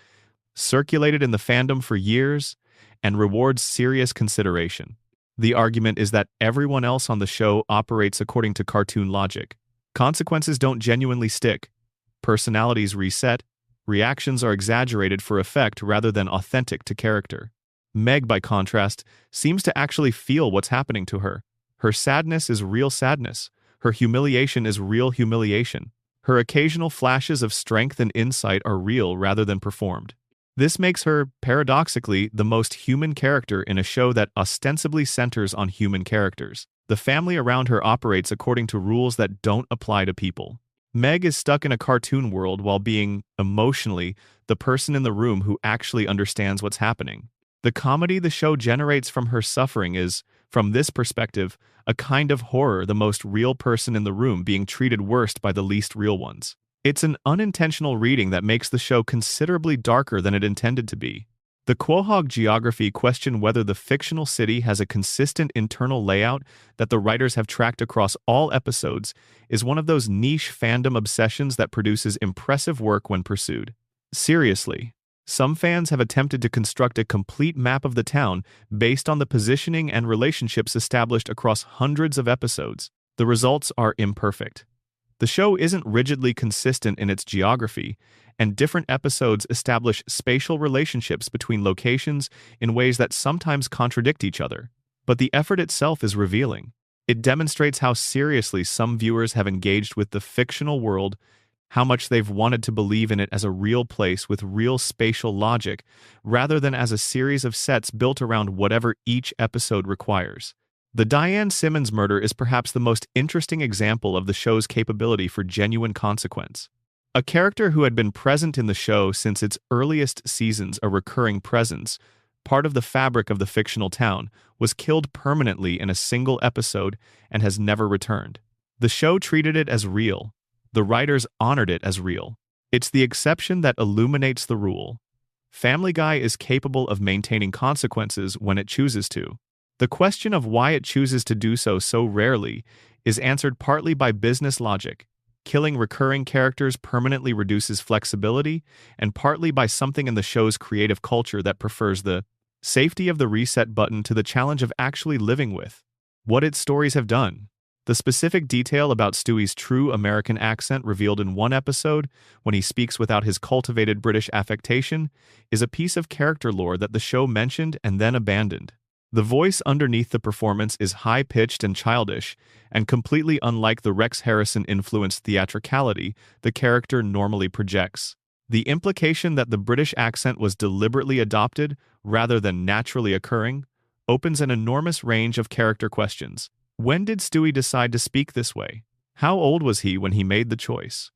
A: circulated in the fandom for years and rewards serious consideration. The argument is that everyone else on the show operates according to cartoon logic. Consequences don't genuinely stick. Personalities reset. Reactions are exaggerated for effect rather than authentic to character. Meg, by contrast, seems to actually feel what's happening to her. Her sadness is real sadness. Her humiliation is real humiliation. Her occasional flashes of strength and insight are real rather than performed. This makes her, paradoxically, the most human character in a show that ostensibly centers on human characters. The family around her operates according to rules that don't apply to people. Meg is stuck in a cartoon world while being, emotionally, the person in the room who actually understands what's happening. The comedy the show generates from her suffering is, from this perspective, a kind of horror, the most real person in the room being treated worst by the least real ones. It's an unintentional reading that makes the show considerably darker than it intended to be. The Quahog geography question whether the fictional city has a consistent internal layout that the writers have tracked across all episodes is one of those niche fandom obsessions that produces impressive work when pursued. Seriously, some fans have attempted to construct a complete map of the town based on the positioning and relationships established across hundreds of episodes. The results are imperfect. The show isn't rigidly consistent in its geography, and different episodes establish spatial relationships between locations in ways that sometimes contradict each other. But the effort itself is revealing. It demonstrates how seriously some viewers have engaged with the fictional world, how much they've wanted to believe in it as a real place with real spatial logic, rather than as a series of sets built around whatever each episode requires. The Diane Simmons murder is perhaps the most interesting example of the show's capability for genuine consequence. A character who had been present in the show since its earliest seasons, a recurring presence, part of the fabric of the fictional town, was killed permanently in a single episode and has never returned. The show treated it as real. The writers honored it as real. It's the exception that illuminates the rule. Family Guy is capable of maintaining consequences when it chooses to. The question of why it chooses to do so rarely is answered partly by business logic. Killing recurring characters permanently reduces flexibility, and partly by something in the show's creative culture that prefers the safety of the reset button to the challenge of actually living with what its stories have done. The specific detail about Stewie's true American accent revealed in one episode, when he speaks without his cultivated British affectation, is a piece of character lore that the show mentioned and then abandoned. The voice underneath the performance is high-pitched and childish, and completely unlike the Rex Harrison-influenced theatricality the character normally projects. The implication that the British accent was deliberately adopted, rather than naturally occurring, opens an enormous range of character questions. When did Stewie decide to speak this way? How old was he when he made the choice?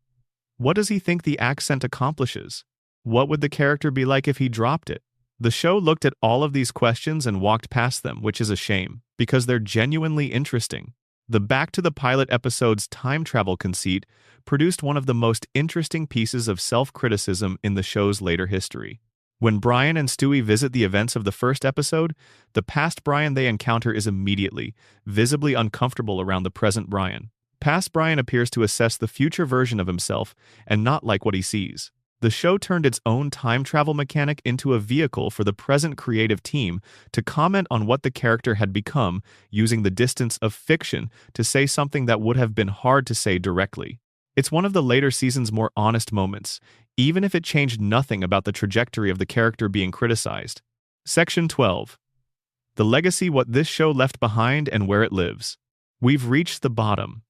A: What does he think the accent accomplishes? What would the character be like if he dropped it? The show looked at all of these questions and walked past them, which is a shame, because they're genuinely interesting. The Back to the Pilot episode's time travel conceit produced one of the most interesting pieces of self-criticism in the show's later history. When Brian and Stewie visit the events of the first episode, the past Brian they encounter is immediately, visibly uncomfortable around the present Brian. Past Brian appears to assess the future version of himself and not like what he sees. The show turned its own time travel mechanic into a vehicle for the present creative team to comment on what the character had become, using the distance of fiction to say something that would have been hard to say directly. It's one of the later season's more honest moments, even if it changed nothing about the trajectory of the character being criticized. Section 12. The legacy: what this show left behind and where it lives. We've reached the bottom.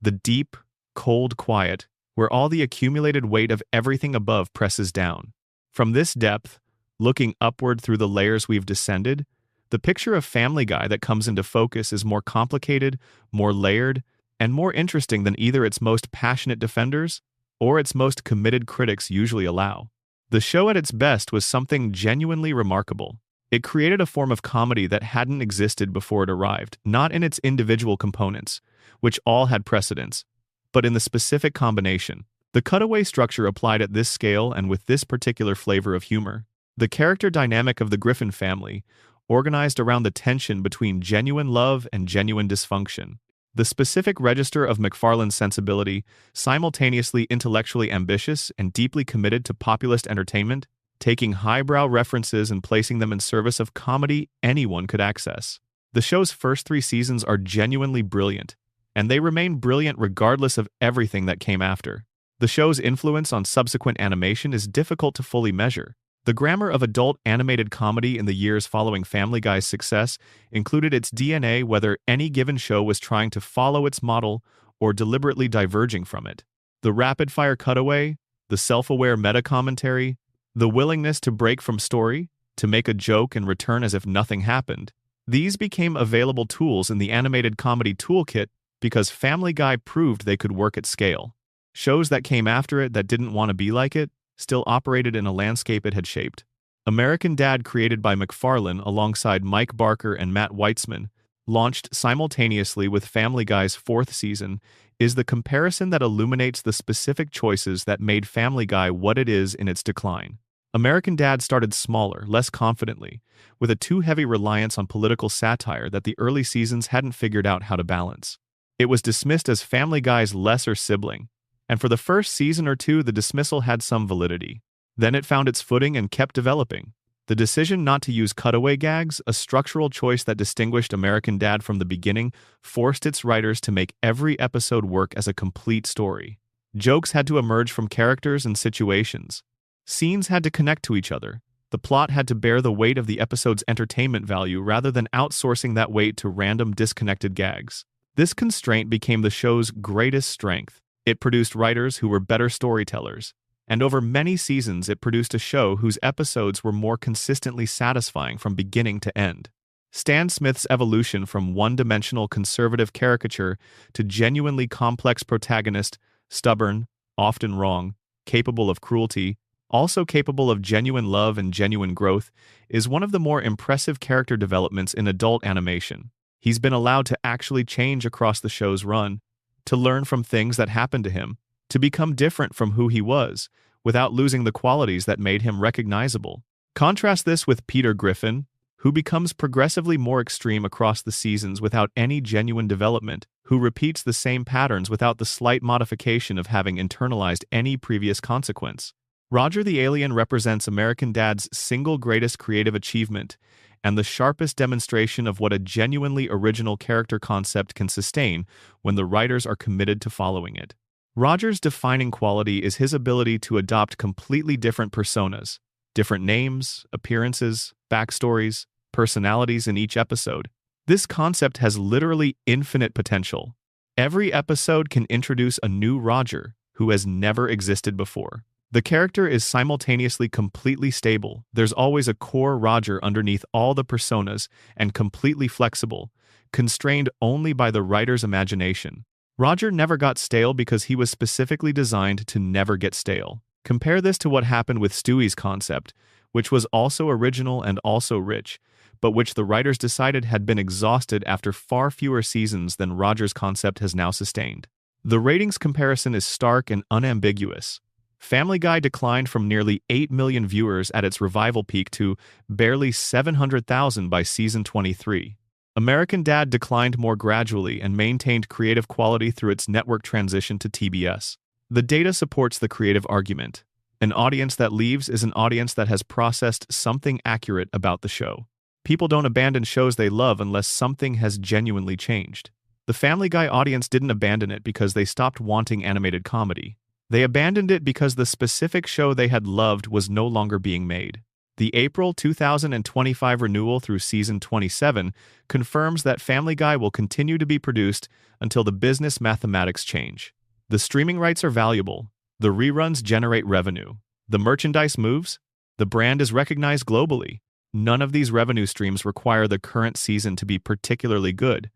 A: The deep, cold quiet, where all the accumulated weight of everything above presses down. From this depth, looking upward through the layers we've descended, the picture of Family Guy that comes into focus is more complicated, more layered, and more interesting than either its most passionate defenders or its most committed critics usually allow. The show at its best was something genuinely remarkable. It created a form of comedy that hadn't existed before it arrived, not in its individual components, which all had precedence, but in the specific combination. The cutaway structure applied at this scale and with this particular flavor of humor. The character dynamic of the Griffin family, organized around the tension between genuine love and genuine dysfunction. The specific register of McFarlane's sensibility, simultaneously intellectually ambitious and deeply committed to populist entertainment, taking highbrow references and placing them in service of comedy anyone could access. The show's first 3 seasons are genuinely brilliant, and they remain brilliant regardless of everything that came after. The show's influence on subsequent animation is difficult to fully measure. The grammar of adult animated comedy in the years following Family Guy's success included its DNA, whether any given show was trying to follow its model or deliberately diverging from it. The rapid-fire cutaway, the self-aware meta-commentary, the willingness to break from story, to make a joke and return as if nothing happened. These became available tools in the animated comedy toolkit because Family Guy proved they could work at scale. Shows that came after it that didn't want to be like it still operated in a landscape it had shaped. American Dad, created by McFarlane alongside Mike Barker and Matt Weitzman, launched simultaneously with Family Guy's 4th season, is the comparison that illuminates the specific choices that made Family Guy what it is in its decline. American Dad started smaller, less confidently, with a too heavy reliance on political satire that the early seasons hadn't figured out how to balance. It was dismissed as Family Guy's lesser sibling, and for the first season or 2 the dismissal had some validity. Then it found its footing and kept developing. The decision not to use cutaway gags, a structural choice that distinguished American Dad from the beginning, forced its writers to make every episode work as a complete story. Jokes had to emerge from characters and situations. Scenes had to connect to each other. The plot had to bear the weight of the episode's entertainment value rather than outsourcing that weight to random disconnected gags. This constraint became the show's greatest strength. It produced writers who were better storytellers, and over many seasons it produced a show whose episodes were more consistently satisfying from beginning to end. Stan Smith's evolution from one-dimensional conservative caricature to genuinely complex protagonist, stubborn, often wrong, capable of cruelty, also capable of genuine love and genuine growth, is one of the more impressive character developments in adult animation. He's been allowed to actually change across the show's run, to learn from things that happened to him, to become different from who he was, without losing the qualities that made him recognizable. Contrast this with Peter Griffin, who becomes progressively more extreme across the seasons without any genuine development, who repeats the same patterns without the slight modification of having internalized any previous consequence. Roger the Alien represents American Dad's single greatest creative achievement and the sharpest demonstration of what a genuinely original character concept can sustain when the writers are committed to following it. Roger's defining quality is his ability to adopt completely different personas, different names, appearances, backstories, personalities in each episode. This concept has literally infinite potential. Every episode can introduce a new Roger who has never existed before. The character is simultaneously completely stable. There's always a core Roger underneath all the personas and completely flexible, constrained only by the writer's imagination. Roger never got stale because he was specifically designed to never get stale. Compare this to what happened with Stewie's concept, which was also original and also rich, but which the writers decided had been exhausted after far fewer seasons than Roger's concept has now sustained. The ratings comparison is stark and unambiguous. Family Guy declined from nearly 8 million viewers at its revival peak to barely 700,000 by season 23. American Dad declined more gradually and maintained creative quality through its network transition to TBS. The data supports the creative argument. An audience that leaves is an audience that has processed something accurate about the show. People don't abandon shows they love unless something has genuinely changed. The Family Guy audience didn't abandon it because they stopped wanting animated comedy. They abandoned it because the specific show they had loved was no longer being made. The April 2025 renewal through season 27 confirms that Family Guy will continue to be produced until the business mathematics change. The streaming rights are valuable. The reruns generate revenue. The merchandise moves. The brand is recognized globally. None of these revenue streams require the current season to be particularly good.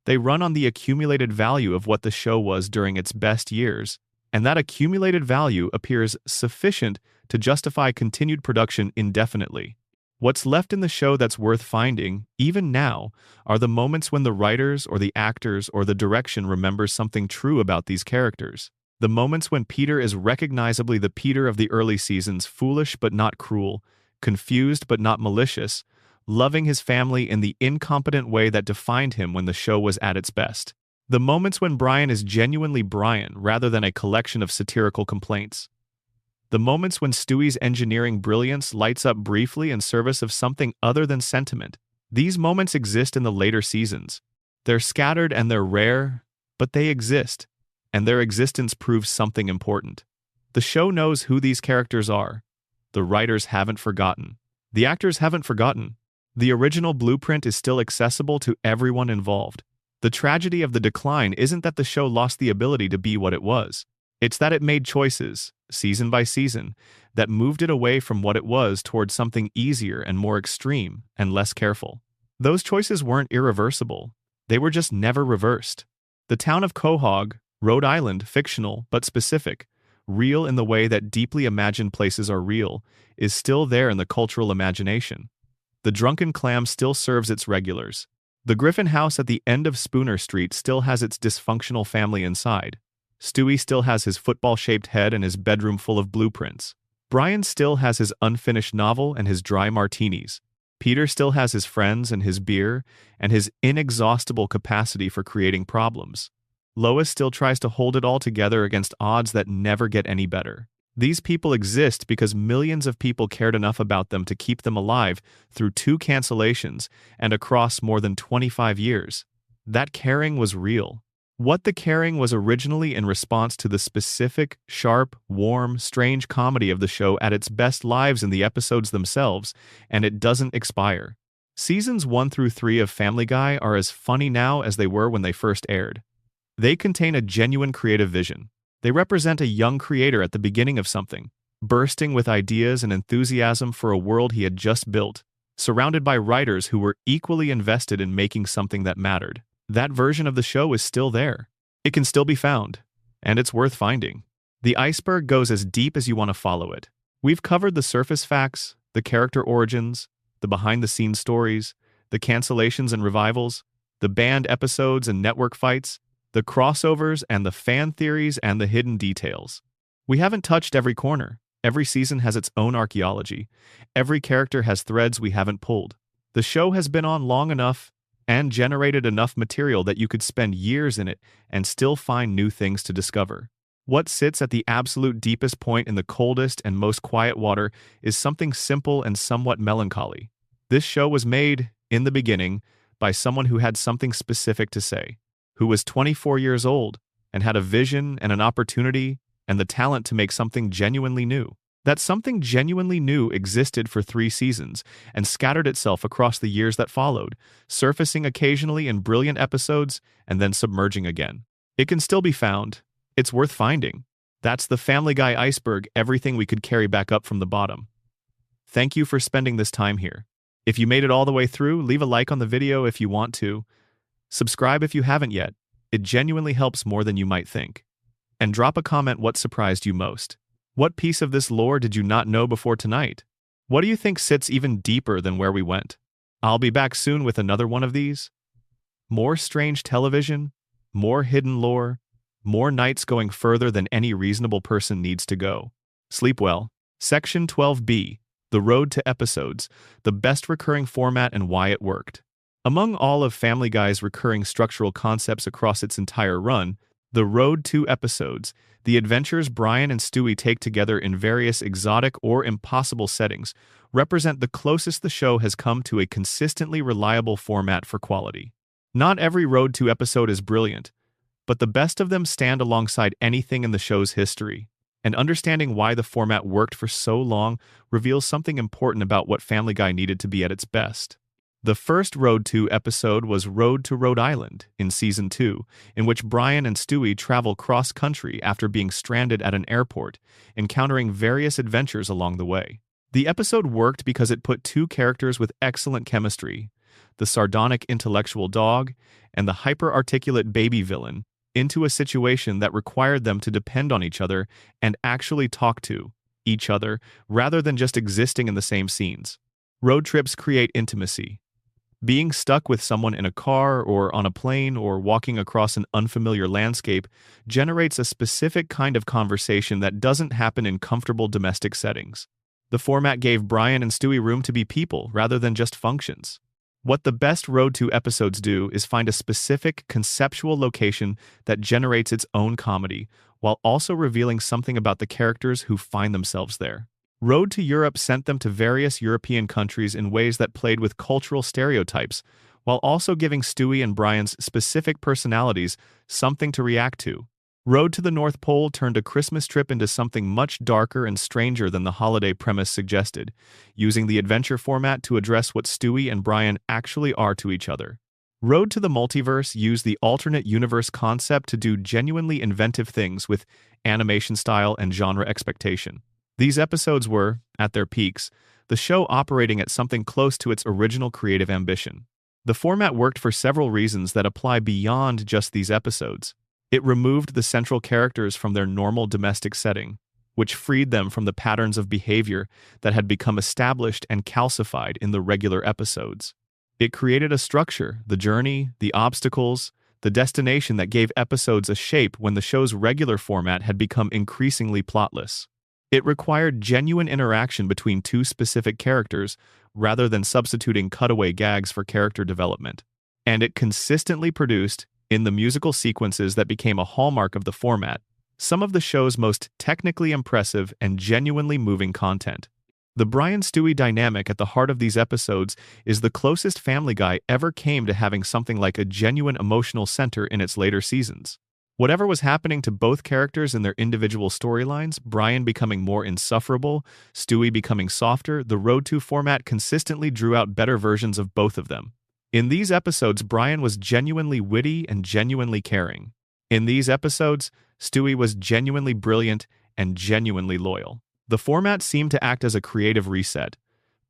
A: They run on the accumulated value of what the show was during its best years, and that accumulated value appears sufficient to justify continued production indefinitely. What's left in the show that's worth finding, even now, are the moments when the writers or the actors or the direction remembers something true about these characters. The moments when Peter is recognizably the Peter of the early seasons, foolish but not cruel, confused but not malicious, loving his family in the incompetent way that defined him when the show was at its best. The moments when Brian is genuinely Brian rather than a collection of satirical complaints. The moments when Stewie's engineering brilliance lights up briefly in service of something other than sentiment. These moments exist in the later seasons. They're scattered and they're rare, but they exist, and their existence proves something important. The show knows who these characters are. The writers haven't forgotten. The actors haven't forgotten. The original blueprint is still accessible to everyone involved. The tragedy of the decline isn't that the show lost the ability to be what it was. It's that it made choices, season by season, that moved it away from what it was towards something easier and more extreme and less careful. Those choices weren't irreversible. They were just never reversed. The town of Quahog, Rhode Island, fictional but specific, real in the way that deeply imagined places are real, is still there in the cultural imagination. The Drunken Clam still serves its regulars. The Griffin House at the end of Spooner Street still has its dysfunctional family inside. Stewie still has his football-shaped head and his bedroom full of blueprints. Brian still has his unfinished novel and his dry martinis. Peter still has his friends and his beer and his inexhaustible capacity for creating problems. Lois still tries to hold it all together against odds that never get any better. These people exist because millions of people cared enough about them to keep them alive through 2 cancellations and across more than 25 years. That caring was real. What the caring was originally in response to the specific, sharp, warm, strange comedy of the show at its best lives in the episodes themselves, and it doesn't expire. Seasons 1 through 3 of Family Guy are as funny now as they were when they first aired. They contain a genuine creative vision. They represent a young creator at the beginning of something, bursting with ideas and enthusiasm for a world he had just built, surrounded by writers who were equally invested in making something that mattered. That version of the show is still there. It can still be found, and it's worth finding. The Iceberg goes as deep as you want to follow it. We've covered the surface facts, the character origins, the behind-the-scenes stories, the cancellations and revivals, the banned episodes and network fights, the crossovers and the fan theories and the hidden details. We haven't touched every corner. Every season has its own archaeology. Every character has threads we haven't pulled. The show has been on long enough and generated enough material that you could spend years in it and still find new things to discover. What sits at the absolute deepest point in the coldest and most quiet water is something simple and somewhat melancholy. This show was made, in the beginning, by someone who had something specific to say, who was 24 years old and had a vision and an opportunity and the talent to make something genuinely new. That something genuinely new existed for 3 seasons and scattered itself across the years that followed, surfacing occasionally in brilliant episodes and then submerging again. It can still be found. It's worth finding. That's the Family Guy iceberg, everything we could carry back up from the bottom. Thank you for spending this time here. If you made it all the way through, leave a like on the video if you want to. Subscribe if you haven't yet. It genuinely helps more than you might think. And drop a comment what surprised you most. What piece of this lore did you not know before tonight? What do you think sits even deeper than where we went? I'll be back soon with another one of these. More strange television, more hidden lore, more nights going further than any reasonable person needs to go. Sleep well. Section 12B, The Road to Episodes, the best recurring format and why it worked. Among all of Family Guy's recurring structural concepts across its entire run, the Road to episodes, the adventures Brian and Stewie take together in various exotic or impossible settings, represent the closest the show has come to a consistently reliable format for quality. Not every Road to episode is brilliant, but the best of them stand alongside anything in the show's history. And understanding why the format worked for so long reveals something important about what Family Guy needed to be at its best. The first Road to episode was Road to Rhode Island in Season 2, in which Brian and Stewie travel cross-country after being stranded at an airport, encountering various adventures along the way. The episode worked because it put two characters with excellent chemistry, the sardonic intellectual dog and the hyper-articulate baby villain, into a situation that required them to depend on each other and actually talk to each other rather than just existing in the same scenes. Road trips create intimacy. Being stuck with someone in a car or on a plane or walking across an unfamiliar landscape generates a specific kind of conversation that doesn't happen in comfortable domestic settings. The format gave Brian and Stewie room to be people rather than just functions. What the best Road to episodes do is find a specific, conceptual location that generates its own comedy, while also revealing something about the characters who find themselves there. Road to Europe sent them to various European countries in ways that played with cultural stereotypes, while also giving Stewie and Brian's specific personalities something to react to. Road to the North Pole turned a Christmas trip into something much darker and stranger than the holiday premise suggested, using the adventure format to address what Stewie and Brian actually are to each other. Road to the Multiverse used the alternate universe concept to do genuinely inventive things with animation style and genre expectation. These episodes were, at their peaks, the show operating at something close to its original creative ambition. The format worked for several reasons that apply beyond just these episodes. It removed the central characters from their normal domestic setting, which freed them from the patterns of behavior that had become established and calcified in the regular episodes. It created a structure, the journey, the obstacles, the destination that gave episodes a shape when the show's regular format had become increasingly plotless. It required genuine interaction between two specific characters rather than substituting cutaway gags for character development. And it consistently produced, in the musical sequences that became a hallmark of the format, some of the show's most technically impressive and genuinely moving content. The Brian-Stewie dynamic at the heart of these episodes is the closest Family Guy ever came to having something like a genuine emotional center in its later seasons. Whatever was happening to both characters in their individual storylines, Brian becoming more insufferable, Stewie becoming softer, the Road to format consistently drew out better versions of both of them. In these episodes, Brian was genuinely witty and genuinely caring. In these episodes, Stewie was genuinely brilliant and genuinely loyal. The format seemed to act as a creative reset,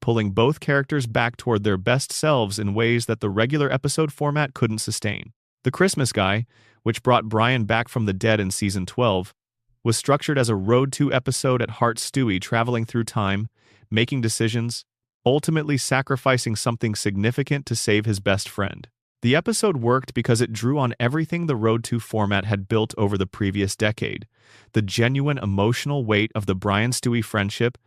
A: pulling both characters back toward their best selves in ways that the regular episode format couldn't sustain. The Christmas Guy, which brought Brian back from the dead in Season 12, was structured as a Road to episode at heart. Stewie traveling through time, making decisions, ultimately sacrificing something significant to save his best friend. The episode worked because it drew on everything the Road to format had built over the previous decade: the genuine emotional weight of the Brian-Stewie friendship,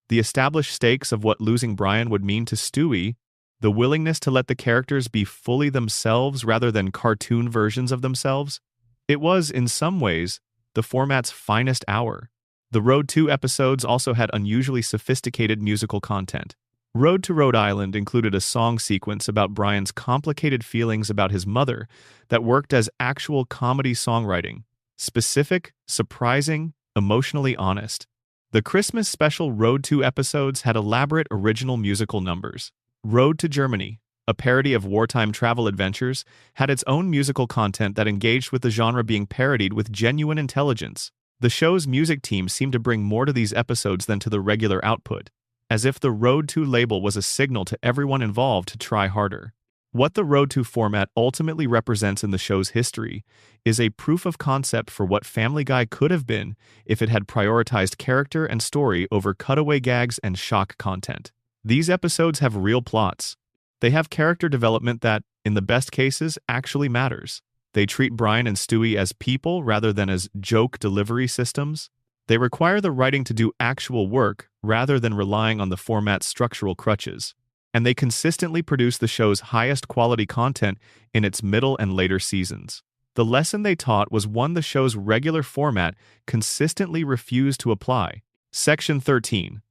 A: the established stakes of what losing Brian would mean to Stewie, the willingness to let the characters be fully themselves rather than cartoon versions of themselves. It was, in some ways, the format's finest hour. The Road to episodes also had unusually sophisticated musical content. Road to Rhode Island included a song sequence about Brian's complicated feelings about his mother that worked as actual comedy songwriting, specific, surprising, emotionally honest. The Christmas special Road to episodes had elaborate original musical numbers. Road to Germany, a parody of wartime travel adventures, had its own musical content that engaged with the genre being parodied with genuine intelligence. The show's music team seemed to bring more to these episodes than to the regular output, as if the Road to label was a signal to everyone involved to try harder. What the Road to format ultimately represents in the show's history is a proof of concept for what Family Guy could have been if it had prioritized character and story over cutaway gags and shock content. These episodes have real plots. They have character development that, in the best cases, actually matters. They treat Brian and Stewie as people rather than as joke delivery systems. They require the writing to do actual work rather than relying on the format's structural crutches. and they consistently produce the show's highest quality content in its middle and later seasons. The lesson they taught was one the show's regular format consistently refused to apply. Section 13.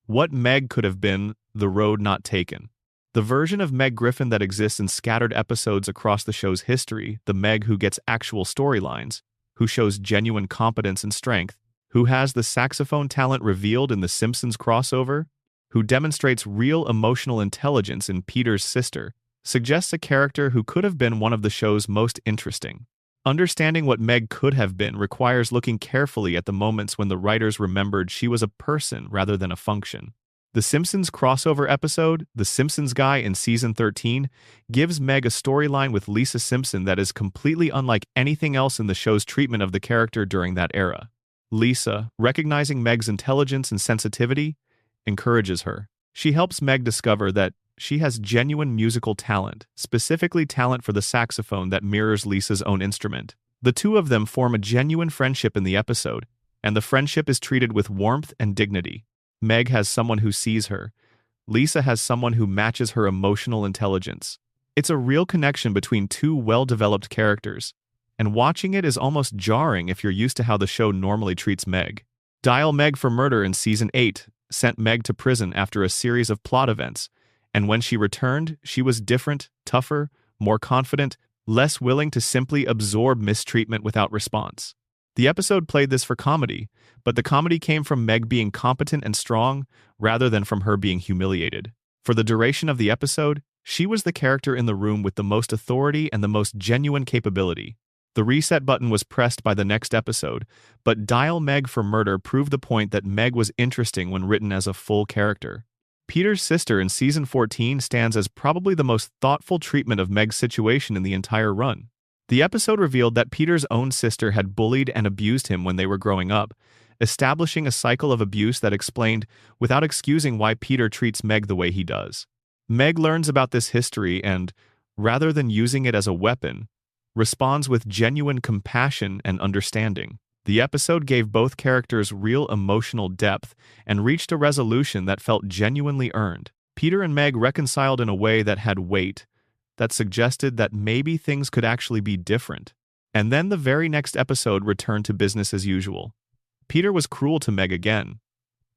A: What Meg could have been, the road not taken. The version of Meg Griffin that exists in scattered episodes across the show's history, the Meg who gets actual storylines, who shows genuine competence and strength, who has the saxophone talent revealed in The Simpsons crossover, who demonstrates real emotional intelligence in Peter's sister, suggests a character who could have been one of the show's most interesting. Understanding what Meg could have been requires looking carefully at the moments when the writers remembered she was a person rather than a function. The Simpsons crossover episode, The Simpsons Guy in Season 13, gives Meg a storyline with Lisa Simpson that is completely unlike anything else in the show's treatment of the character during that era. Lisa, recognizing Meg's intelligence and sensitivity, encourages her. She helps Meg discover that she has genuine musical talent, specifically talent for the saxophone that mirrors Lisa's own instrument. The two of them form a genuine friendship in the episode, and the friendship is treated with warmth and dignity. Meg has someone who sees her. Lisa has someone who matches her emotional intelligence. It's a real connection between two well-developed characters, and watching it is almost jarring if you're used to how the show normally treats Meg. Dial Meg for Murder in Season 8 sent Meg to prison after a series of plot events, and when she returned, she was different, tougher, more confident, less willing to simply absorb mistreatment without response. The episode played this for comedy, but the comedy came from Meg being competent and strong rather than from her being humiliated. For the duration of the episode, she was the character in the room with the most authority and the most genuine capability. The reset button was pressed by the next episode, but Dial Meg for Murder proved the point that Meg was interesting when written as a full character. Peter's sister in Season 14 stands as probably the most thoughtful treatment of Meg's situation in the entire run. The episode revealed that Peter's own sister had bullied and abused him when they were growing up, establishing a cycle of abuse that explained, without excusing, why Peter treats Meg the way he does. Meg learns about this history and, rather than using it as a weapon, responds with genuine compassion and understanding. The episode gave both characters real emotional depth and reached a resolution that felt genuinely earned. Peter and Meg reconciled in a way that had weight, that suggested that maybe things could actually be different. And then the very next episode returned to business as usual. Peter was cruel to Meg again.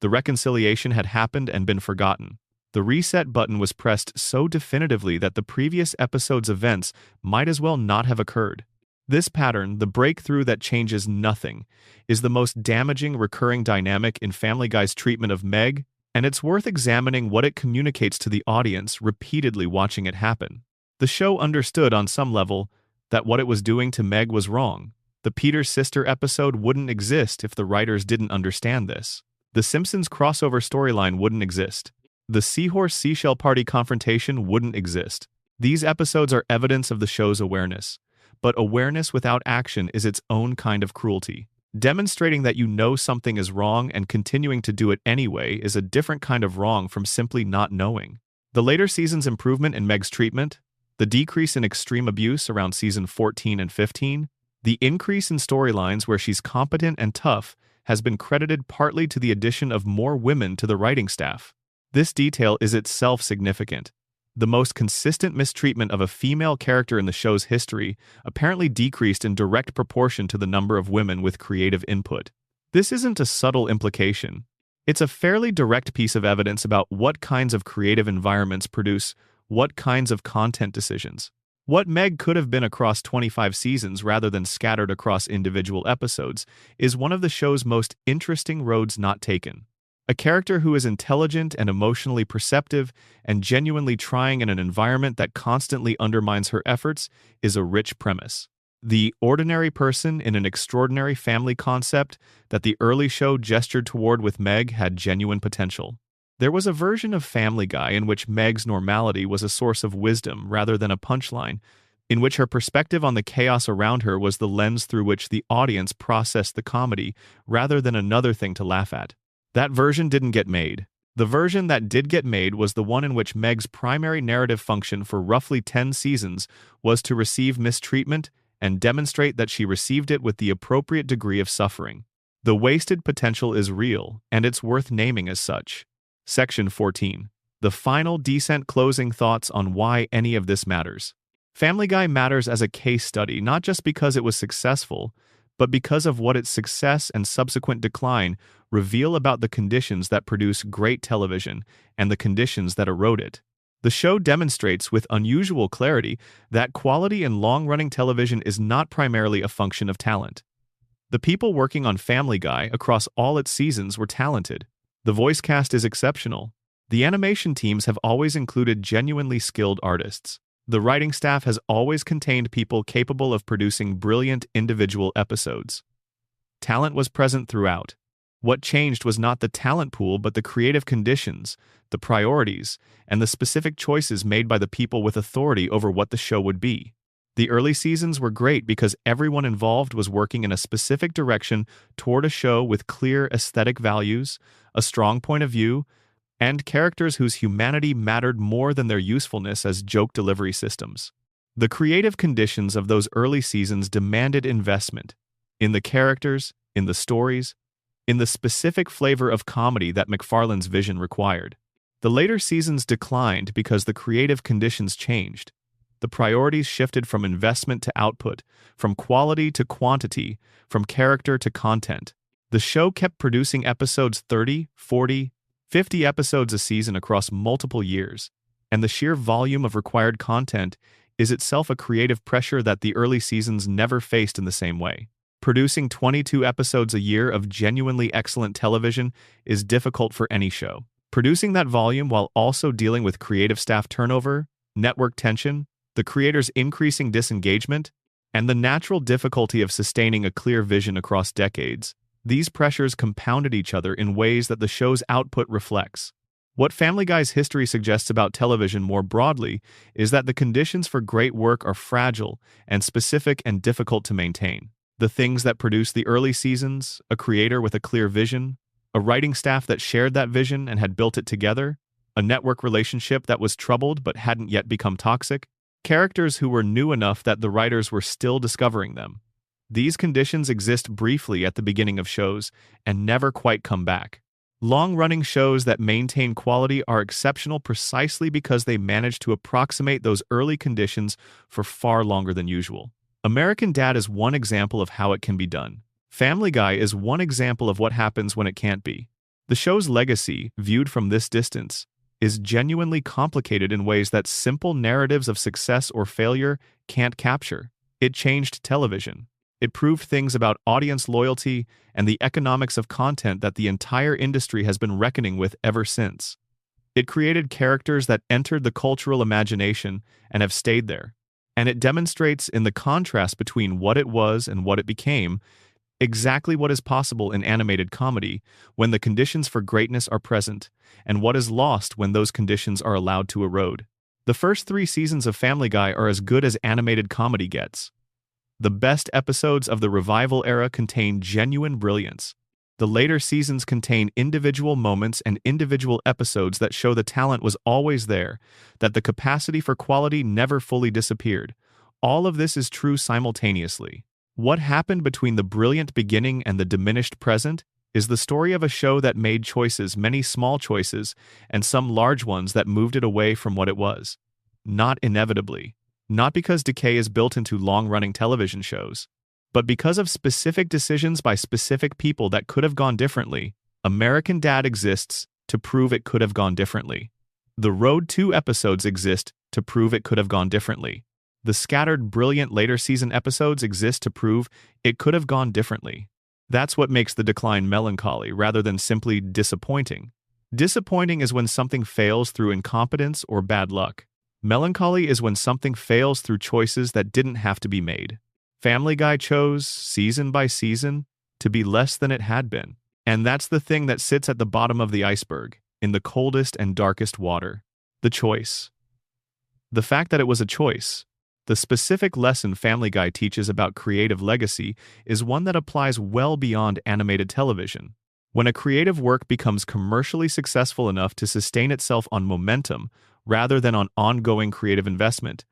A: The reconciliation had happened and been forgotten. The reset button was pressed so definitively that the previous episode's events might as well not have occurred. This pattern, the breakthrough that changes nothing, is the most damaging recurring dynamic in Family Guy's treatment of Meg, and it's worth examining what it communicates to the audience repeatedly watching it happen. The show understood on some level that what it was doing to Meg was wrong. The Peter's sister episode wouldn't exist if the writers didn't understand this. The Simpsons crossover storyline wouldn't exist. The Seahorse-Seashell Party confrontation wouldn't exist. These episodes are evidence of the show's awareness. But awareness without action is its own kind of cruelty. Demonstrating that you know something is wrong and continuing to do it anyway is a different kind of wrong from simply not knowing. The later seasons' improvement in Meg's treatment, the decrease in extreme abuse around Season 14 and 15, the increase in storylines where she's competent and tough has been credited partly to the addition of more women to the writing staff. This detail is itself significant. The most consistent mistreatment of a female character in the show's history apparently decreased in direct proportion to the number of women with creative input. This isn't a subtle implication. It's a fairly direct piece of evidence about what kinds of creative environments produce what kinds of content decisions. What Meg could have been across 25 seasons rather than scattered across individual episodes is one of the show's most interesting roads not taken. A character who is intelligent and emotionally perceptive and genuinely trying in an environment that constantly undermines her efforts is a rich premise. The ordinary person in an extraordinary family concept that the early show gestured toward with Meg had genuine potential. There was a version of Family Guy in which Meg's normality was a source of wisdom rather than a punchline, in which her perspective on the chaos around her was the lens through which the audience processed the comedy rather than another thing to laugh at. That version didn't get made. The version that did get made was the one in which Meg's primary narrative function for roughly 10 seasons was to receive mistreatment and demonstrate that she received it with the appropriate degree of suffering. The wasted potential is real, and it's worth naming as such. Section 14. The final decent closing thoughts on why any of this matters. Family Guy matters as a case study, not just because it was successful, but because of what its success and subsequent decline reveal about the conditions that produce great television and the conditions that erode it. The show demonstrates with unusual clarity that quality in long-running television is not primarily a function of talent. The people working on Family Guy across all its seasons were talented. The voice cast is exceptional. The animation teams have always included genuinely skilled artists. The writing staff has always contained people capable of producing brilliant individual episodes. Talent was present throughout. What changed was not the talent pool but the creative conditions, the priorities, and the specific choices made by the people with authority over what the show would be. The early seasons were great because everyone involved was working in a specific direction toward a show with clear aesthetic values, a strong point of view, and characters whose humanity mattered more than their usefulness as joke delivery systems. The creative conditions of those early seasons demanded investment in the characters, in the stories, in the specific flavor of comedy that McFarlane's vision required. The later seasons declined because the creative conditions changed. The priorities shifted from investment to output, from quality to quantity, from character to content. The show kept producing episodes 30, 40, 50 episodes a season across multiple years, and the sheer volume of required content is itself a creative pressure that the early seasons never faced in the same way. Producing 22 episodes a year of genuinely excellent television is difficult for any show. Producing that volume while also dealing with creative staff turnover, network tension, the creator's increasing disengagement, and the natural difficulty of sustaining a clear vision across decades, these pressures compounded each other in ways that the show's output reflects. What Family Guy's history suggests about television more broadly is that the conditions for great work are fragile and specific and difficult to maintain. The things that produced the early seasons, a creator with a clear vision, a writing staff that shared that vision and had built it together, a network relationship that was troubled but hadn't yet become toxic, characters who were new enough that the writers were still discovering them. These conditions exist briefly at the beginning of shows and never quite come back. Long-running shows that maintain quality are exceptional precisely because they manage to approximate those early conditions for far longer than usual. American Dad is one example of how it can be done. Family Guy is one example of what happens when it can't be. The show's legacy, viewed from this distance, is genuinely complicated in ways that simple narratives of success or failure can't capture. It changed television. It proved things about audience loyalty and the economics of content that the entire industry has been reckoning with ever since. It created characters that entered the cultural imagination and have stayed there. And it demonstrates in the contrast between what it was and what it became exactly what is possible in animated comedy when the conditions for greatness are present, and what is lost when those conditions are allowed to erode. The first 3 seasons of Family Guy are as good as animated comedy gets. The best episodes of the revival era contain genuine brilliance. The later seasons contain individual moments and individual episodes that show the talent was always there, that the capacity for quality never fully disappeared. All of this is true simultaneously. What happened between the brilliant beginning and the diminished present is the story of a show that made choices, many small choices, and some large ones that moved it away from what it was. Not inevitably. Not because decay is built into long-running television shows, but because of specific decisions by specific people that could have gone differently. American Dad exists to prove it could have gone differently. The Road 2 episodes exist to prove it could have gone differently. The scattered, brilliant later season episodes exist to prove it could have gone differently. That's what makes the decline melancholy rather than simply disappointing. Disappointing is when something fails through incompetence or bad luck. Melancholy is when something fails through choices that didn't have to be made. Family Guy chose, season by season, to be less than it had been. And that's the thing that sits at the bottom of the iceberg, in the coldest and darkest water. The choice. The fact that it was a choice. The specific lesson Family Guy teaches about creative legacy is one that applies well beyond animated television. When a creative work becomes commercially successful enough to sustain itself on momentum, rather than on ongoing creative investment,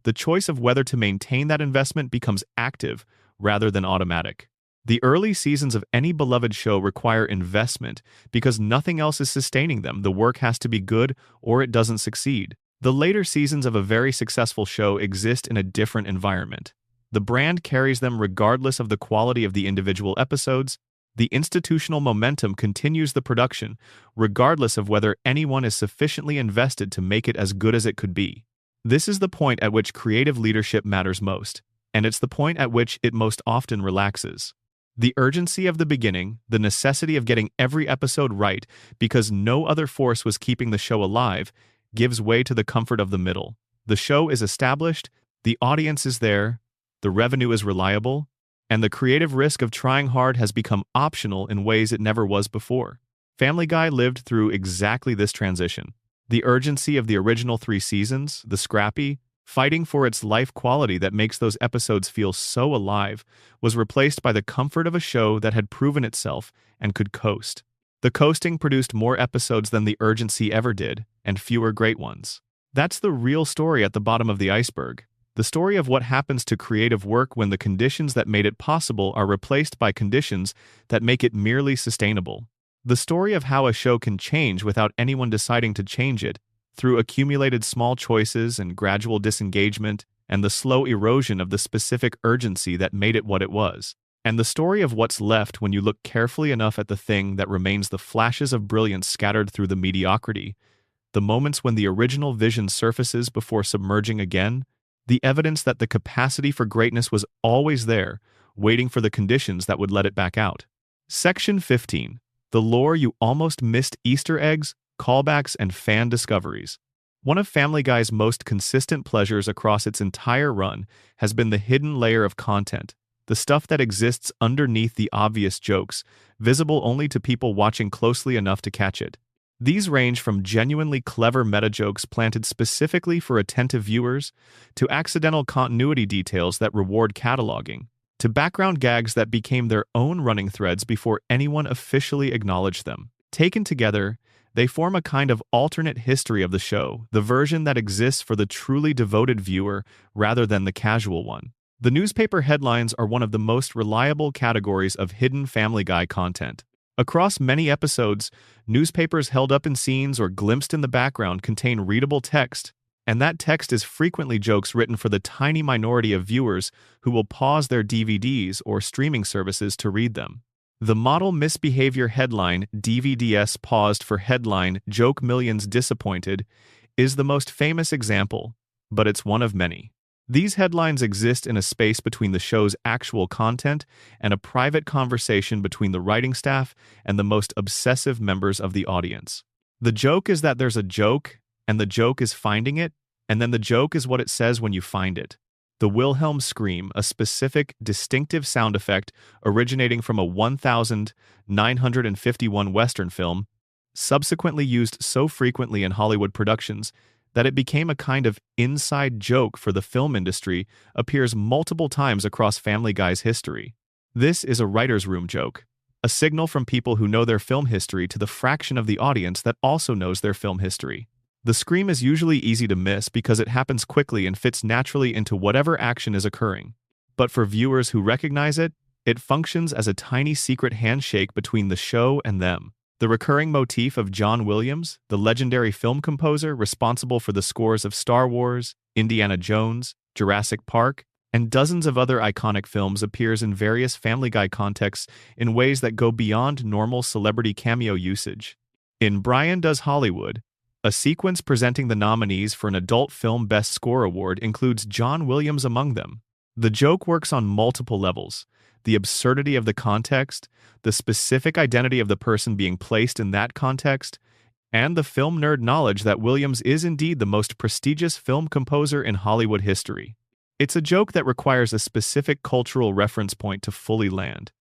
A: the choice of whether to maintain that investment becomes active rather than automatic. The early seasons of any beloved show require investment because nothing else is sustaining them. The work has to be good or it doesn't succeed. The later seasons of a very successful show exist in a different environment. The brand carries them regardless of the quality of the individual episodes. The institutional momentum continues the production, regardless of whether anyone is sufficiently invested to make it as good as it could be. This is the point at which creative leadership matters most, and it's the point at which it most often relaxes. The urgency of the beginning, the necessity of getting every episode right because no other force was keeping the show alive, gives way to the comfort of the middle. The show is established, the audience is there, the revenue is reliable, and the creative risk of trying hard has become optional in ways it never was before. Family Guy lived through exactly this transition. The urgency of the original 3 seasons, the scrappy, fighting for its life quality that makes those episodes feel so alive, was replaced by the comfort of a show that had proven itself and could coast. The coasting produced more episodes than the urgency ever did, and fewer great ones. That's the real story at the bottom of the iceberg. The story of what happens to creative work when the conditions that made it possible are replaced by conditions that make it merely sustainable. The story of how a show can change without anyone deciding to change it, through accumulated small choices and gradual disengagement, and the slow erosion of the specific urgency that made it what it was. And the story of what's left when you look carefully enough at the thing that remains, the flashes of brilliance scattered through the mediocrity, the moments when the original vision surfaces before submerging again, the evidence that the capacity for greatness was always there, waiting for the conditions that would let it back out. Section 15. The lore you almost missed: Easter eggs, callbacks, and fan discoveries. One of Family Guy's most consistent pleasures across its entire run has been the hidden layer of content, the stuff that exists underneath the obvious jokes, visible only to people watching closely enough to catch it. These range from genuinely clever meta-jokes planted specifically for attentive viewers, to accidental continuity details that reward cataloging, to background gags that became their own running threads before anyone officially acknowledged them. Taken together, they form a kind of alternate history of the show, the version that exists for the truly devoted viewer rather than the casual one. The newspaper headlines are one of the most reliable categories of hidden Family Guy content. Across many episodes, newspapers held up in scenes or glimpsed in the background contain readable text, and that text is frequently jokes written for the tiny minority of viewers who will pause their DVDs or streaming services to read them. The model misbehavior headline, "DVDs paused for headline, joke millions disappointed," is the most famous example, but it's one of many. These headlines exist in a space between the show's actual content and a private conversation between the writing staff and the most obsessive members of the audience. The joke is that there's a joke, and the joke is finding it, and then the joke is what it says when you find it. The Wilhelm scream, a specific, distinctive sound effect originating from a 1951 Western film, subsequently used so frequently in Hollywood productions that it became a kind of inside joke for the film industry, appears multiple times across Family Guy's history. This is a writer's room joke, a signal from people who know their film history to the fraction of the audience that also knows their film history. The scream is usually easy to miss because it happens quickly and fits naturally into whatever action is occurring. But for viewers who recognize it, it functions as a tiny secret handshake between the show and them. The recurring motif of John Williams, the legendary film composer responsible for the scores of Star Wars, Indiana Jones, Jurassic Park, and dozens of other iconic films, appears in various Family Guy contexts in ways that go beyond normal celebrity cameo usage. In Brian Does Hollywood, a sequence presenting the nominees for an Adult Film Best Score award includes John Williams among them. The joke works on multiple levels: the absurdity of the context, the specific identity of the person being placed in that context, and the film nerd knowledge that Williams is indeed the most prestigious film composer in Hollywood history. It's a joke that requires a specific cultural reference point to fully land,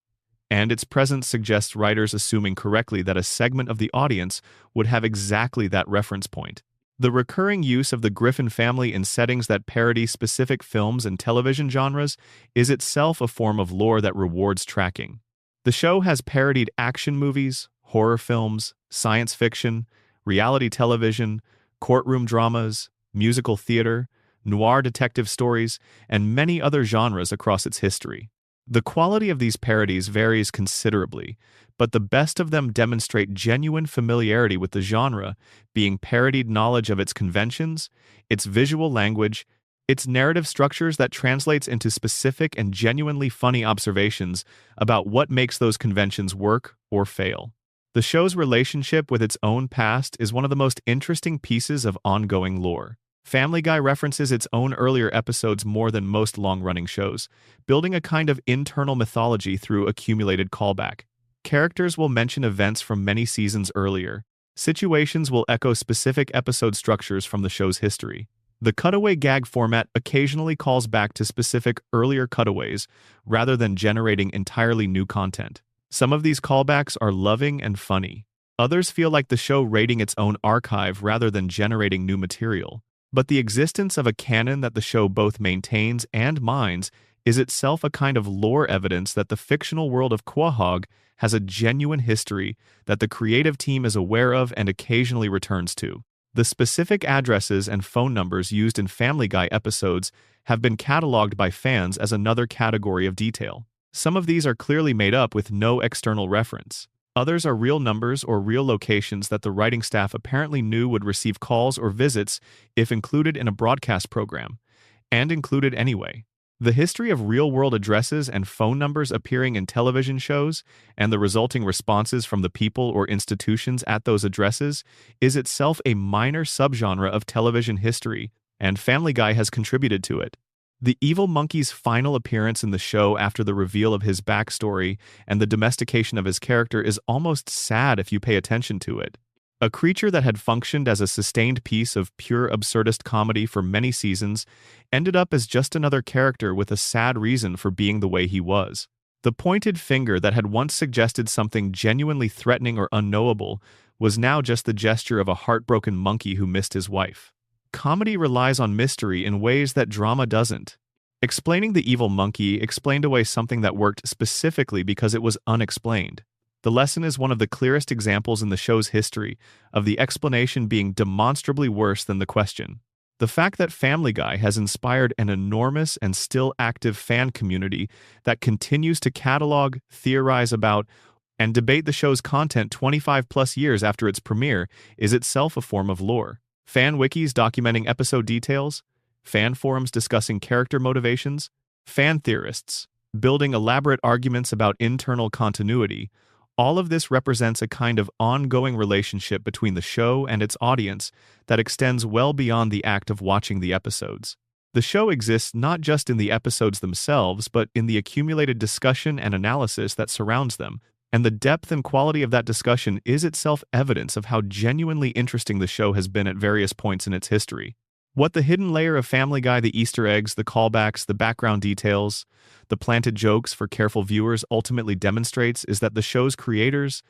A: and its presence suggests writers assuming correctly that a segment of the audience would have exactly that reference point. The recurring use of the Griffin family in settings that parody specific films and television genres is itself a form of lore that rewards tracking. The show has parodied action movies, horror films, science fiction, reality television, courtroom dramas, musical theater, noir detective stories, and many other genres across its history. The quality of these parodies varies considerably, but the best of them demonstrate genuine familiarity with the genre, being parodied knowledge of its conventions, its visual language, its narrative structures that translates into specific and genuinely funny observations about what makes those conventions work or fail. The show's relationship with its own past is one of the most interesting pieces of ongoing lore. Family Guy references its own earlier episodes more than most long-running shows, building a kind of internal mythology through accumulated callback. Characters will mention events from many seasons earlier. Situations will echo specific episode structures from the show's history. The cutaway gag format occasionally calls back to specific earlier cutaways rather than generating entirely new content. Some of these callbacks are loving and funny. Others feel like the show raiding its own archive rather than generating new material. But the existence of a canon that the show both maintains and mines is itself a kind of lore evidence that the fictional world of Quahog has a genuine history that the creative team is aware of and occasionally returns to. The specific addresses and phone numbers used in Family Guy episodes have been cataloged by fans as another category of detail. Some of these are clearly made up with no external reference. Others are real numbers or real locations that the writing staff apparently knew would receive calls or visits if included in a broadcast program, and included anyway. The history of real-world addresses and phone numbers appearing in television shows and the resulting responses from the people or institutions at those addresses is itself a minor subgenre of television history, and Family Guy has contributed to it. The evil monkey's final appearance in the show after the reveal of his backstory and the domestication of his character is almost sad if you pay attention to it. A creature that had functioned as a sustained piece of pure absurdist comedy for many seasons ended up as just another character with a sad reason for being the way he was. The pointed finger that had once suggested something genuinely threatening or unknowable was now just the gesture of a heartbroken monkey who missed his wife. Comedy relies on mystery in ways that drama doesn't. Explaining the evil monkey explained away something that worked specifically because it was unexplained. The lesson is one of the clearest examples in the show's history of the explanation being demonstrably worse than the question. The fact that Family Guy has inspired an enormous and still active fan community that continues to catalog, theorize about, and debate the show's content 25 plus years after its premiere is itself a form of lore. Fan wikis documenting episode details, fan forums discussing character motivations, fan theorists building elaborate arguments about internal continuity. All of this represents a kind of ongoing relationship between the show and its audience that extends well beyond the act of watching the episodes. The show exists not just in the episodes themselves, but in the accumulated discussion and analysis that surrounds them, and the depth and quality of that discussion is itself evidence of how genuinely interesting the show has been at various points in its history. What the hidden layer of Family Guy, the Easter eggs, the callbacks, the background details, the planted jokes for careful viewers ultimately demonstrates is that the show's creators,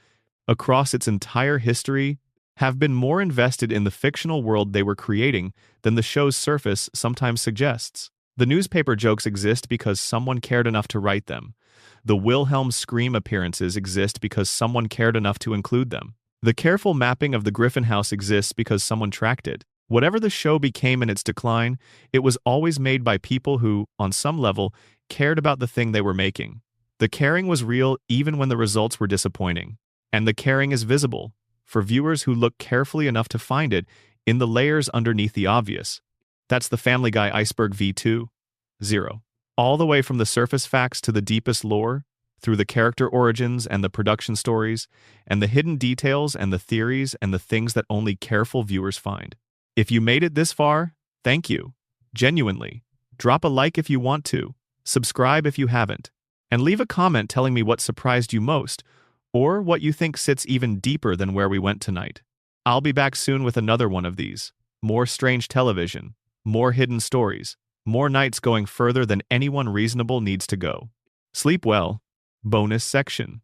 A: across its entire history, have been more invested in the fictional world they were creating than the show's surface sometimes suggests. The newspaper jokes exist because someone cared enough to write them. The Wilhelm scream appearances exist because someone cared enough to include them. The careful mapping of the Griffin House exists because someone tracked it. Whatever the show became in its decline, it was always made by people who, on some level, cared about the thing they were making. The caring was real even when the results were disappointing. And the caring is visible, for viewers who look carefully enough to find it, in the layers underneath the obvious. That's the Family Guy Iceberg V2.0. All the way from the surface facts to the deepest lore, through the character origins and the production stories, and the hidden details and the theories and the things that only careful viewers find. If you made it this far, thank you. Genuinely. Drop a like if you want to, subscribe if you haven't, and leave a comment telling me what surprised you most, or what you think sits even deeper than where we went tonight. I'll be back soon with another one of these. More strange television, more hidden stories, more nights going further than anyone reasonable needs to go. Sleep well. Bonus section.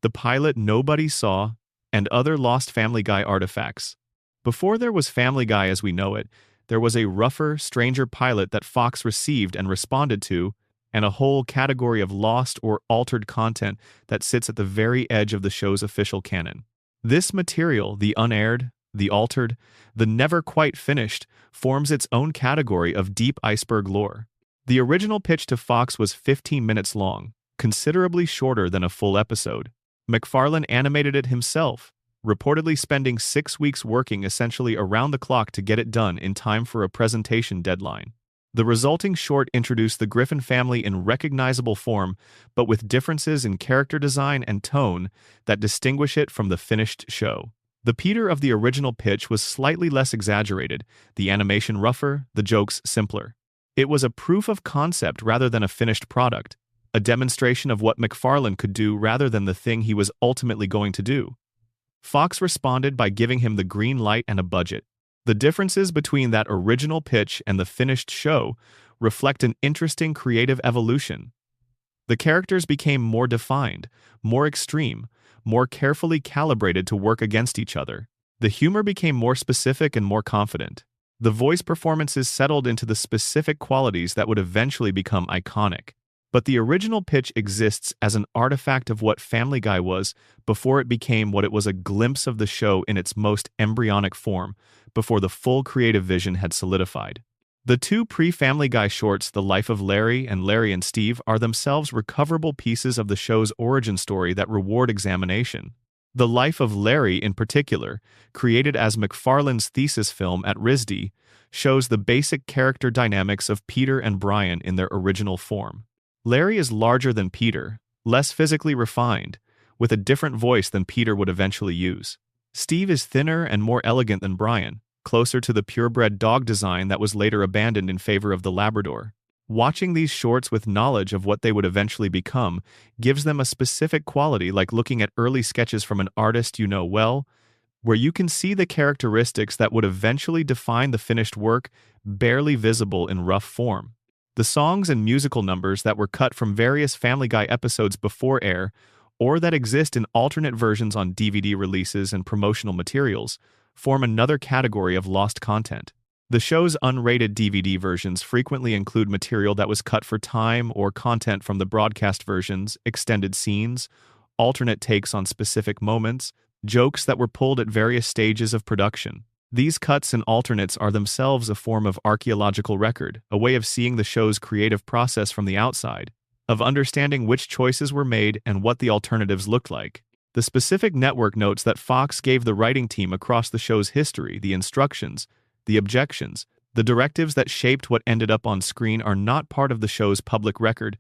A: The pilot nobody saw, and other lost Family Guy artifacts. Before there was Family Guy as we know it, there was a rougher, stranger pilot that Fox received and responded to, and a whole category of lost or altered content that sits at the very edge of the show's official canon. This material, the unaired, the altered, the never quite finished, forms its own category of deep iceberg lore. The original pitch to Fox was 15 minutes long, considerably shorter than a full episode. MacFarlane animated it himself, reportedly spending 6 weeks working essentially around the clock to get it done in time for a presentation deadline. The resulting short introduced the Griffin family in recognizable form, but with differences in character design and tone that distinguish it from the finished show. The Peter of the original pitch was slightly less exaggerated, the animation rougher, the jokes simpler. It was a proof of concept rather than a finished product, a demonstration of what MacFarlane could do rather than the thing he was ultimately going to do. Fox responded by giving him the green light and a budget. The differences between that original pitch and the finished show reflect an interesting creative evolution. The characters became more defined, more extreme, more carefully calibrated to work against each other. The humor became more specific and more confident. The voice performances settled into the specific qualities that would eventually become iconic. But the original pitch exists as an artifact of what Family Guy was before it became what it was, a glimpse of the show in its most embryonic form, before the full creative vision had solidified. The two pre-Family Guy shorts, The Life of Larry and Larry and Steve, are themselves recoverable pieces of the show's origin story that reward examination. The Life of Larry, in particular, created as MacFarlane's thesis film at RISD, shows the basic character dynamics of Peter and Brian in their original form. Larry is larger than Peter, less physically refined, with a different voice than Peter would eventually use. Steve is thinner and more elegant than Brian, closer to the purebred dog design that was later abandoned in favor of the Labrador. Watching these shorts with knowledge of what they would eventually become gives them a specific quality, like looking at early sketches from an artist you know well, where you can see the characteristics that would eventually define the finished work, barely visible in rough form. The songs and musical numbers that were cut from various Family Guy episodes before air, or that exist in alternate versions on DVD releases and promotional materials, form another category of lost content. The show's unrated DVD versions frequently include material that was cut for time or content from the broadcast versions, extended scenes, alternate takes on specific moments, jokes that were pulled at various stages of production. These cuts and alternates are themselves a form of archaeological record, a way of seeing the show's creative process from the outside, of understanding which choices were made and what the alternatives looked like. The specific network notes that Fox gave the writing team across the show's history, the instructions, the objections, the directives that shaped what ended up on screen are not part of the show's public record,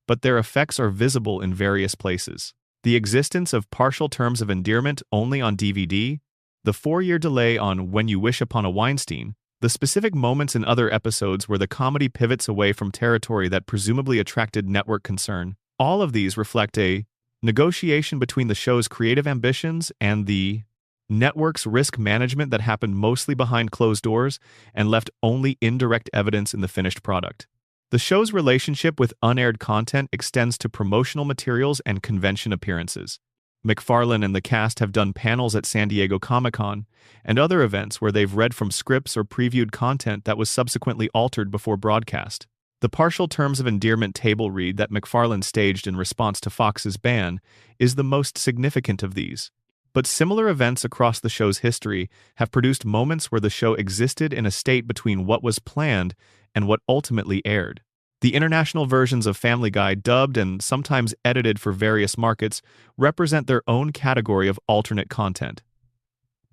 A: but their effects are visible in various places. The existence of partial terms of endearment only on DVD, the 4-year delay on When You Wish Upon a Weinstein, the specific moments in other episodes where the comedy pivots away from territory that presumably attracted network concern, all of these reflect a negotiation between the show's creative ambitions and the network's risk management that happened mostly behind closed doors and left only indirect evidence in the finished product. The show's relationship with unaired content extends to promotional materials and convention appearances. MacFarlane and the cast have done panels at San Diego Comic-Con and other events where they've read from scripts or previewed content that was subsequently altered before broadcast. The partial terms of endearment table read that MacFarlane staged in response to Fox's ban is the most significant of these. But similar events across the show's history have produced moments where the show existed in a state between what was planned and what ultimately aired. The international versions of Family Guy, dubbed and sometimes edited for various markets, represent their own category of alternate content.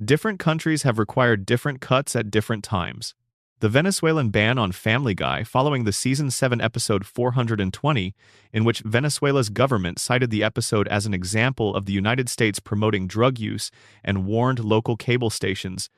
A: Different countries have required different cuts at different times. The Venezuelan ban on Family Guy following the Season 7 episode 420, in which Venezuela's government cited the episode as an example of the United States promoting drug use and warned local cable stations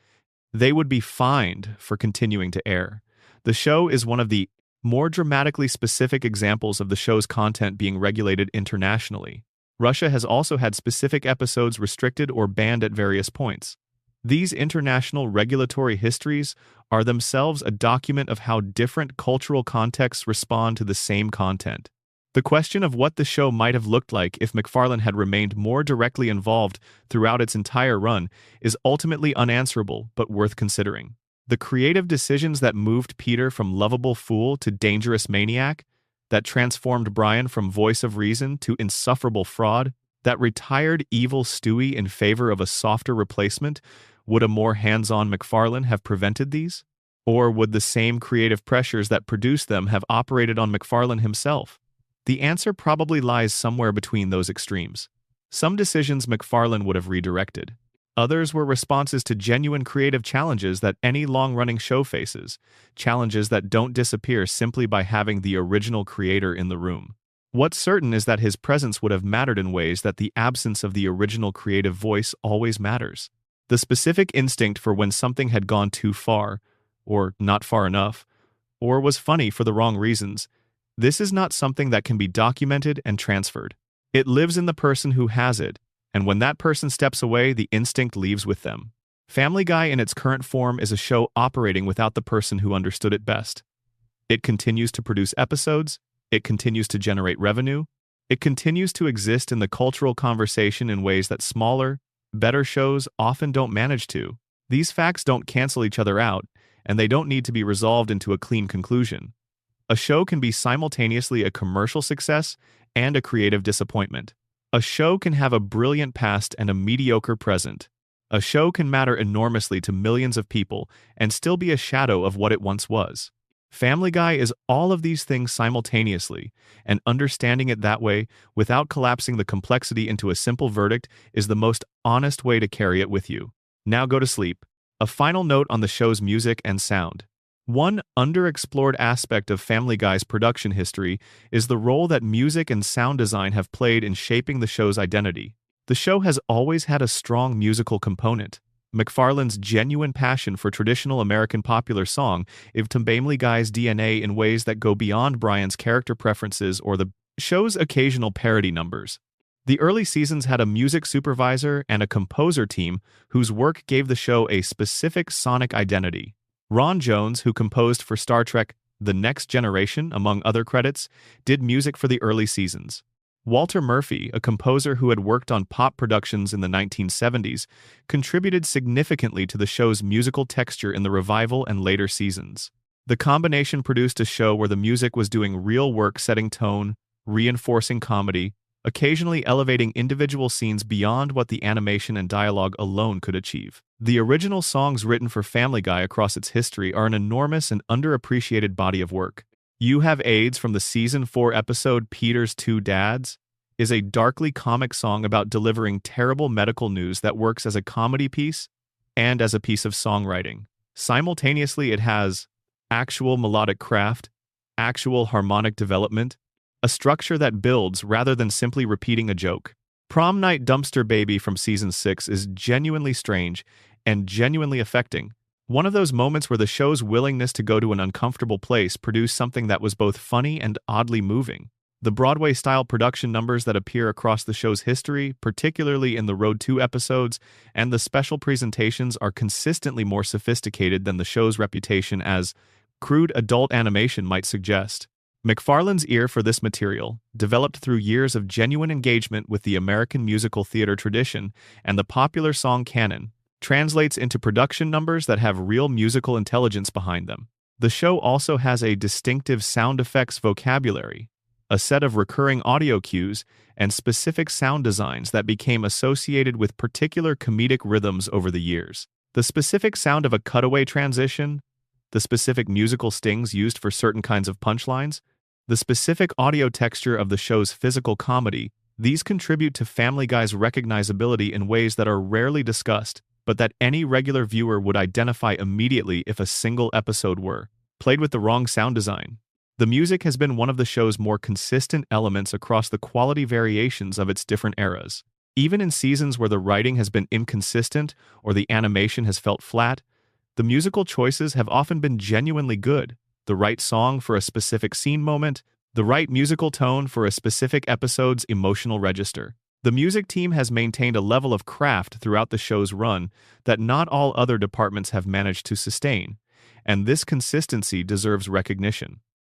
A: they would be fined for continuing to air. The show is one of the more dramatically specific examples of the show's content being regulated internationally. Russia has also had specific episodes restricted or banned at various points. These international regulatory histories are themselves a document of how different cultural contexts respond to the same content. The question of what the show might have looked like if MacFarlane had remained more directly involved throughout its entire run is ultimately unanswerable but worth considering. The creative decisions that moved Peter from lovable fool to dangerous maniac, that transformed Brian from voice of reason to insufferable fraud, that retired evil Stewie in favor of a softer replacement, would a more hands-on MacFarlane have prevented these? Or would the same creative pressures that produced them have operated on MacFarlane himself? The answer probably lies somewhere between those extremes. Some decisions MacFarlane would have redirected. Others were responses to genuine creative challenges that any long-running show faces, challenges that don't disappear simply by having the original creator in the room. What's certain is that his presence would have mattered in ways that the absence of the original creative voice always matters. The specific instinct for when something had gone too far, or not far enough, or was funny for the wrong reasons, this is not something that can be documented and transferred. It lives in the person who has it, and when that person steps away, the instinct leaves with them. Family Guy in its current form is a show operating without the person who understood it best. It continues to produce episodes, it continues to generate revenue, it continues to exist in the cultural conversation in ways that smaller, better shows often don't manage to. These facts don't cancel each other out, and they don't need to be resolved into a clean conclusion. A show can be simultaneously a commercial success and a creative disappointment. A show can have a brilliant past and a mediocre present. A show can matter enormously to millions of people and still be a shadow of what it once was. Family Guy is all of these things simultaneously, and understanding it that way, without collapsing the complexity into a simple verdict, is the most honest way to carry it with you. Now go to sleep. A final note on the show's music and sound. One underexplored aspect of Family Guy's production history is the role that music and sound design have played in shaping the show's identity. The show has always had a strong musical component. MacFarlane's genuine passion for traditional American popular song lived to Family Guy's DNA in ways that go beyond Brian's character preferences or the show's occasional parody numbers. The early seasons had a music supervisor and a composer team whose work gave the show a specific sonic identity. Ron Jones, who composed for Star Trek: The Next Generation, among other credits, did music for the early seasons. Walter Murphy, a composer who had worked on pop productions in the 1970s, contributed significantly to the show's musical texture in the revival and later seasons. The combination produced a show where the music was doing real work setting tone, reinforcing comedy, occasionally elevating individual scenes beyond what the animation and dialogue alone could achieve. The original songs written for Family Guy across its history are an enormous and underappreciated body of work. You Have AIDS from the Season 4 episode Peter's Two Dads is a darkly comic song about delivering terrible medical news that works as a comedy piece and as a piece of songwriting. Simultaneously, it has actual melodic craft, actual harmonic development, a structure that builds rather than simply repeating a joke. Prom Night Dumpster Baby from Season 6 is genuinely strange and genuinely affecting. One of those moments where the show's willingness to go to an uncomfortable place produced something that was both funny and oddly moving. The Broadway-style production numbers that appear across the show's history, particularly in the Road 2 episodes, and the special presentations are consistently more sophisticated than the show's reputation as crude adult animation might suggest. MacFarlane's ear for this material, developed through years of genuine engagement with the American musical theater tradition and the popular song canon, translates into production numbers that have real musical intelligence behind them. The show also has a distinctive sound effects vocabulary, a set of recurring audio cues, and specific sound designs that became associated with particular comedic rhythms over the years. The specific sound of a cutaway transition, the specific musical stings used for certain kinds of punchlines, the specific audio texture of the show's physical comedy, these contribute to Family Guy's recognizability in ways that are rarely discussed, but that any regular viewer would identify immediately if a single episode were played with the wrong sound design. The music has been one of the show's more consistent elements across the quality variations of its different eras. Even in seasons where the writing has been inconsistent or the animation has felt flat, the musical choices have often been genuinely good. The right song for a specific scene moment, the right musical tone for a specific episode's emotional register. The music team has maintained a level of craft throughout the show's run that not all other departments have managed to sustain, and this consistency deserves recognition.